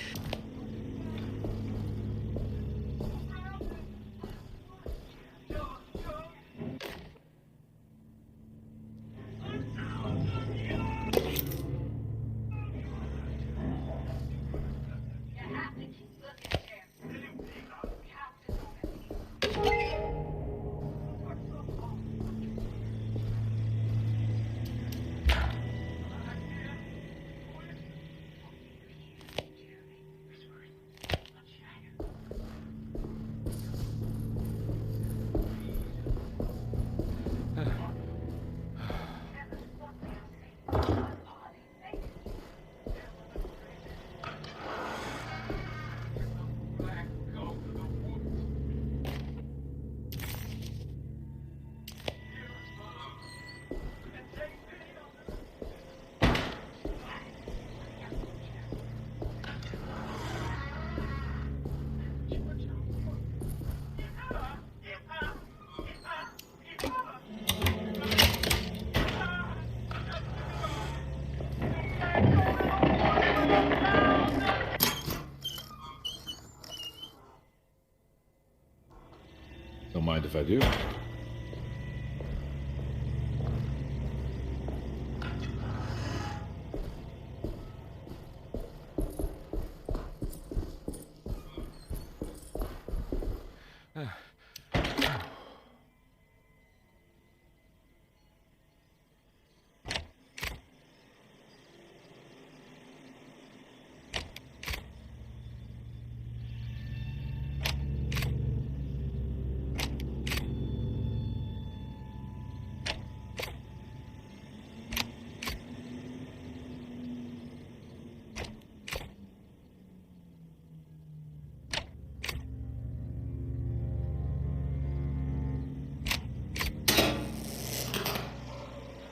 mind if I do.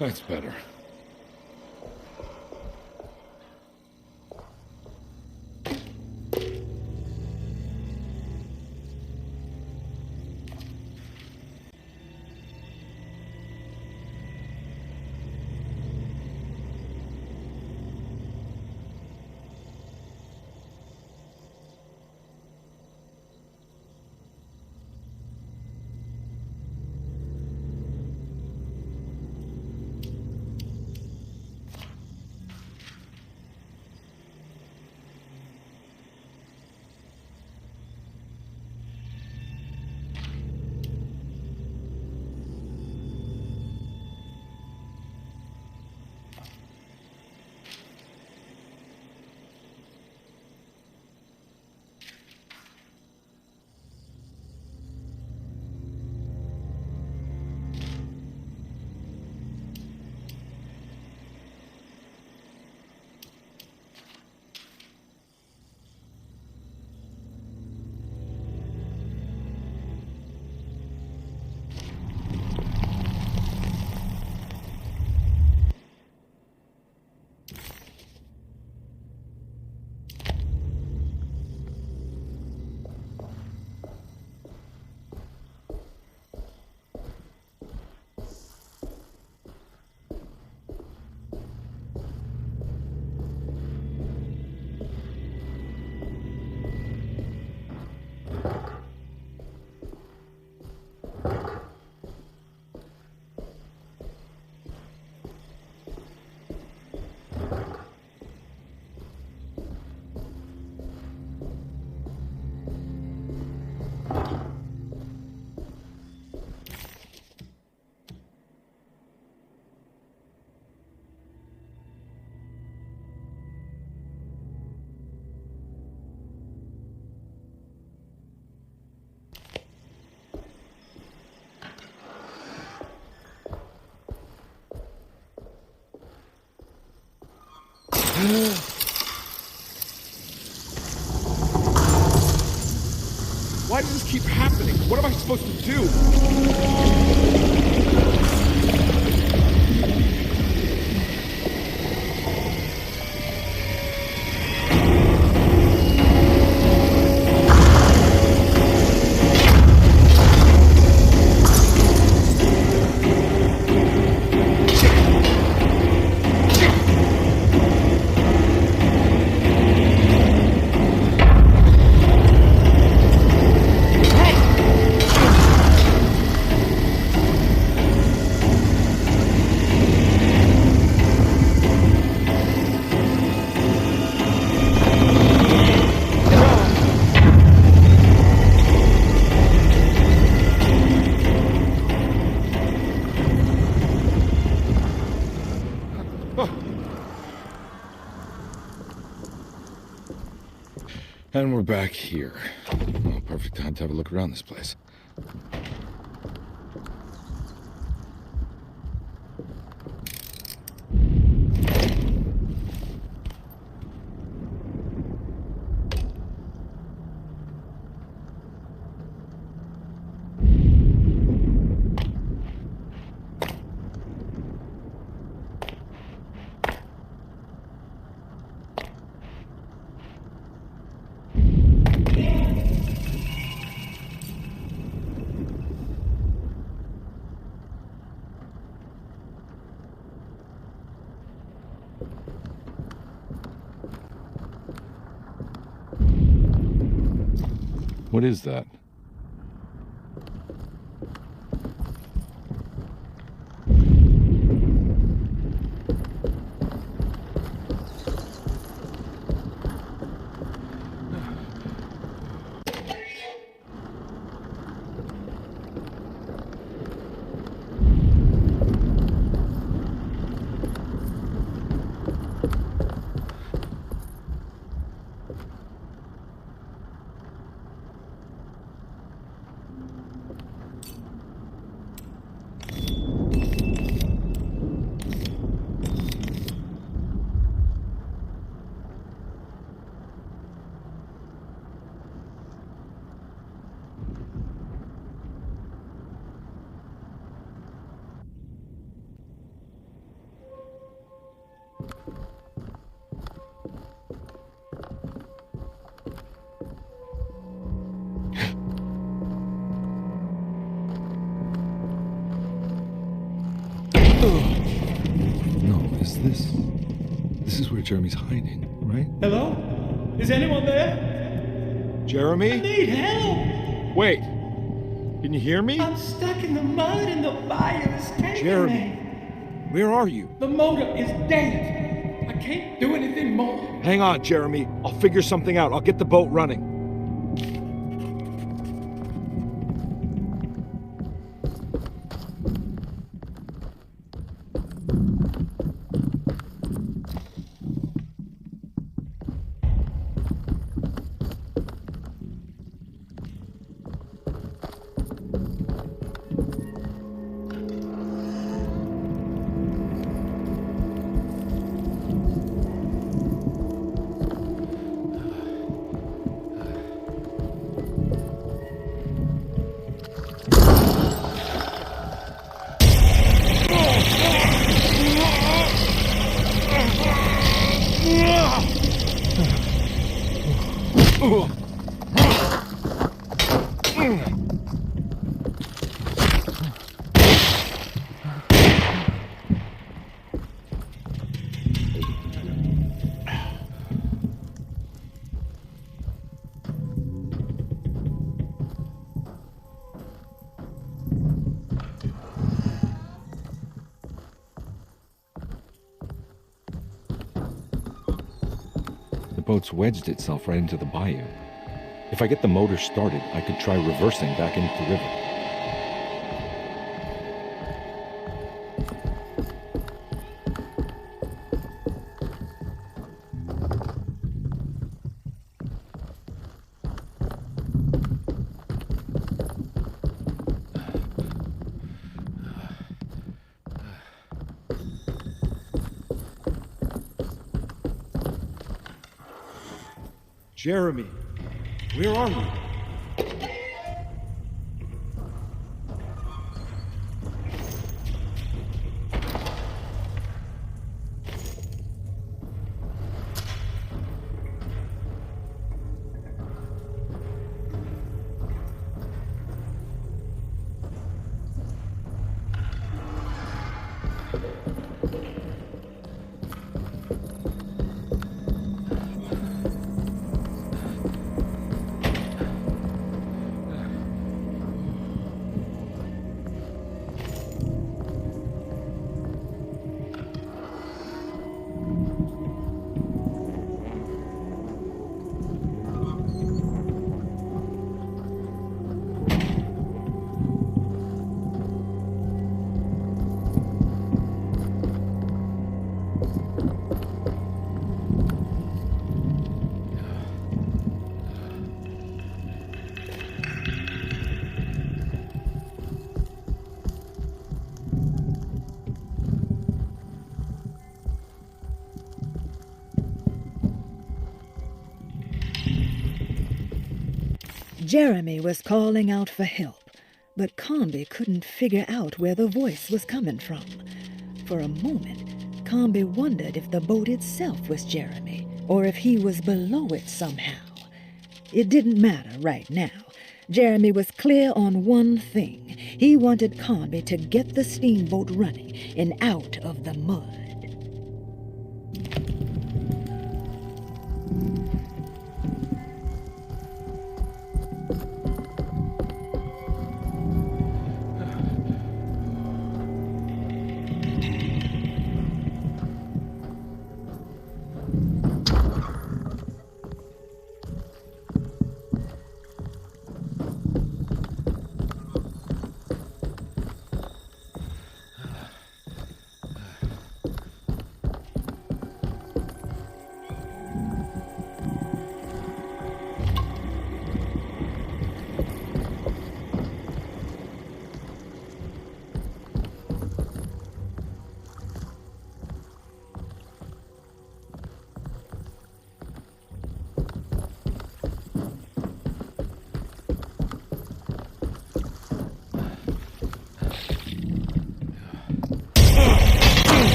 That's better. Why does this keep happening? What am I supposed to do? And we're back here. Well, perfect time to have a look around this place. What is that? This is where Jeremy's hiding, right? Hello? Is anyone there? Jeremy? I need help! Wait! Can you hear me? I'm stuck in the mud and the fire is taking Jeremy, me. where are you? The motor is dead. I can't do anything more. Hang on, Jeremy. I'll figure something out. I'll get the boat running. The boat's wedged itself right into the bayou. If I get the motor started, I could try reversing back into the river. Jeremy, where are you? Jeremy was calling out for help, but Comby couldn't figure out where the voice was coming from. For a moment, Comby wondered if the boat itself was Jeremy, or if he was below it somehow. It didn't matter right now. Jeremy was clear on one thing. He wanted Comby to get the steamboat running and out of the mud.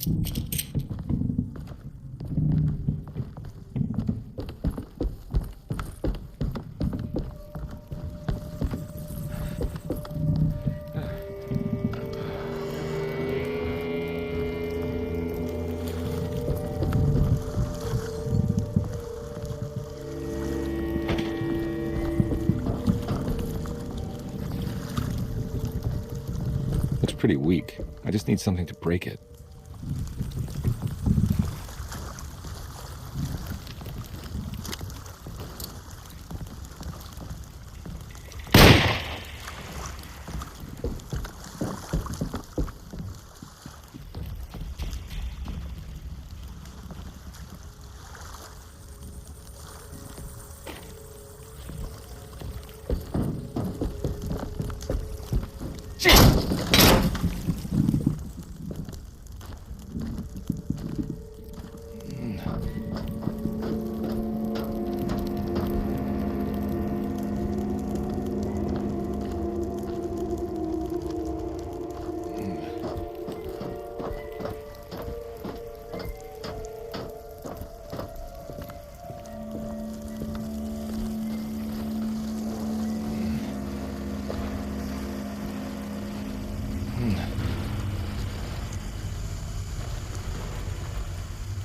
It's pretty weak. I just need something to break it.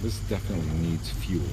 This definitely needs fuel.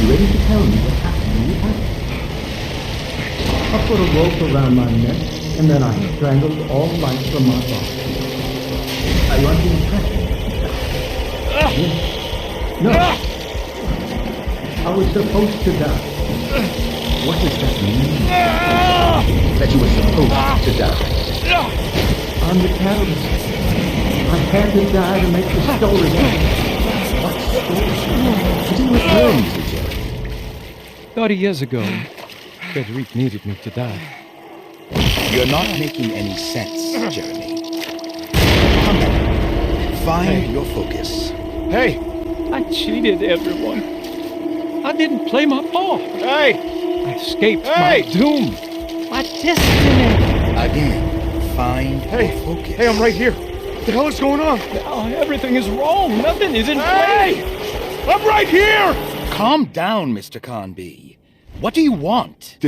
you ready to tell me what happened in the attic? I put a rope around my neck, and then I strangled all life from my body. Are you under the impression? Yes. No. I was supposed to die. What does that mean? That you were supposed to die. I'm the catalyst. I had to die to make the story end. What story? What are you referring to, Jerry? 30 years ago, Frederic needed me to die. You're not making any sense, Jeremy. Come back. Find your focus. Hey! I cheated everyone. I didn't play my part. Hey! I escaped my doom. My destiny. Again, find your focus. Hey, I'm right here. What the hell is going on? Everything is wrong. Nothing is in place. I'm right here! Calm down, Mr. Conby. What do you want?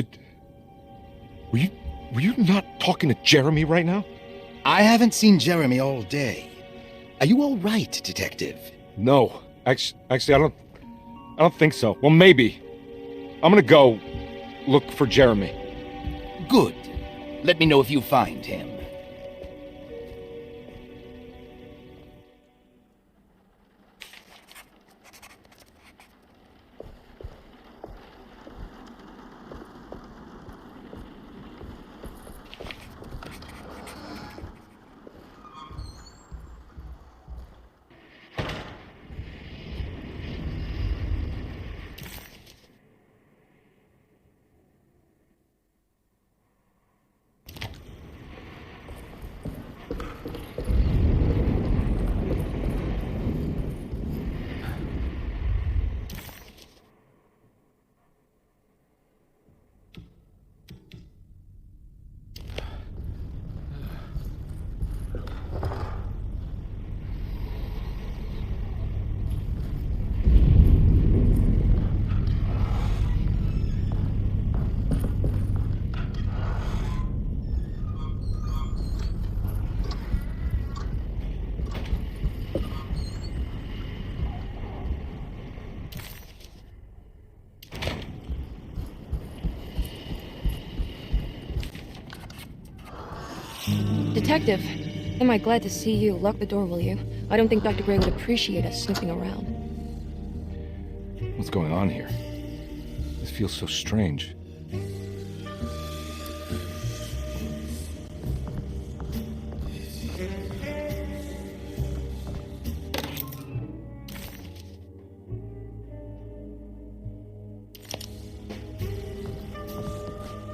Were you not talking to Jeremy right now? I haven't seen Jeremy all day. Are you all right, Detective? No. Actually, I don't think so. Well, maybe. I'm gonna go look for Jeremy. Good. Let me know if you find him. Detective, am I glad to see you. Lock the door, will you? I don't think Dr. Gray would appreciate us snooping around. What's going on here? This feels so strange.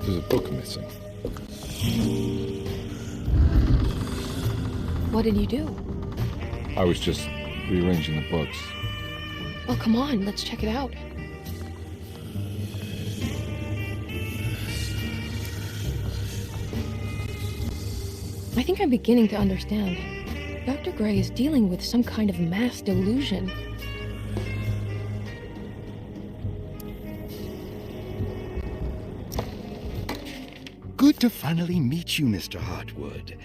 There's a book missing. What did you do? I was just rearranging the books. Oh, come on, let's check it out. I think I'm beginning to understand. Dr. Gray is dealing with some kind of mass delusion. Good to finally meet you, Mr. Hartwood.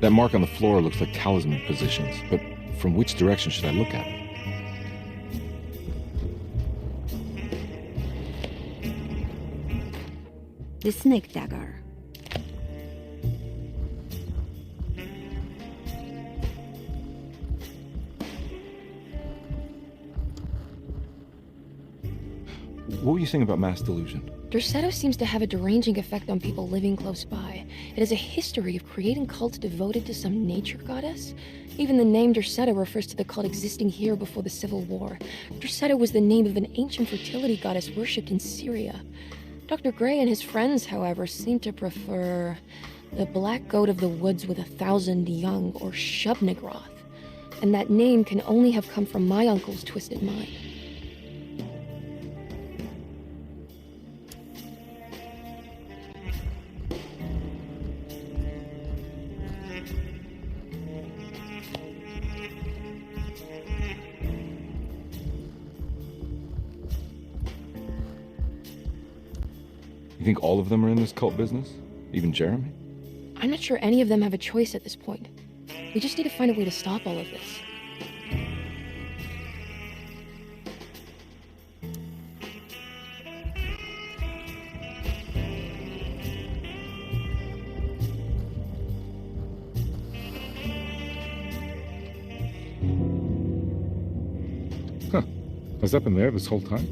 That mark on the floor looks like talisman positions, but from which direction should I look at it? The snake dagger. What were you saying about mass delusion? Derceto seems to have a deranging effect on people living close by. It has a history of creating cults devoted to some nature goddess. Even the name Derceto refers to the cult existing here before the Civil War. Derceto was the name of an ancient fertility goddess worshipped in Syria. Dr. Gray and his friends, however, seem to prefer the black goat of the woods with 1,000 young, or Shub-Nigroth. And that name can only have come from my uncle's twisted mind. You think all of them are in this cult business? Even Jeremy? I'm not sure any of them have a choice at this point. We just need to find a way to stop all of this. Has that been there this whole time?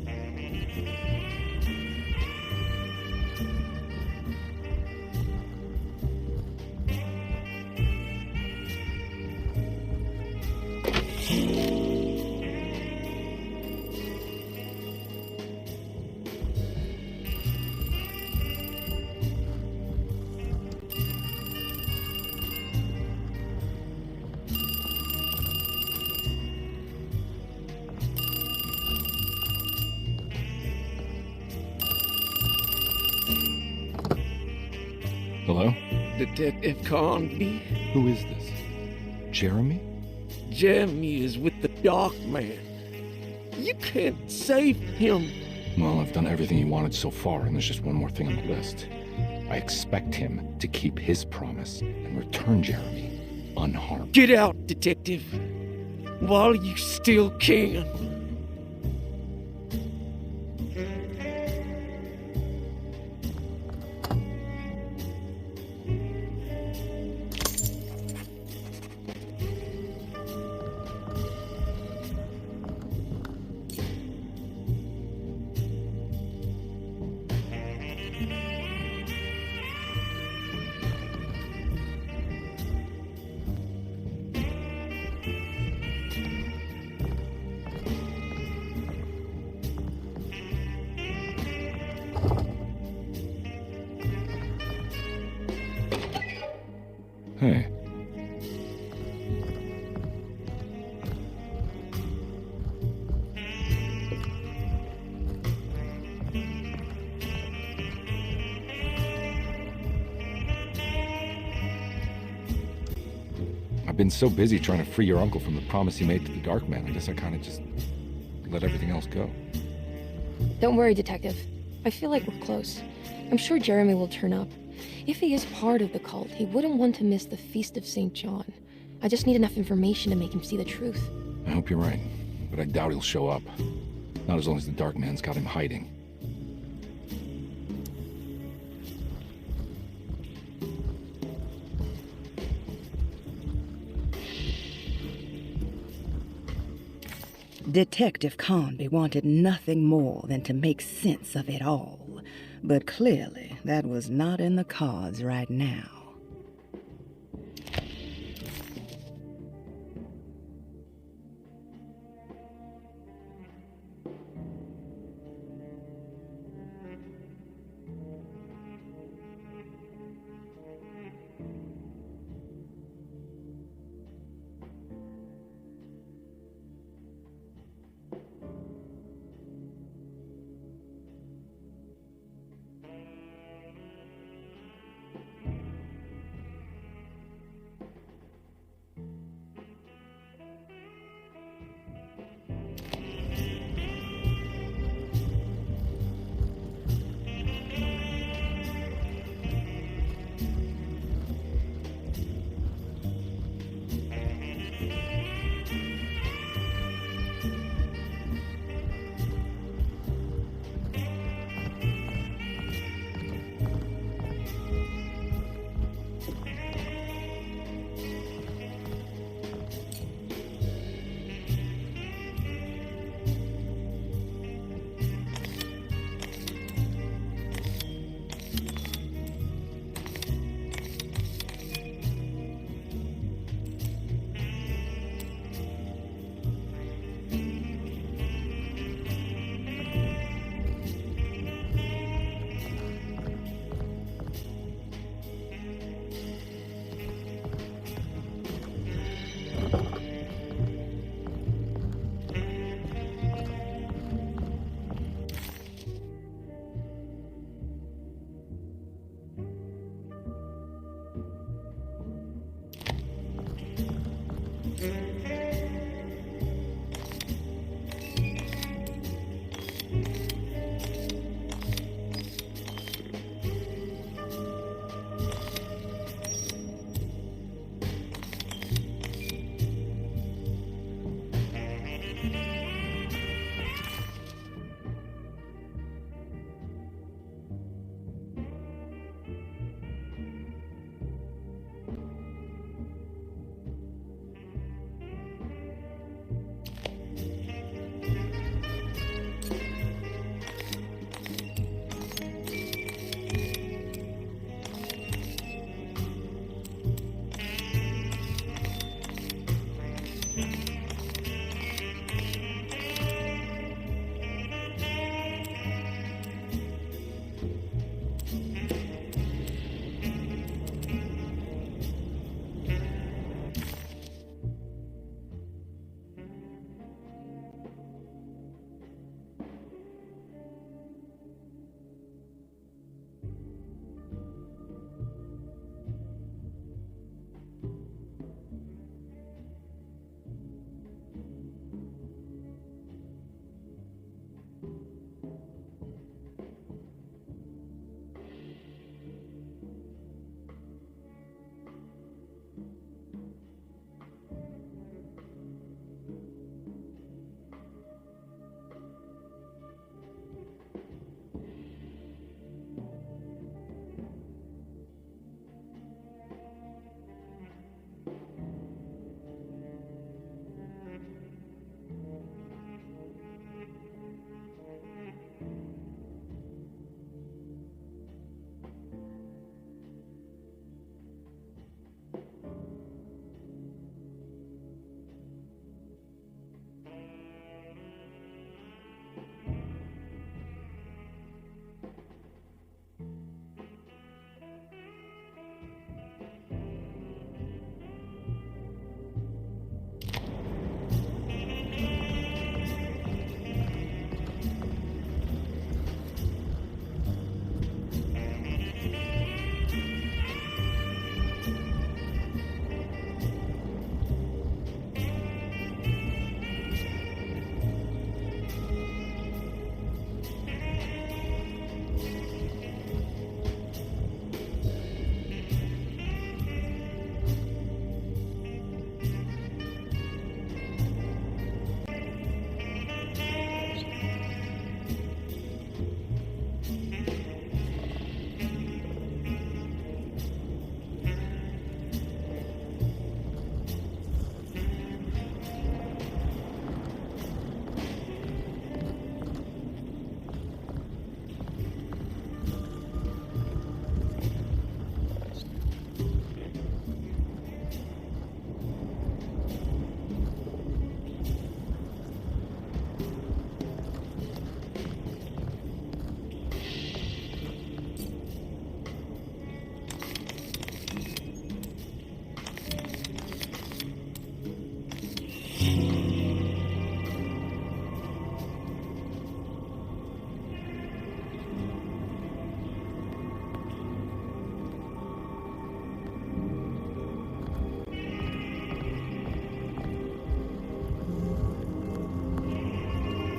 Hello? Detective Conby? Who is this? Jeremy? Jeremy is with the Dark Man. You can't save him. Well, I've done everything he wanted so far, and there's just one more thing on the list. I expect him to keep his promise and return Jeremy unharmed. Get out, Detective. While you still can. Hey. I've been so busy trying to free your uncle from the promise he made to the Dark Man, I guess I kind of just let everything else go. Don't worry, Detective. I feel like we're close. I'm sure Jeremy will turn up. If he is part of the cult, he wouldn't want to miss the Feast of St. John. I just need enough information to make him see the truth. I hope you're right, but I doubt he'll show up. Not as long as the Dark Man's got him hiding. Detective Conby wanted nothing more than to make sense of it all, but clearly that was not in the cards right now.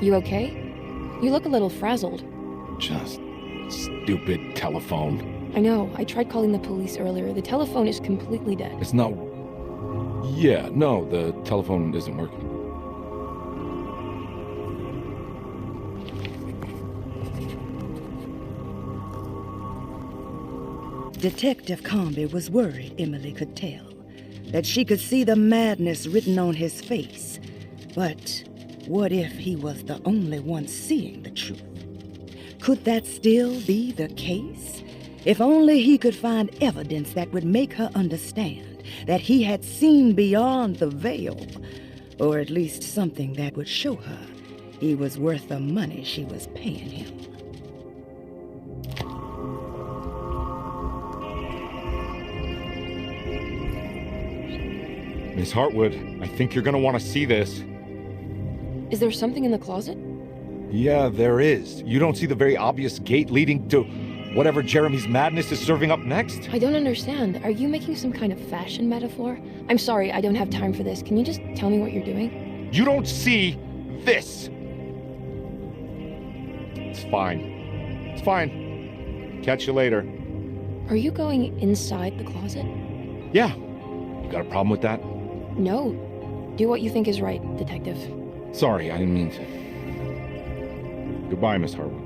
You okay? You look a little frazzled. Just stupid telephone. I know. I tried calling the police earlier. The telephone is completely dead. It's not... Yeah, no, the telephone isn't working. Detective Comby was worried, Emily could tell, that she could see the madness written on his face. But what if he was the only one seeing the truth? Could that still be the case? If only he could find evidence that would make her understand that he had seen beyond the veil, or at least something that would show her he was worth the money she was paying him. Miss Hartwood, I think you're gonna want to see this. Is there something in the closet? Yeah, there is. You don't see the very obvious gate leading to whatever Jeremy's madness is serving up next? I don't understand. Are you making some kind of fashion metaphor? I'm sorry, I don't have time for this. Can you just tell me what you're doing? You don't see this! It's fine. It's fine. Catch you later. Are you going inside the closet? Yeah. You got a problem with that? No. Do what you think is right, Detective. Sorry, I didn't mean to. Goodbye, Miss Hartwood.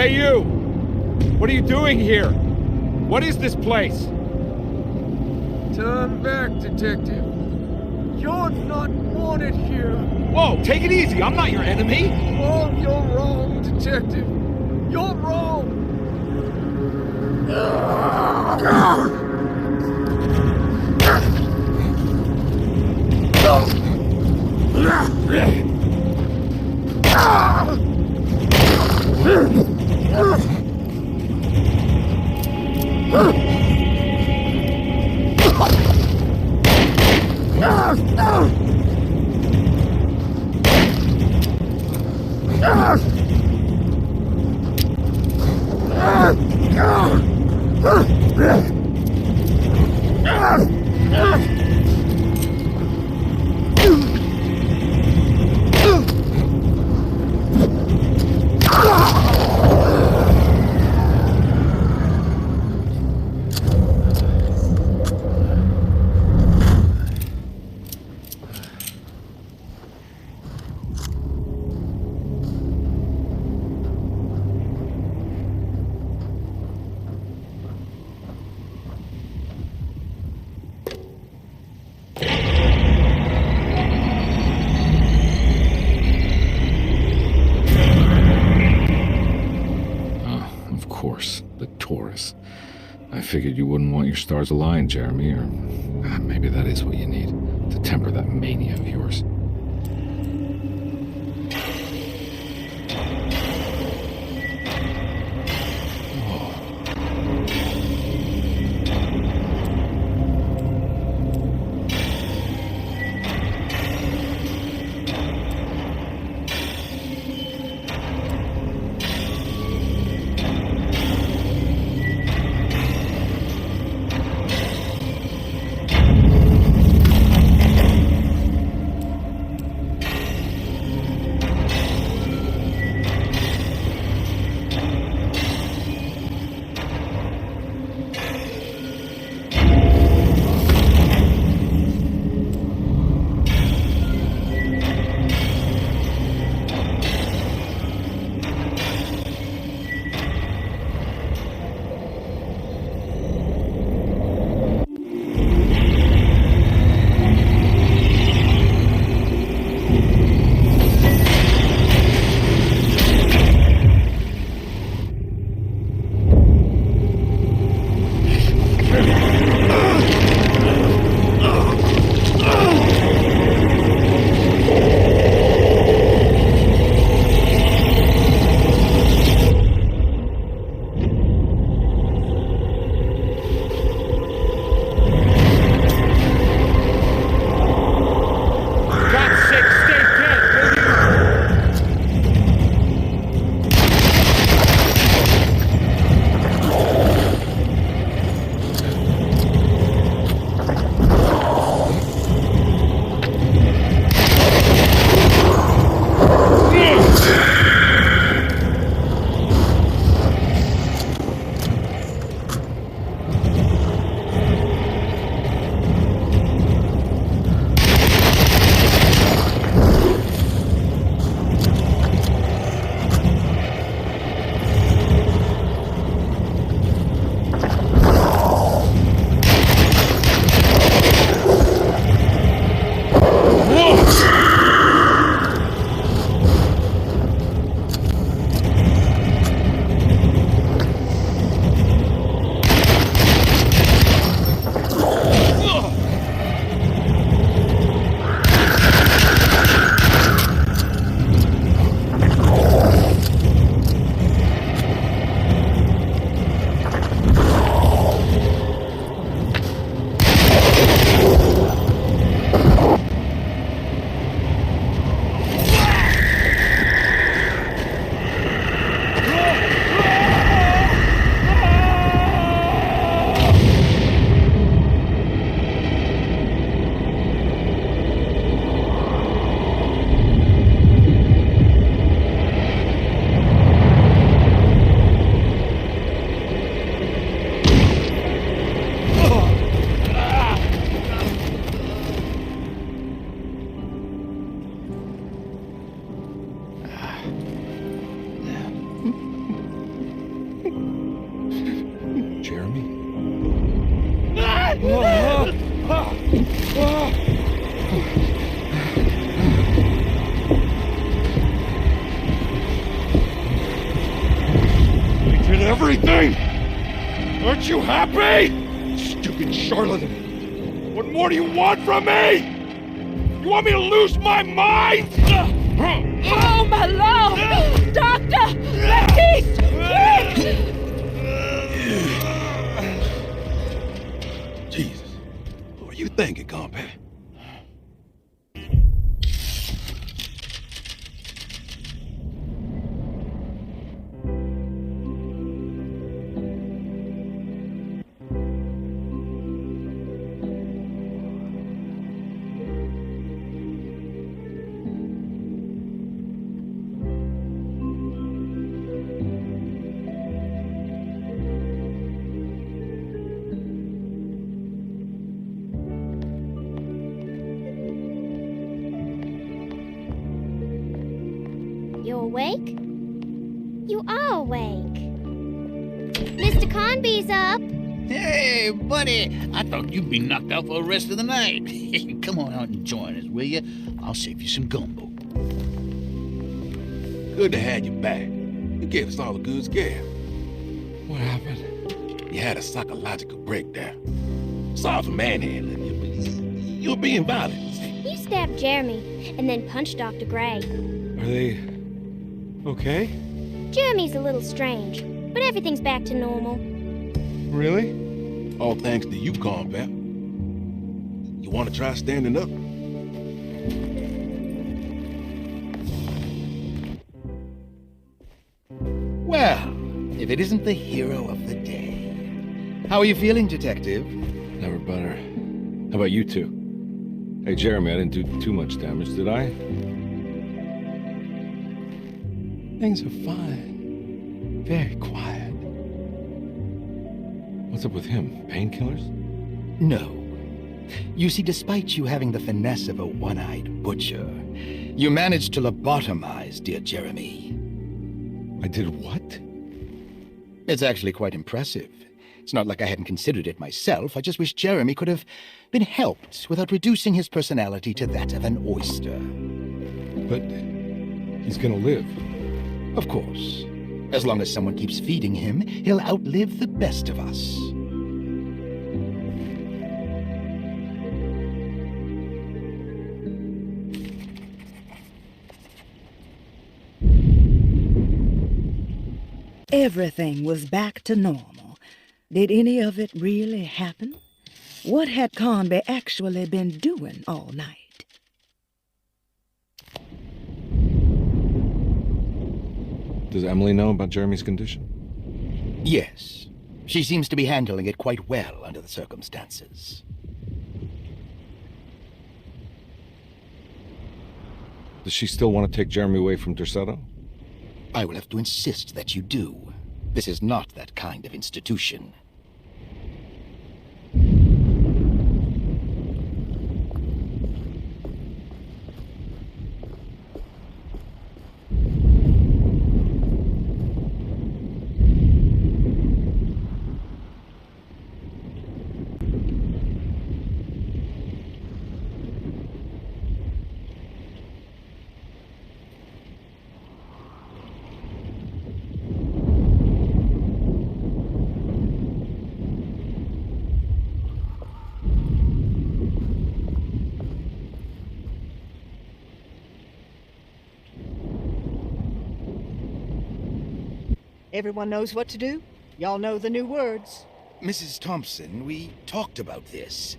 Hey, you! What are you doing here? What is this place? Turn back, Detective. You're not wanted here. Whoa, take it easy. I'm not your enemy. Oh, you're wrong, Detective. You're wrong. I figured you wouldn't want your stars aligned, Jeremy, or maybe that is what you need to temper that mania of yours. Everything! Aren't you happy? Stupid charlatan! What more do you want from me? You want me to lose my mind? Oh, my lord! Doctor! Let's awake? You are awake. Mr. Conby's up. Hey, buddy. I thought you'd be knocked out for the rest of the night. Come on out and join us, will you? I'll save you some gumbo. Good to have you back. You gave us all a good scare. What happened? You had a psychological breakdown. Sorry for manhandling you, but you were being violent. You stabbed Jeremy and then punched Dr. Gray. Are they okay? Jeremy's a little strange, but everything's back to normal. Really? All thanks to you, combat. You want to try standing up? Well, if it isn't the hero of the day. How are you feeling, Detective? Never better. How about you two? Hey, Jeremy, I didn't do too much damage, did I? Things are fine. Very quiet. What's up with him? Painkillers? No. You see, despite you having the finesse of a one-eyed butcher, you managed to lobotomize dear Jeremy. I did what? It's actually quite impressive. It's not like I hadn't considered it myself. I just wish Jeremy could have been helped without reducing his personality to that of an oyster. But he's gonna live. Of course. As long as someone keeps feeding him, he'll outlive the best of us. Everything was back to normal. Did any of it really happen? What had Conby actually been doing all night? Does Emily know about Jeremy's condition? Yes. She seems to be handling it quite well under the circumstances. Does she still want to take Jeremy away from Derceto? I will have to insist that you do. This is not that kind of institution. Everyone knows what to do? Y'all know the new words. Mrs. Thompson, we talked about this.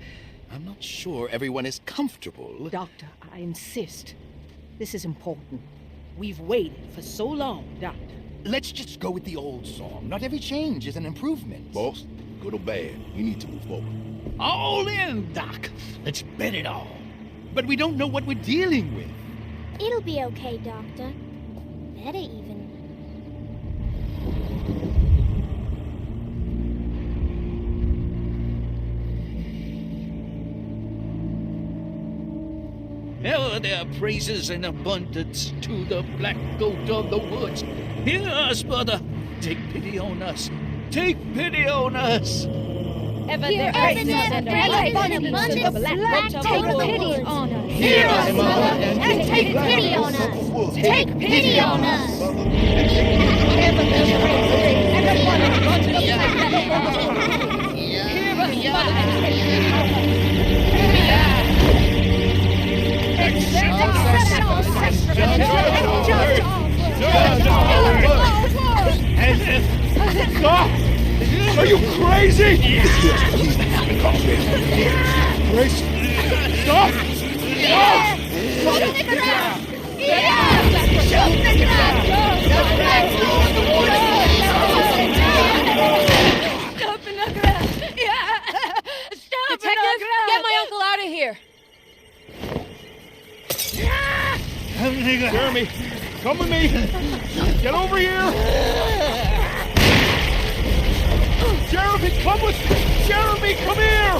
I'm not sure everyone is comfortable. Doctor, I insist. This is important. We've waited for so long, Doctor. Let's just go with the old song. Not every change is an improvement. Boss, good or bad, you need to move forward. All in, Doc. Let's bet it all. But we don't know what we're dealing with. It'll be okay, Doctor. Better even. Ever their praises in abundance to the black goat of the woods. Hear us, brother. Take pity on us. Take pity on us. Ever their praises in abundance to the black goat of the woods. Hear us, mother, and take pity on us. Take pity on us. Ever their praises in abundance to the black goat of the woods. Hear us, mother, and take pity on us. Stop! Are you crazy? Grace, stop! Stop! Detective, get my uncle out of here. Jeremy, come with me! Get over here! Jeremy, come with me! Jeremy, come here!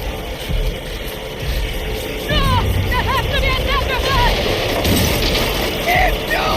No! There has to be a sacrifice! No!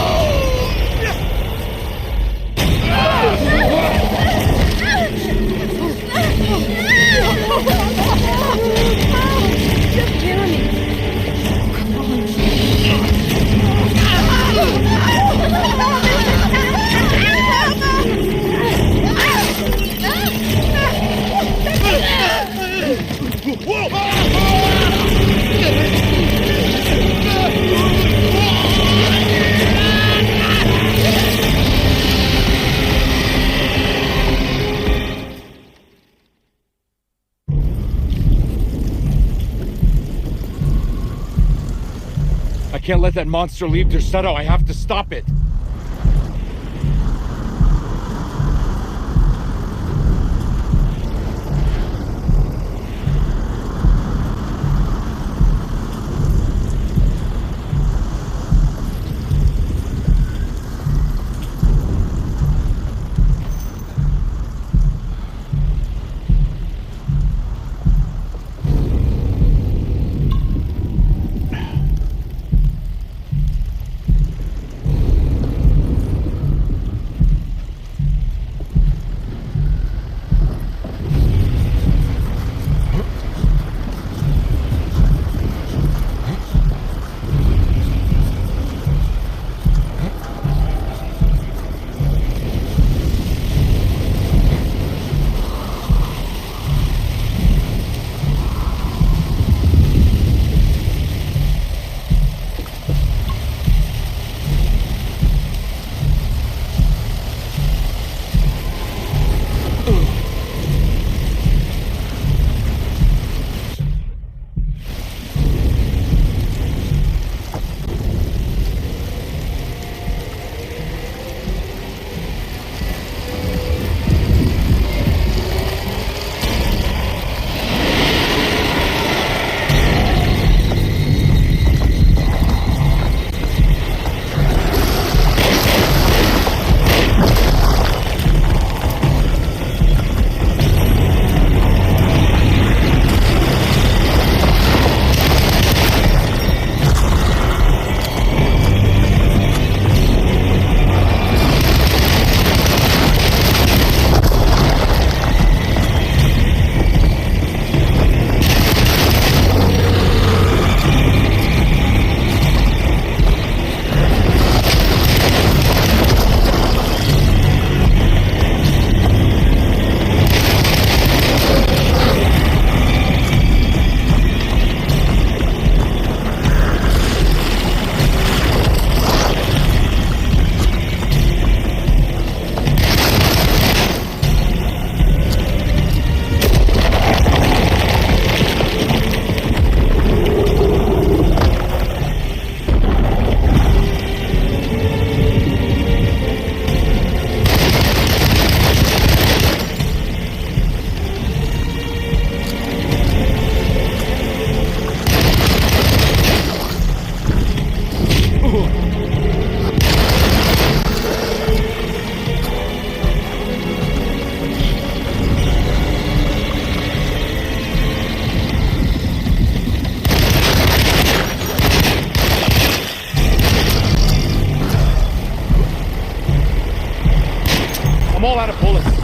can't let that monster leave Derceto. I have to stop it. I'm all out of bullets.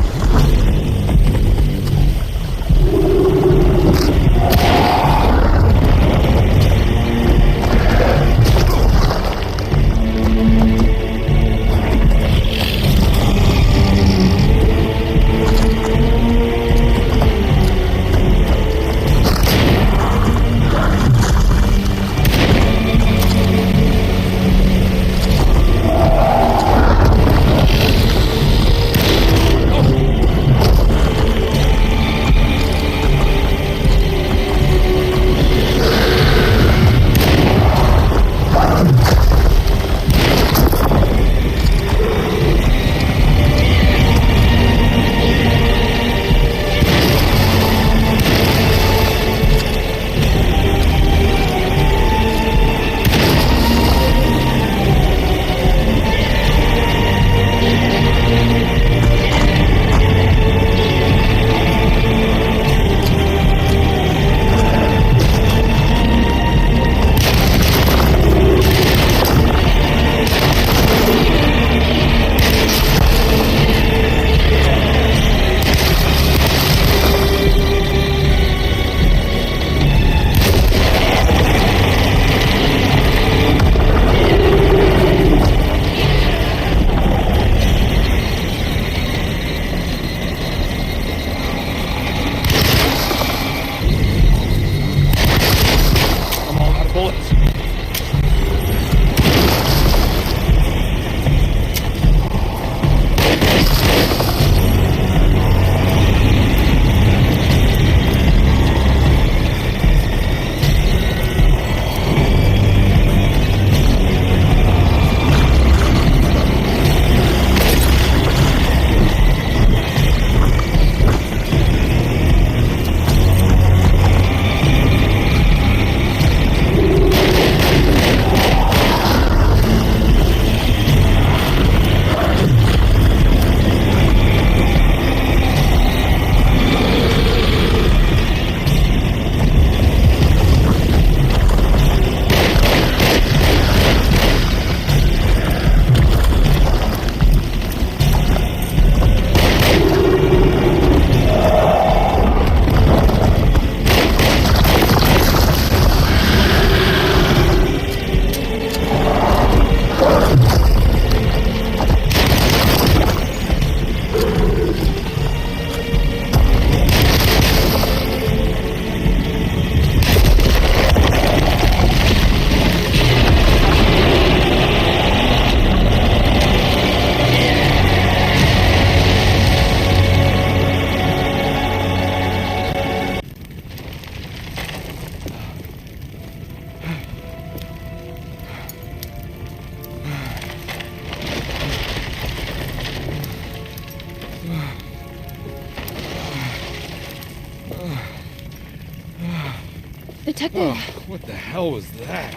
Detective! Oh, what the hell was that?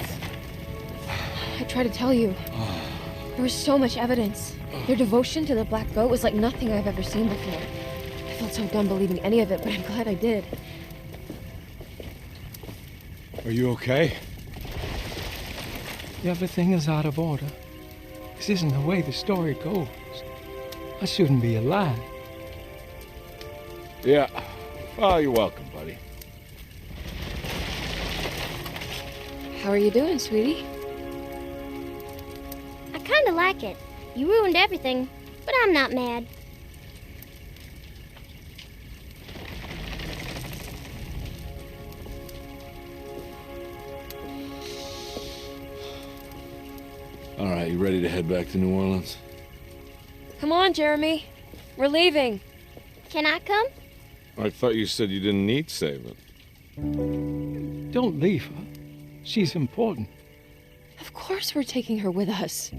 I tried to tell you. There was so much evidence. Their devotion to the Black Goat was like nothing I've ever seen before. I felt so dumb believing any of it, but I'm glad I did. Are you okay? Everything is out of order. This isn't the way the story goes. I shouldn't be alive. Yeah. Well, you're welcome, buddy. How are you doing, sweetie? I kinda like it. You ruined everything, but I'm not mad. All right, you ready to head back to New Orleans? Come on, Jeremy. We're leaving. Can I come? I thought you said you didn't need saving. Don't leave her. She's important. Of course we're taking her with us.